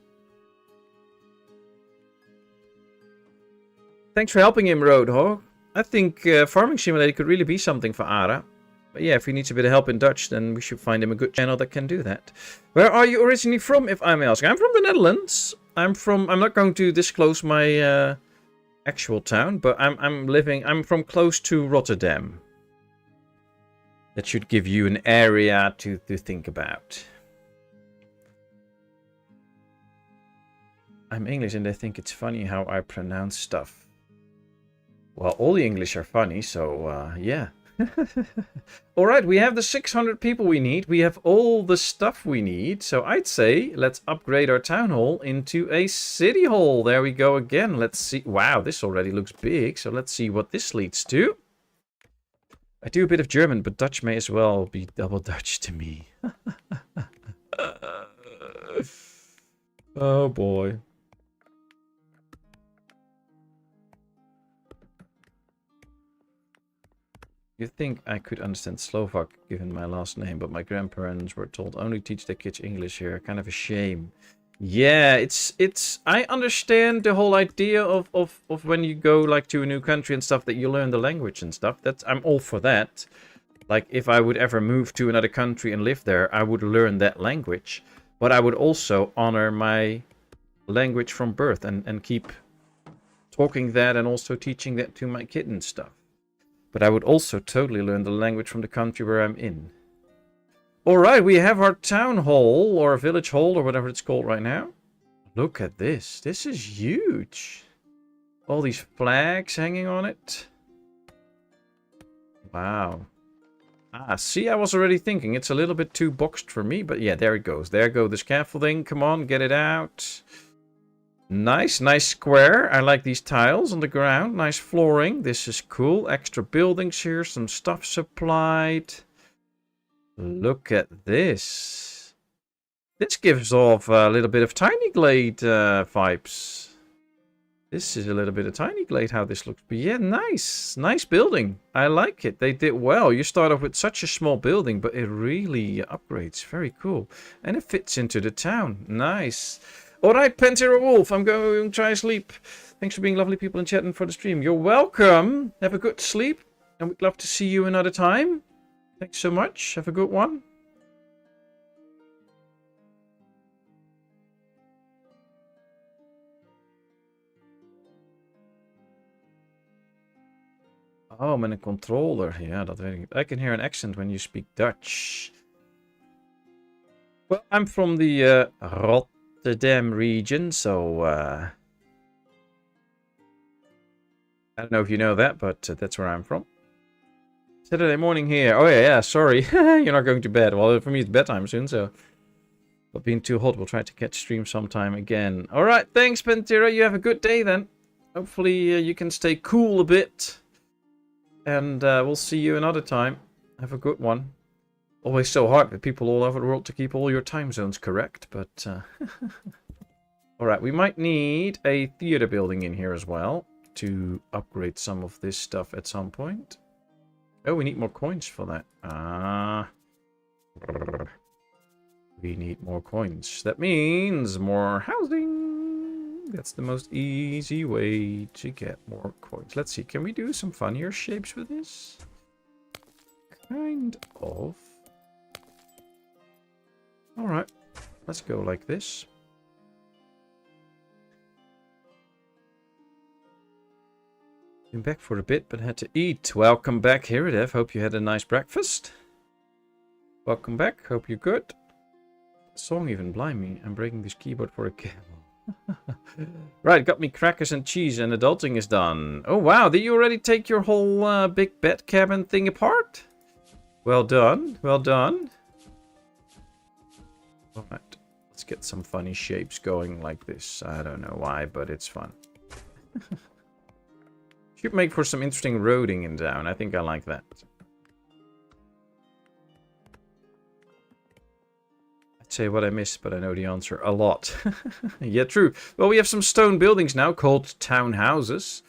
Thanks for helping him, Roadhog. I think Farming Simulator could really be something for Ara. But yeah, if he needs a bit of help in Dutch, then we should find him a good channel that can do that. Where are you originally from, if I may ask? I'm from the Netherlands. I'm not going to disclose my actual town, but I'm from close to Rotterdam. That should give you an area to think about. I'm English and they think it's funny how I pronounce stuff. Well, all the English are funny, so yeah. Alright, we have the 600 people we need. We have all the stuff we need. So I'd say let's upgrade our town hall into a city hall. There we go again. Let's see. Wow, this already looks big. So let's see what this leads to. I do a bit of German, but Dutch may as well be double Dutch to me. Oh boy. You'd think I could understand Slovak given my last name, but my grandparents were told only teach their kids English here. Kind of a shame. Yeah, it's I understand the whole idea of when you go like to a new country and stuff that you learn the language and stuff. I'm all for that. Like if I would ever move to another country and live there, I would learn that language. But I would also honor my language from birth and keep talking that and also teaching that to my kid and stuff. But I would also totally learn the language from the country where I'm in. Alright, we have our town hall, or village hall, or whatever it's called right now. Look at this. This is huge. All these flags hanging on it. Wow. Ah, see, I was already thinking it's a little bit too boxed for me. But yeah, there it goes. There goes the scaffolding. Come on, get it out. Nice, nice square. I like these tiles on the ground. Nice flooring. This is cool. Extra buildings here. Some stuff supplied. Look at this. This gives off a little bit of Tiny Glade vibes. This is a little bit of Tiny Glade how this looks. But yeah, nice. Nice building. I like it. They did well. You start off with such a small building, but it really upgrades. Very cool. And it fits into the town. Nice. Alright, Pantera Wolf, I'm going to try sleep. Thanks for being lovely people in chat and for the stream. You're welcome. Have a good sleep. And we'd love to see you another time. Thanks so much. Have a good one. Oh, met een controller. Ja, dat weet ik. I can hear an accent when you speak Dutch. Well, I'm from the Rotterdam region, so I don't know if you know that, but that's where I'm from. Saturday morning here. Oh yeah, sorry. You're not going to bed. Well, for me it's bedtime soon, so. But being too hot, we'll try to catch stream sometime again. Alright, thanks Pantera. You have a good day then. Hopefully you can stay cool a bit. And we'll see you another time. Have a good one. Always so hard with people all over the world to keep all your time zones correct, but... Alright, we might need a theater building in here as well to upgrade some of this stuff at some point. Oh, we need more coins for that. Ah. We need more coins. That means more housing. That's the most easy way to get more coins. Let's see, can we do some funnier shapes with this? Kind of. Alright, let's go like this. Been back for a bit, but had to eat. Welcome back, Hiridev. Hope you had a nice breakfast. Welcome back. Hope you're good. Song even, blimey. I'm breaking this keyboard for a camel. Right, got me crackers and cheese and adulting is done. Oh, wow. Did you already take your whole big bed cabin thing apart? Well done. Well done. Alright. Let's get some funny shapes going like this. I don't know why, but it's fun. Should make for some interesting roading in town. I think I like that. I Tell you what I missed, but I know the answer a lot. Yeah, true. Well, we have some stone buildings now called townhouses.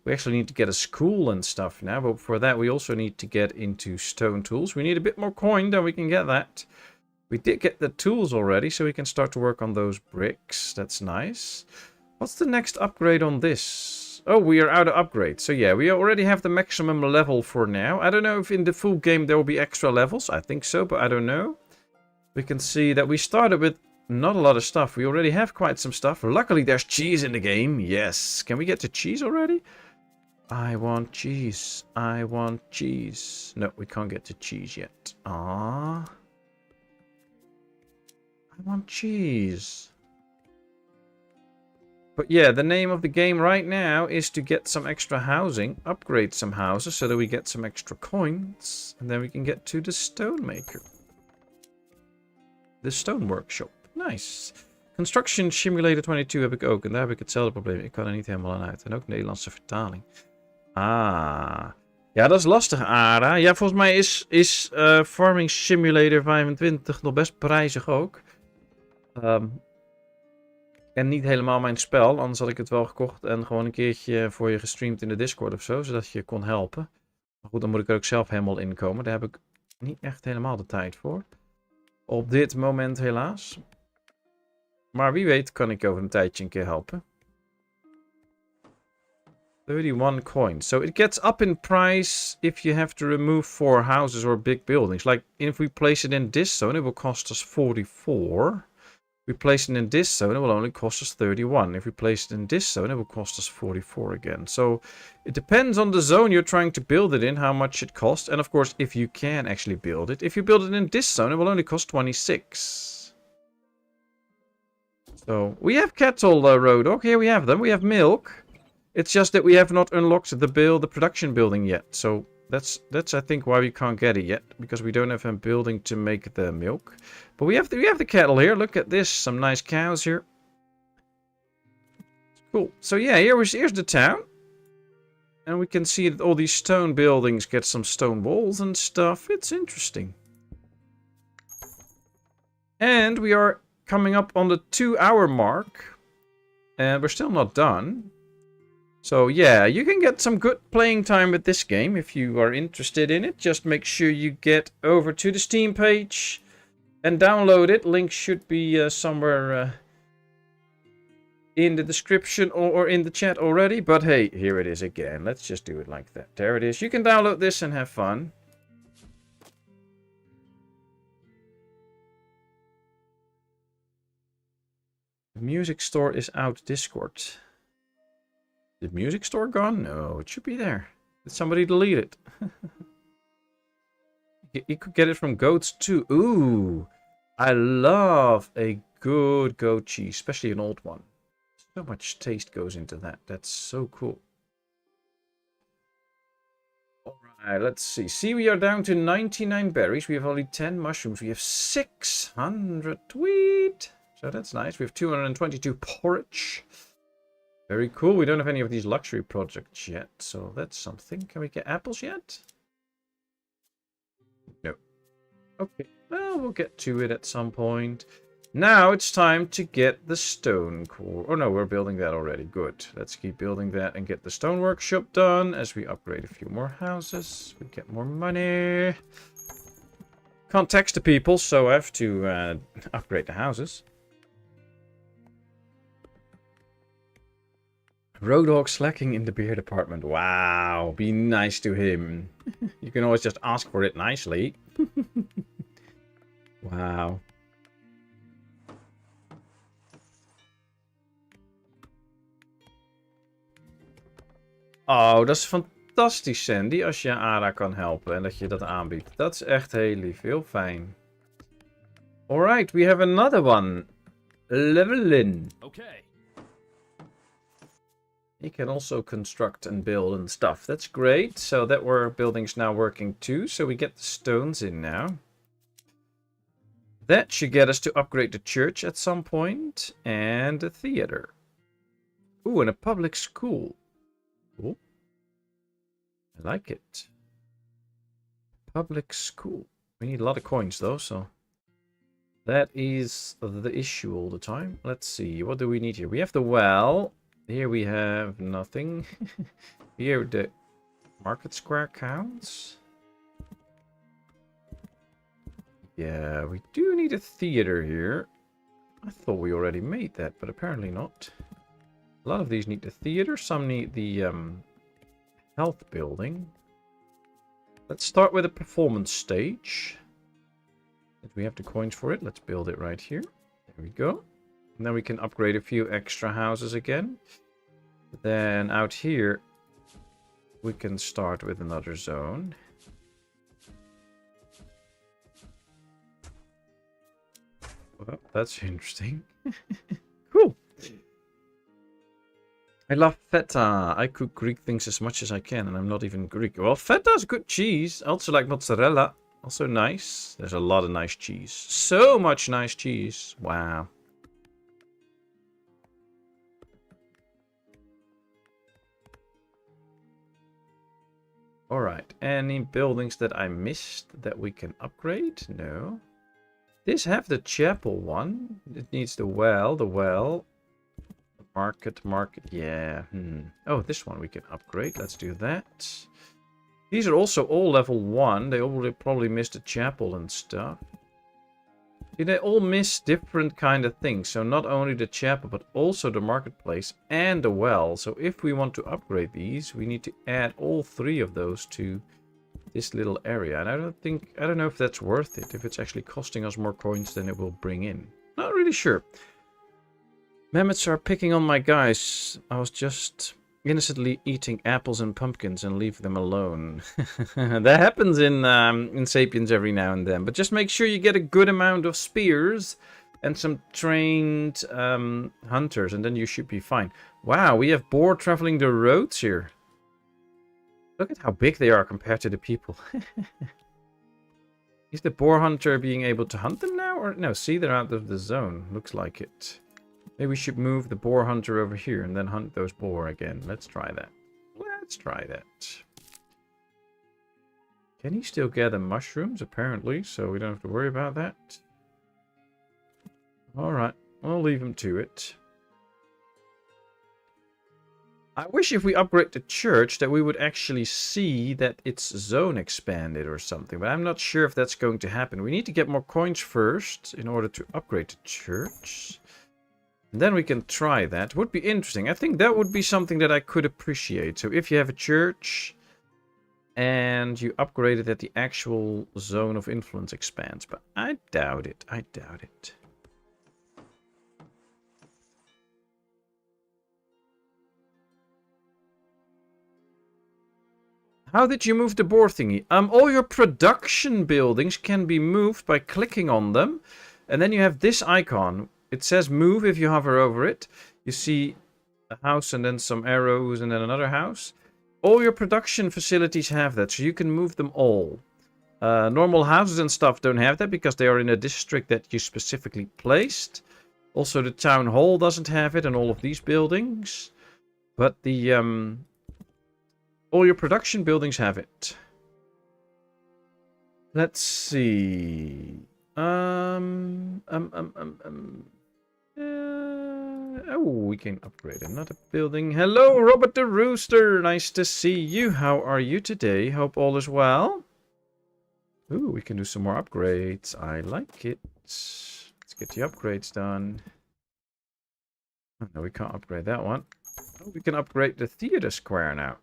We actually need to get a school and stuff now, but for that we also need to get into stone tools. We need a bit more coin, then we can get that. We did get the tools already, so we can start to work on those bricks. That's nice. What's the next upgrade on this? Oh, we are out of upgrades. So yeah, we already have the maximum level for now. I don't know if in the full game there will be extra levels. I think so, but I don't know. We can see that we started with not a lot of stuff. We already have quite some stuff. Luckily, there's cheese in the game. Yes. Can we get to cheese already? I want cheese. I want cheese. No, we can't get to cheese yet. Ah. I want cheese. But yeah, the name of the game right now is to get some extra housing, upgrade some houses so that we get some extra coins, and then we can get to the stone maker. De stone workshop. Nice. Construction Simulator 22 heb ik ook. En daar heb ik hetzelfde probleem. Ik kan er niet helemaal aan uit. En ook Nederlandse vertaling. Ah. Ja, dat is lastig, Ara. Ja, volgens mij is Farming Simulator 25 nog best prijzig ook. En niet helemaal mijn spel. Anders had ik het wel gekocht en gewoon een keertje voor je gestreamd in de Discord of zo. Zodat je kon helpen. Maar goed, dan moet ik er ook zelf helemaal in komen. Daar heb ik niet echt helemaal de tijd voor. Op dit moment helaas. Maar wie weet kan ik over een tijdje een keer helpen. 31 coins. So it gets up in price if you have to remove 4 houses or big buildings. Like if we place it in this zone, it will cost us 44. If we place it in this zone, it will only cost us 31. If we place it in this zone, it will cost us 44 again. So it depends on the zone you're trying to build it in, how much it costs. And of course, if you can actually build it. If you build it in this zone, it will only cost 26. So we have cattle, Road Dog. Here we have them. We have milk. It's just that we have not unlocked the production building yet. So that's I think why we can't get it yet, because we don't have a building to make the milk. But we have the cattle here. Look at this, some nice cows here. Cool. So yeah, here's the town, and we can see that all these stone buildings get some stone walls and stuff. It's interesting. And we are coming up on the 2-hour mark, and we're still not done. So yeah, you can get some good playing time with this game if you are interested in it. Just make sure you get over to the Steam page and download it. Link should be somewhere in the description or in the chat already. But hey, here it is again. Let's just do it like that. There it is. You can download this and have fun. The music store is out Discord. The music store gone? No, it should be there. Did somebody delete it? You could get it from goats too. Ooh, I love a good goat cheese, especially an old one. So much taste goes into that. That's so cool. Alright, let's see. See, we are down to 99 berries. We have only 10 mushrooms. We have 600 wheat. So that's nice. We have 222 porridge. Very cool. We don't have any of these luxury projects yet, so that's something. Can we get apples yet? No. Okay. Well, we'll get to it at some point. Now it's time to get the stone core. Oh no, we're building that already. Good. Let's keep building that and get the stone workshop done as we upgrade a few more houses. We get more money. Can't text the people, so I have to upgrade the houses. Roadhog slacking in the beer department. Wow, be nice to him. You can always just ask for it nicely. Wow. Oh, dat is fantastisch, Sandy, als je Ara kan helpen en dat je dat aanbiedt. Dat is echt heel lief, heel fijn. Alright, we have another one. Levelin. Okay. You can also construct and build and stuff. That's great. So that our building's now working too. So we get the stones in now. That should get us to upgrade the church at some point. And the theater. Ooh, and a public school. Cool. I like it. Public school. We need a lot of coins though, so. That is the issue all the time. Let's see, what do we need here? We have the well. Here we have nothing. Here the market square counts. Yeah, we do need a theater here. I thought we already made that, but apparently not. A lot of these need the theater. Some need the health building. Let's start with a performance stage. If we have the coins for it, let's build it right here. There we go. And then we can upgrade a few extra houses again. Then out here, we can start with another zone. Well, that's interesting. Cool. I love feta. I cook Greek things as much as I can, and I'm not even Greek. Well, feta is good cheese. I also like mozzarella. Also nice. There's a lot of nice cheese. So much nice cheese. Wow. Alright. Any buildings that I missed that we can upgrade? No. This have the chapel one. It needs the well. The well. Market. Yeah. Oh, this one we can upgrade. Let's do that. These are also all level 1. They all probably missed the chapel and stuff. See, they all miss different kind of things. So not only the chapel, but also the marketplace and the well. So if we want to upgrade these, we need to add all 3 of those to this little area. And I don't know if that's worth it. If it's actually costing us more coins than it will bring in. Not really sure. Mammoths are picking on my guys. I was just innocently eating apples and pumpkins and leave them alone. That happens in Sapiens every now and then. But just make sure you get a good amount of spears and some trained hunters, and then you should be fine. Wow, we have boar traveling the roads here. Look at how big they are compared to the people. Is the boar hunter being able to hunt them now? Or no, see, they're out of the zone. Looks like it. Maybe we should move the boar hunter over here and then hunt those boar again. Let's try that. Let's try that. Can he still gather mushrooms? Apparently, so we don't have to worry about that. Alright, I'll leave him to it. I wish if we upgrade the church that we would actually see that its zone expanded or something. But I'm not sure if that's going to happen. We need to get more coins first in order to upgrade the church. And then we can try that. Would be interesting. I think that would be something that I could appreciate. So if you have a church and you upgrade it, that the actual zone of influence expands. But I doubt it. I doubt it. How did you move the boar thingy? All your production buildings can be moved by clicking on them. And then you have this icon. It says move if you hover over it. You see a house and then some arrows and then another house. All your production facilities have that, so you can move them all. Normal houses and stuff don't have that because they are in a district that you specifically placed. Also, the town hall doesn't have it and all of these buildings. But the all your production buildings have it. Let's see. Oh, we can upgrade another building. Hello, Robert the Rooster. Nice to see you. How are you today? Hope all is well. Ooh, we can do some more upgrades. I like it. Let's get the upgrades done. Oh, no, we can't upgrade that one. Oh, we can upgrade the theater square now.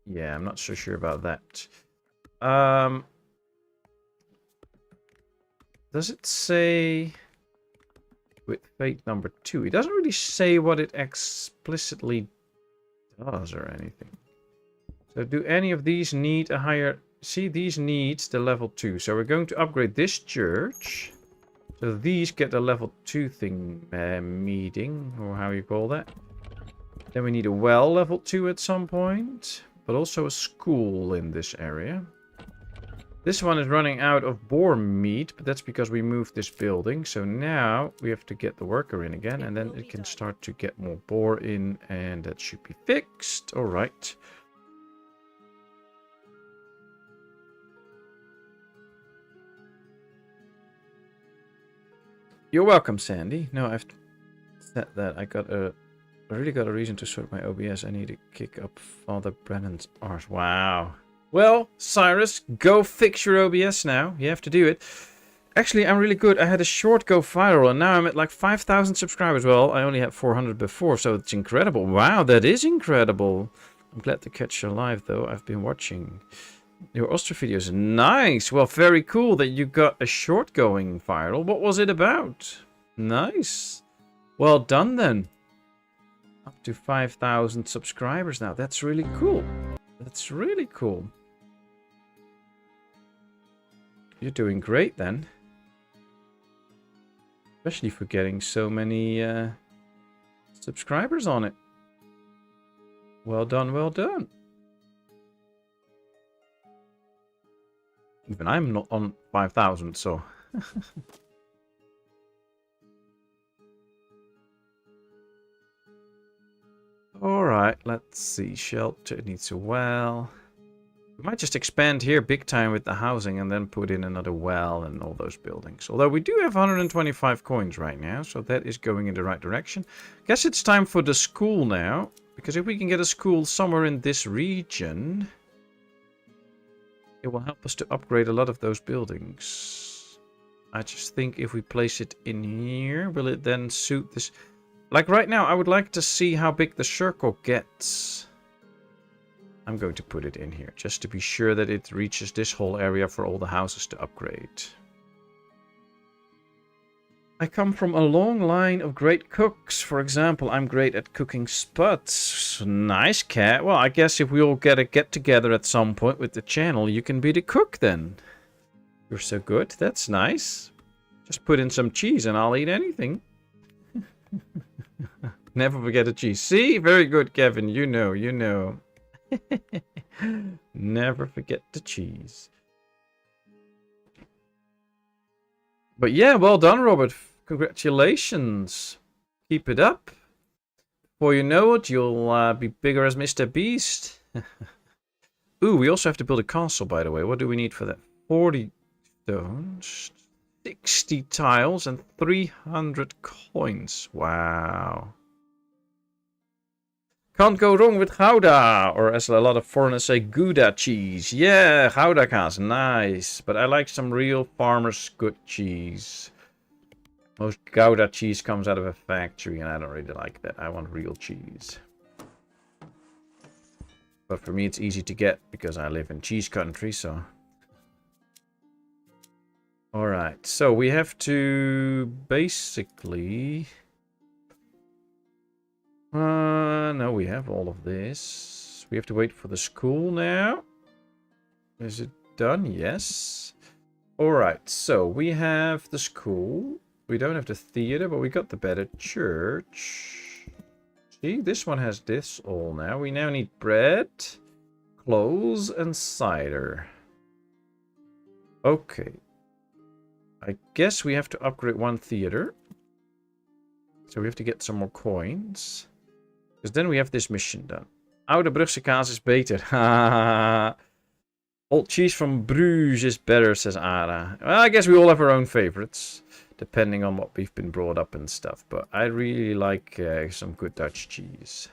Yeah, I'm not so sure about that. Does it say with fate number 2? It doesn't really say what it explicitly does or anything. So do any of these need a higher... See, these need the level 2. So we're going to upgrade this church. So these get a level 2 thing meeting, or how you call that. Then we need a well level 2 at some point. But also a school in this area. This one is running out of boar meat, but that's because we moved this building. So now we have to get the worker in again, and then it can start to get more boar in, and that should be fixed. All right. You're welcome, Sandy. No, I've said that. I really got a reason to sort my OBS. I need to kick up Father Brennan's arse. Wow. Well, Cyrus, go fix your OBS now. You have to do it. Actually, I'm really good. I had a short go viral, and now I'm at like 5,000 subscribers. Well, I only had 400 before, so it's incredible. Wow, that is incredible. I'm glad to catch you live, though. I've been watching your Oster videos. Nice. Well, very cool that you got a short going viral. What was it about? Nice. Well done, then. Up to 5,000 subscribers now. That's really cool. That's really cool. You're doing great, then. Especially for getting so many subscribers on it. Well done, well done. Even I'm not on 5,000, so... Alright, let's see. Shelter needs a well. We might just expand here big time with the housing and then put in another well and all those buildings. Although we do have 125 coins right now, so that is going in the right direction. Guess it's time for the school now. Because if we can get a school somewhere in this region, it will help us to upgrade a lot of those buildings. I just think if we place it in here, will it then suit this? Like right now, I would like to see how big the circle gets. I'm going to put it in here, just to be sure that it reaches this whole area for all the houses to upgrade. I come from a long line of great cooks. For example, I'm great at cooking spuds. Nice, cat. Well, I guess if we all get a get-together at some point with the channel, you can be the cook then. You're so good. That's nice. Just put in some cheese and I'll eat anything. Never forget a cheese. See? Very good, Kevin. You know, you know. Never forget the cheese. But yeah, well done, Robert. Congratulations. Keep it up. Before you know it, you'll be bigger as Mr. Beast. Ooh, we also have to build a castle, by the way. What do we need for that? 40 stones, 60 tiles, and 300 coins. Wow. Can't go wrong with Gouda, or as a lot of foreigners say, Gouda cheese. Yeah, Gouda kaas, nice. But I like some real farmer's good cheese. Most Gouda cheese comes out of a factory, and I don't really like that. I want real cheese. But for me, it's easy to get, because I live in cheese country, so... Alright, so we have to basically... no, we have all of this. We have to wait for the school now. Is it done? Yes. Alright, so we have the school. We don't have the theater, but we got the better church. See, this one has this all now. We now need bread, clothes, and cider. Okay. I guess we have to upgrade one theater. So we have to get some more coins. Because then we have this mission done. Oude Brugse kaas is beter. Old cheese from Bruges is better, says Ara. Well, I guess we all have our own favorites. Depending on what we've been brought up and stuff. But I really like some good Dutch cheese.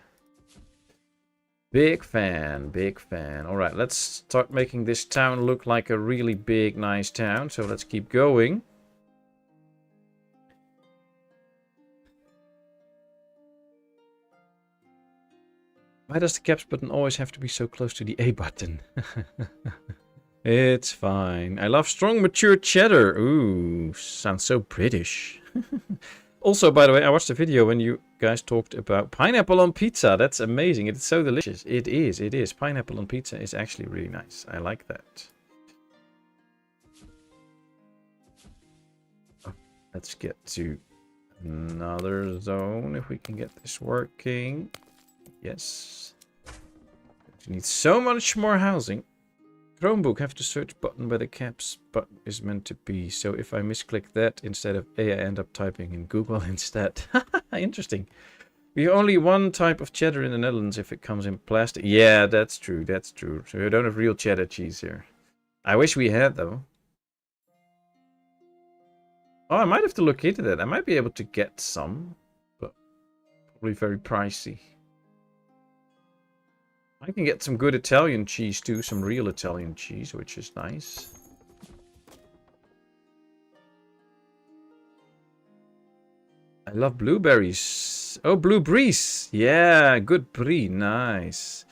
Big fan, big fan. Alright, let's start making this town look like a really big, nice town. So let's keep going. Why does the caps button always have to be so close to the A button? It's fine. I love strong, mature cheddar. Ooh, sounds so British. Also, by the way, I watched a video when you guys talked about pineapple on pizza. That's amazing. It's so delicious. It is, it is. Pineapple on pizza is actually really nice. I like that. Oh, let's get to another zone if we can get this working. Yes. You need so much more housing. Chromebook have to search button where the caps button is meant to be. So if I misclick that instead of A, I end up typing in Google instead. Interesting. We have only one type of cheddar in the Netherlands if it comes in plastic. Yeah, that's true. That's true. So we don't have real cheddar cheese here. I wish we had, though. Oh, I might have to look into that. I might be able to get some, but probably very pricey. I can get some good Italian cheese too, some real Italian cheese, which is nice. I love blueberries. Oh, blueberries. Yeah, good brie. Nice.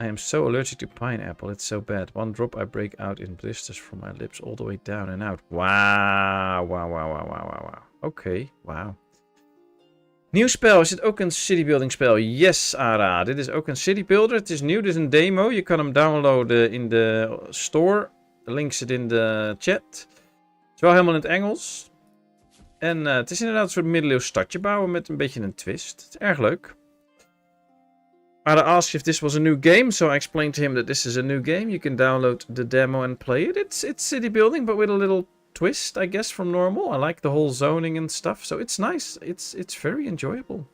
I am so allergic to pineapple. It's so bad. One drop I break out in blisters from my lips all the way down and out. Wow. Wow, wow, wow, wow, wow, wow. Okay, wow. Nieuw spel. Is dit ook een citybuilding spel? Yes, Ara. Dit is ook een citybuilder. Het is nieuw. Dit is een demo. Je kan hem downloaden in de store. De link zit in de chat. Het is wel helemaal in het Engels. En het is inderdaad een soort middeleeuws stadje bouwen met een beetje een twist. Het is erg leuk. Ara asked if this was a new game, so I explained to him that this is a new game. You can download the demo and play it. It's city building, but with a little twist, I guess, from normal. I like the whole zoning and stuff, so it's nice. It's very enjoyable.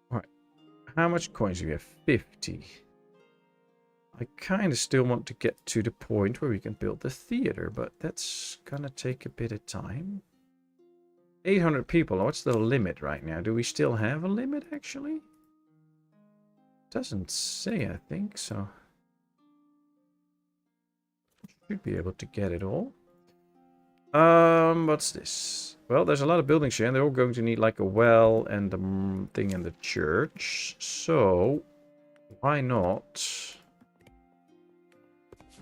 Alright, how much coins do we have? 50. I kind of still want to get to the point where we can build the theater, but that's gonna take a bit of time. 800 people. What's the limit right now? Do we still have a limit, actually? Doesn't say, I think, so should be able to get it all. What's this? Well, there's a lot of buildings here, and they're all going to need like a well and the thing in the church. So why not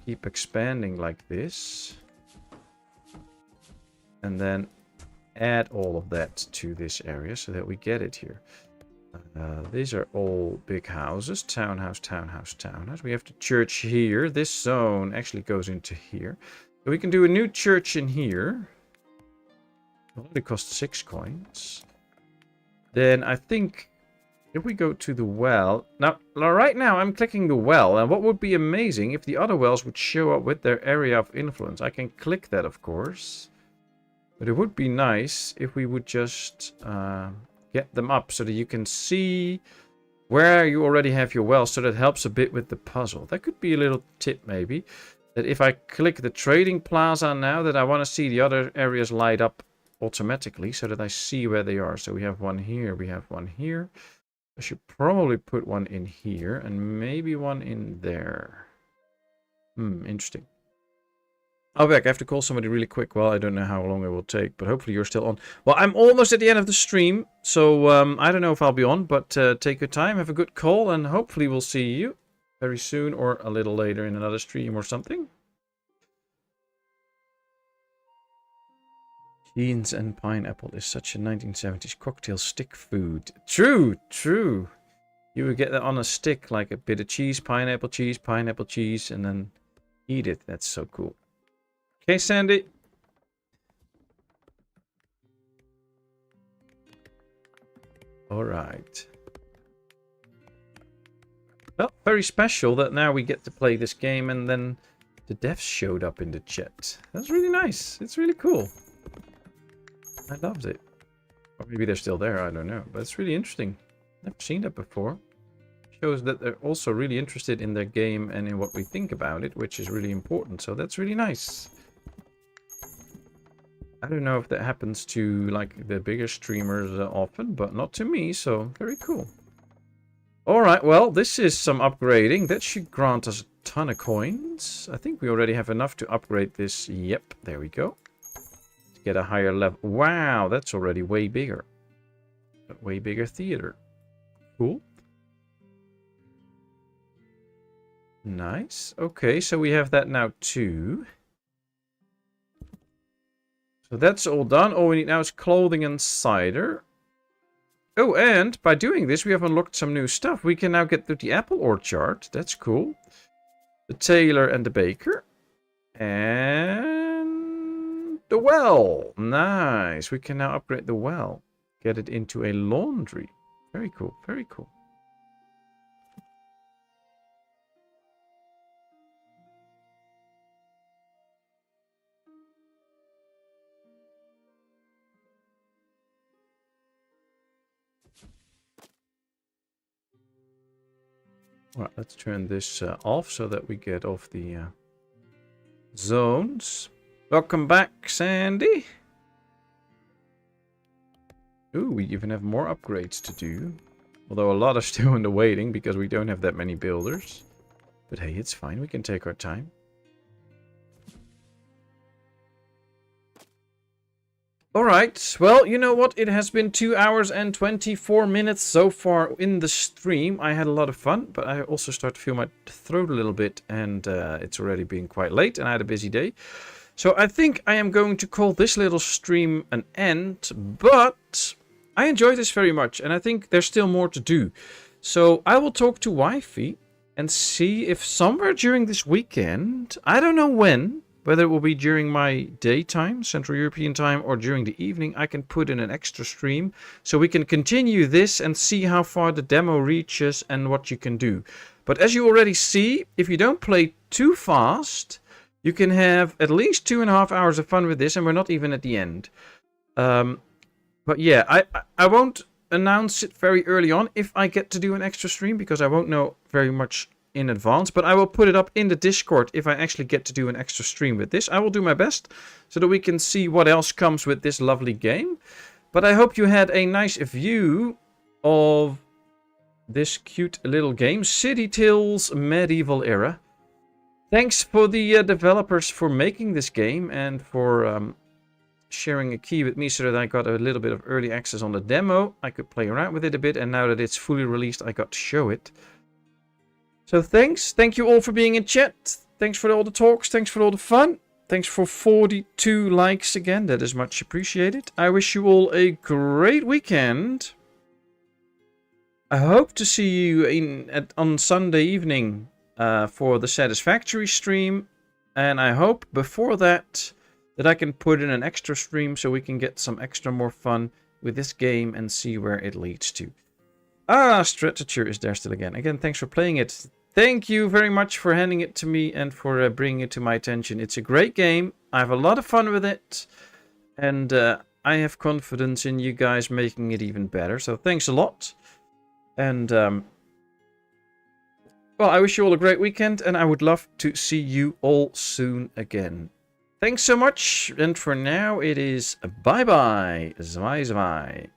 keep expanding like this, and then add all of that to this area so that we get it here. These are all big houses. Townhouse, townhouse, townhouse. We have the church here. This zone actually goes into here. So we can do a new church in here. It only costs 6 coins. Then I think if we go to the well. Now, right now I'm clicking the well. And what would be amazing if the other wells would show up with their area of influence. I can click that, of course. But it would be nice if we would just... get them up so that you can see where you already have your wells, so that helps a bit with the puzzle. That could be a little tip maybe, that if I click the trading plaza now, that I want to see the other areas light up automatically so that I see where they are. So we have one here, we have one here. I should probably put one in here and maybe one in there. Interesting. I'll be back. I have to call somebody really quick. Well, I don't know how long it will take, but hopefully you're still on. Well, I'm almost at the end of the stream, so I don't know if I'll be on, but take your time, have a good call, and hopefully we'll see you very soon or a little later in another stream or something. Beans and pineapple is such a 1970s cocktail stick food. True, true. You would get that on a stick, like a bit of cheese, pineapple cheese, and then eat it. That's so cool. Okay, Sandy. All right. Well, very special that now we get to play this game and then the devs showed up in the chat. That's really nice. It's really cool. I loved it. Or maybe they're still there, I don't know. But it's really interesting. Never seen that before. Shows that they're also really interested in their game and in what we think about it, which is really important. So that's really nice. I don't know if that happens to like the bigger streamers often, but not to me, so very cool. Alright, well, this is some upgrading. That should grant us a ton of coins. I think we already have enough to upgrade this. Yep, there we go. To get a higher level. Wow, that's already way bigger. A way bigger theater. Cool. Nice. Okay, so we have that now too. So that's all done. All we need now is clothing and cider. Oh, and by doing this, we have unlocked some new stuff. We can now get to the apple orchard. That's cool. The tailor and the baker. And the well. Nice. We can now upgrade the well. Get it into a laundry. Very cool. Very cool. Right, let's turn this off so that we get off the zones. Welcome back, Sandy. Ooh, we even have more upgrades to do. Although a lot are still in the waiting because we don't have that many builders. But hey, it's fine. We can take our time. Alright, well, you know what? It has been 2 hours and 24 minutes so far in the stream. I had a lot of fun, but I also start to feel my throat a little bit. And it's already been quite late and I had a busy day. So I think I am going to call this little stream an end. But I enjoyed this very much and I think there's still more to do. So I will talk to Wifey and see if somewhere during this weekend, I don't know when, whether it will be during my daytime, Central European time, or during the evening, I can put in an extra stream. So we can continue this and see how far the demo reaches and what you can do. But as you already see, if you don't play too fast, you can have at least 2.5 hours of fun with this, and we're not even at the end. But yeah, I won't announce it very early on if I get to do an extra stream, because I won't know very much in advance, but I will put it up in the Discord if I actually get to do an extra stream with this. I will do my best so that we can see what else comes with this lovely game. But I hope you had a nice view of this cute little game, City Tales Medieval Era. Thanks for the developers for making this game and for sharing a key with me so that I got a little bit of early access on the demo. I could play around with it a bit, and now that it's fully released, I got to show it. So thanks. Thank you all for being in chat. Thanks for all the talks. Thanks for all the fun. Thanks for 42 likes again. That is much appreciated. I wish you all a great weekend. I hope to see you on Sunday evening for the Satisfactory stream. And I hope before that I can put in an extra stream so we can get some extra more fun with this game and see where it leads to. Ah, Strategy is there still again. Again, thanks for playing it. Thank you very much for handing it to me and for bringing it to my attention. It's a great game. I have a lot of fun with it. And I have confidence in you guys making it even better. So thanks a lot. And, well, I wish you all a great weekend. And I would love to see you all soon again. Thanks so much. And for now, it is bye-bye. Zwaai zwaai.